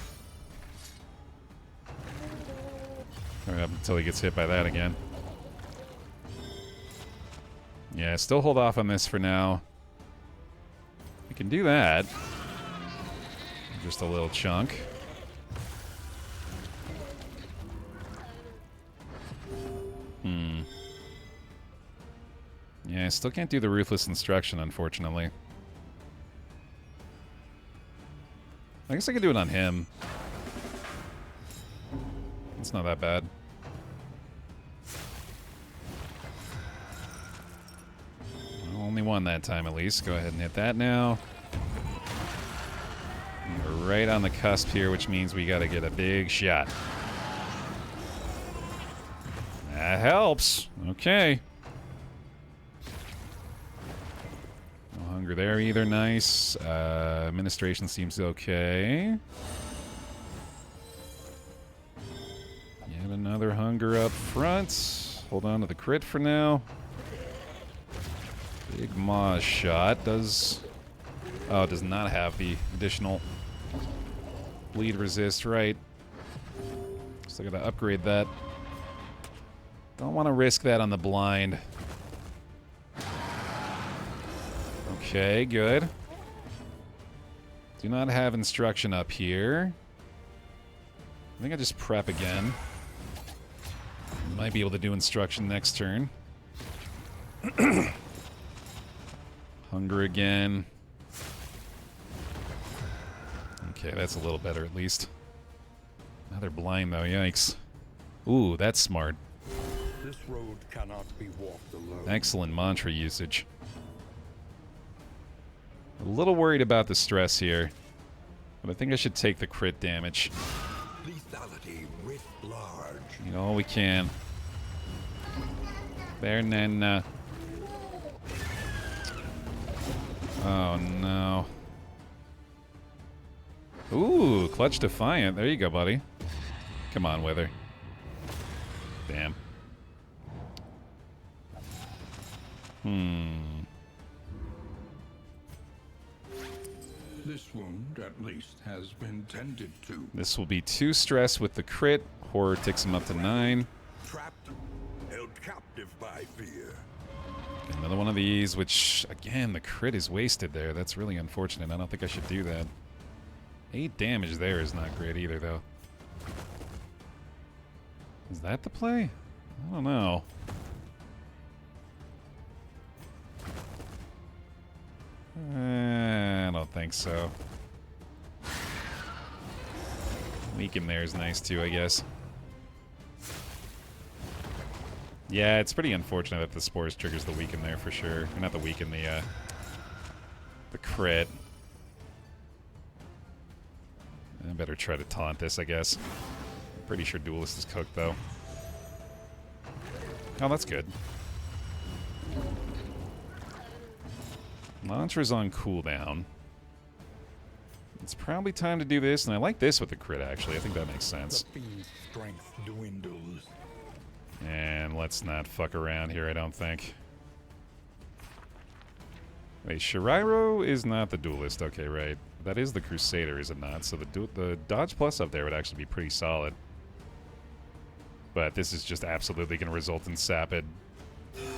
Or up until he gets hit by that again. Yeah, still hold off on this for now. We can do that. Just a little chunk. Yeah, I still can't do the Ruthless Instruction, unfortunately. I guess I could do it on him. It's not that bad. Only one that time, at least. Go ahead and hit that now. We're right on the cusp here, which means we gotta get a big shot. That helps. Okay. No hunger there either. Nice. Administration seems okay. Yet another hunger up front. Hold on to the crit for now. Big Maw shot does... Oh, it does not have the additional bleed resist, right. Still gotta upgrade that. Don't want to risk that on the blind. Okay, good. Do not have instruction up here. I think I just prep again. Might be able to do instruction next turn. Hunger again. Okay, that's a little better at least. Another blind though, yikes. Ooh, that's smart. This road cannot be walked alone. Excellent mantra usage. A little worried about the stress here, but I think I should take the crit damage. Lethality writ large. You know, we can. There, Nana. Oh, no. Ooh, Clutch Defiant. There you go, buddy. Come on, Wither. Damn. This wound, at least, has been tended to. This will be 2 stress with the crit. Horror ticks him up to 9. Trapped, held captive by fear. Another one of these, which, again, the crit is wasted there. That's really unfortunate. I don't think I should do that. 8 damage there is not great either, though. Is that the play? I don't know. I don't think so. Weaken there is nice too, I guess. Yeah, it's pretty unfortunate that the spores triggers the weaken there for sure. Or not the weaken, the crit. I better try to taunt this, I guess. I'm pretty sure Duelist is cooked, though. Oh, that's good. Mantra's on cooldown. It's probably time to do this, and I like this with the crit, actually. I think that makes sense. The fiend's strength dwindles. And let's not fuck around here, I don't think. Wait, Shirairo is not the Duelist. Okay, right. That is the Crusader, is it not? So the dodge plus up there would actually be pretty solid. But this is just absolutely going to result in Sapid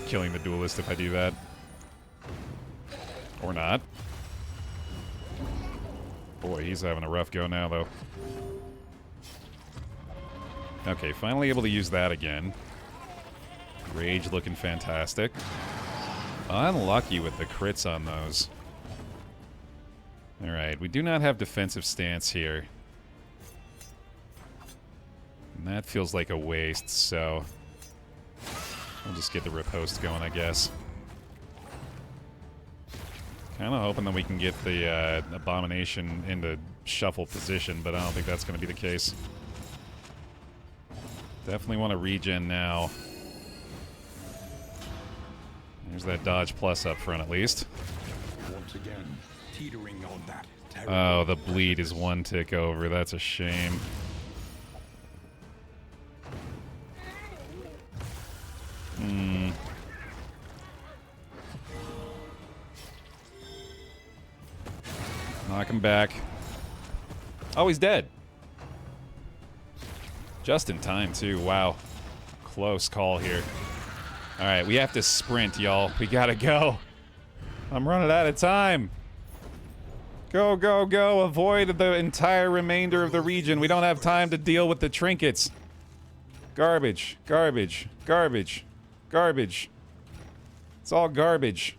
killing the Duelist if I do that. Or not. Boy, he's having a rough go now, though. Okay, finally able to use that again. Rage looking fantastic. Unlucky with the crits on those. Alright, we do not have defensive stance here. And that feels like a waste, so... I'll just get the riposte going, I guess. Kind of hoping that we can get the Abomination into shuffle position, but I don't think that's going to be the case. Definitely want to regen now. There's that dodge plus up front, at least. Once again, teetering on that. Oh, the bleed is 1 tick over. That's a shame. Knock him back. Oh, he's dead. Just in time, too. Wow. Close call here. Alright, we have to sprint, y'all. We gotta go. I'm running out of time. Go, go, go. Avoid the entire remainder of the region. We don't have time to deal with the trinkets. Garbage. Garbage. Garbage. Garbage. It's all garbage.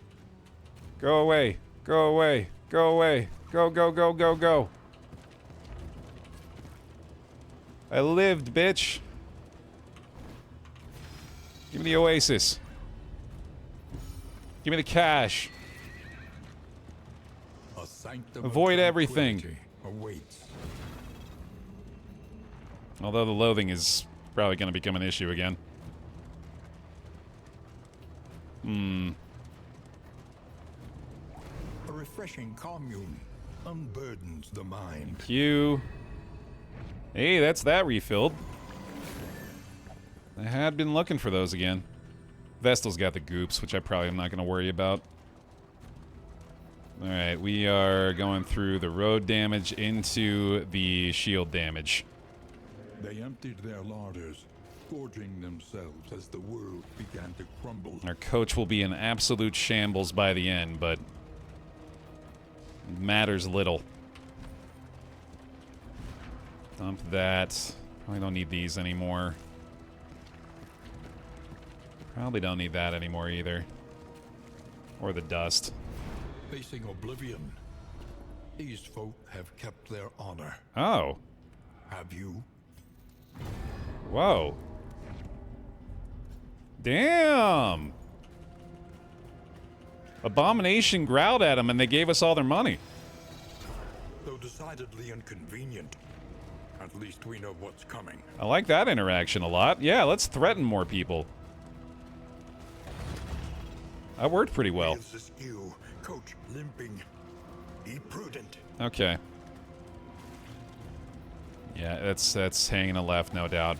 Go away. Go away. Go away. Go, go, go, go, go. I lived, bitch. Give me the oasis. Give me the cash. Avoid everything. Although the loathing is probably going to become an issue again. A refreshing commune unburdens the mind. Thank you. Hey, that's that refilled. I had been looking for those again. Vestal's got the goops, which I probably am not going to worry about. Alright, we are going through the road damage into the shield damage. They emptied their larders, gorging themselves as the world began to crumble. Our coach will be in absolute shambles by the end, but it matters little. Dump that. I don't need these anymore. Probably don't need that anymore either. Or the dust. Facing oblivion, these folk have kept their honor. Oh. Have you? Whoa. Damn. Abomination growled at them and they gave us all their money. Though decidedly inconvenient, at least we know what's coming. I like that interaction a lot. Yeah, let's threaten more people. That worked pretty well. This you, coach limping. Be prudent. Okay. Yeah, that's hanging a left, no doubt.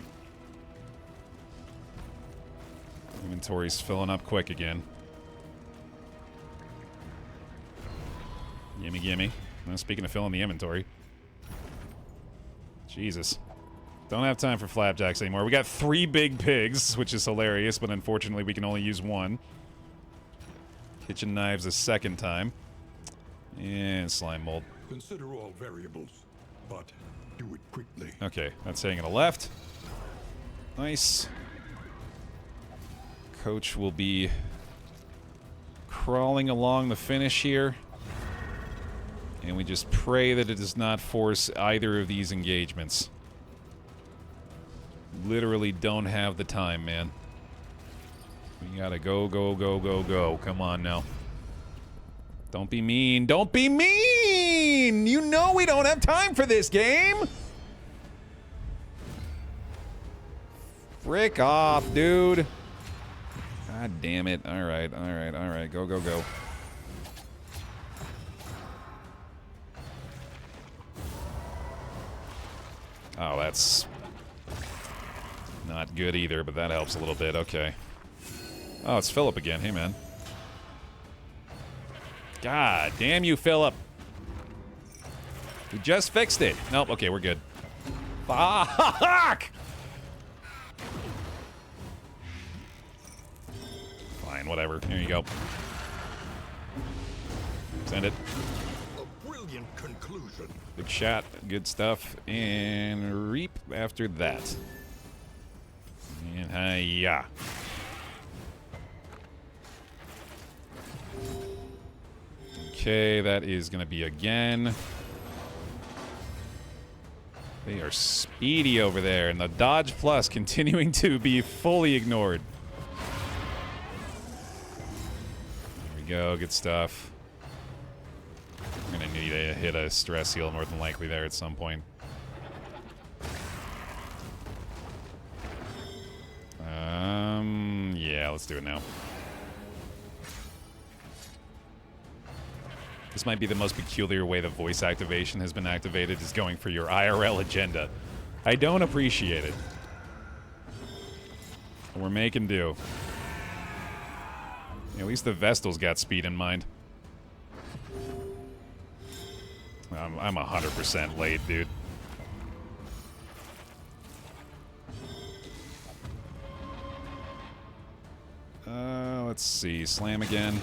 Inventory's filling up quick again. Gimme, gimme. Well, speaking of filling the inventory. Jesus. Don't have time for flapjacks anymore. We got 3 big pigs, which is hilarious, but unfortunately we can only use 1. Kitchen knives a second time. And slime mold. Consider all variables, but do it quickly. Okay, that's hanging a left. Nice. Coach will be crawling along the finish here. And we just pray that it does not force either of these engagements. Literally don't have the time, man. We gotta go, go, go, go, go. Come on now. Don't be mean. Don't be mean! You know we don't have time for this game! Frick off, dude. God damn it. Alright, alright, alright. Go, go, go. Oh, that's not good either, but that helps a little bit. Okay. Oh, it's Philip again. Hey, man. God damn you, Philip. We just fixed it. Nope. Okay, we're good. Fuck! Fine, whatever. Here you go. Send it. A brilliant conclusion. Big shot. Good stuff. And reap after that. And hi-ya. Okay, that is going to be again. They are speedy over there, and the Dodge Plus continuing to be fully ignored. There we go, good stuff. I'm going to need to hit a stress heal more than likely there at some point. Yeah, let's do it now. This might be the most peculiar way the voice activation has been activated, is going for your IRL agenda. I don't appreciate it. We're making do. At least the Vestal's got speed in mind. I'm 100% late, dude. Let's see. Slam again.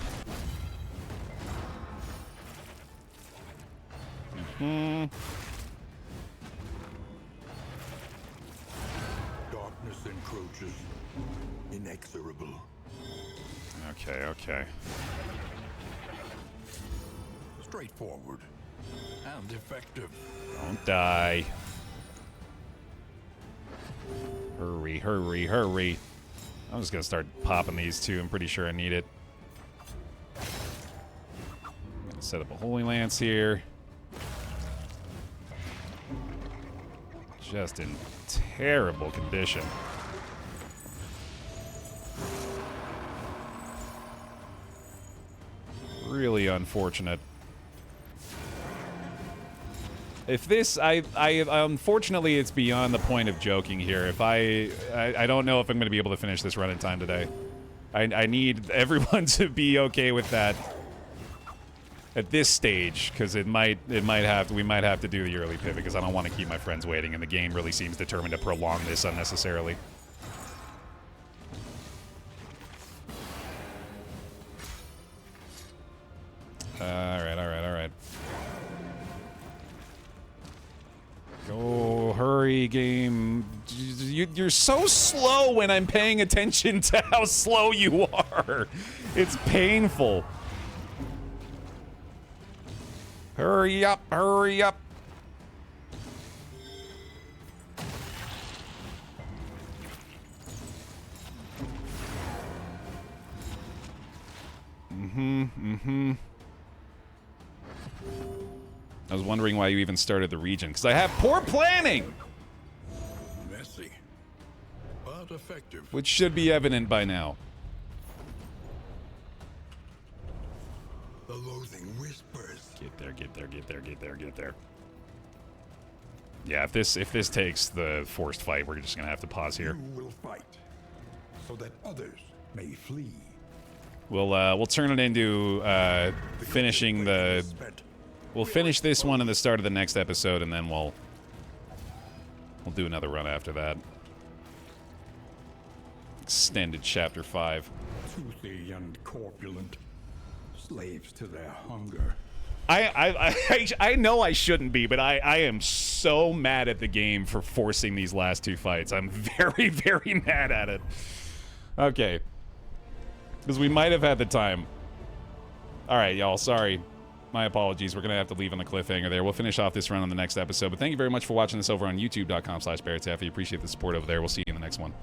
Darkness encroaches. Inexorable. Okay, okay. Straightforward. And effective. Don't die. Hurry, hurry, hurry. I'm just gonna start popping these two. I'm pretty sure I need it. I'm gonna set up a Holy Lance here. Just in terrible condition. Really unfortunate. If this, unfortunately, it's beyond the point of joking here. If I don't know if I'm going to be able to finish this run in time today. I need everyone to be okay with that at this stage, because we might have to do the early pivot, because I don't want to keep my friends waiting, and the game really seems determined to prolong this unnecessarily. All right. Go, hurry, game. You're so slow when I'm paying attention to how slow you are. It's painful. Hurry up, hurry up. I was wondering why you even started the region, because I have poor planning! Messy, but effective. Which should be evident by now. The loathing whispers. Get there, get there, get there, get there, get there. Yeah, if this takes the forced fight, we're just gonna have to pause here. You will fight, so that others may flee. We'll turn it into finishing the. We'll finish this one in the start of the next episode, and then we'll do another run after that. Extended chapter 5. Toothy and corpulent, slaves to their hunger. I know I shouldn't be, but I am so mad at the game for forcing these last two fights. I'm very, very mad at it. Okay. Because we might have had the time. Alright, y'all, sorry. My apologies. We're going to have to leave on the cliffhanger there. We'll finish off this run on the next episode. But thank you very much for watching this over on youtube.com/BaerTaffy. Appreciate the support over there. We'll see you in the next one.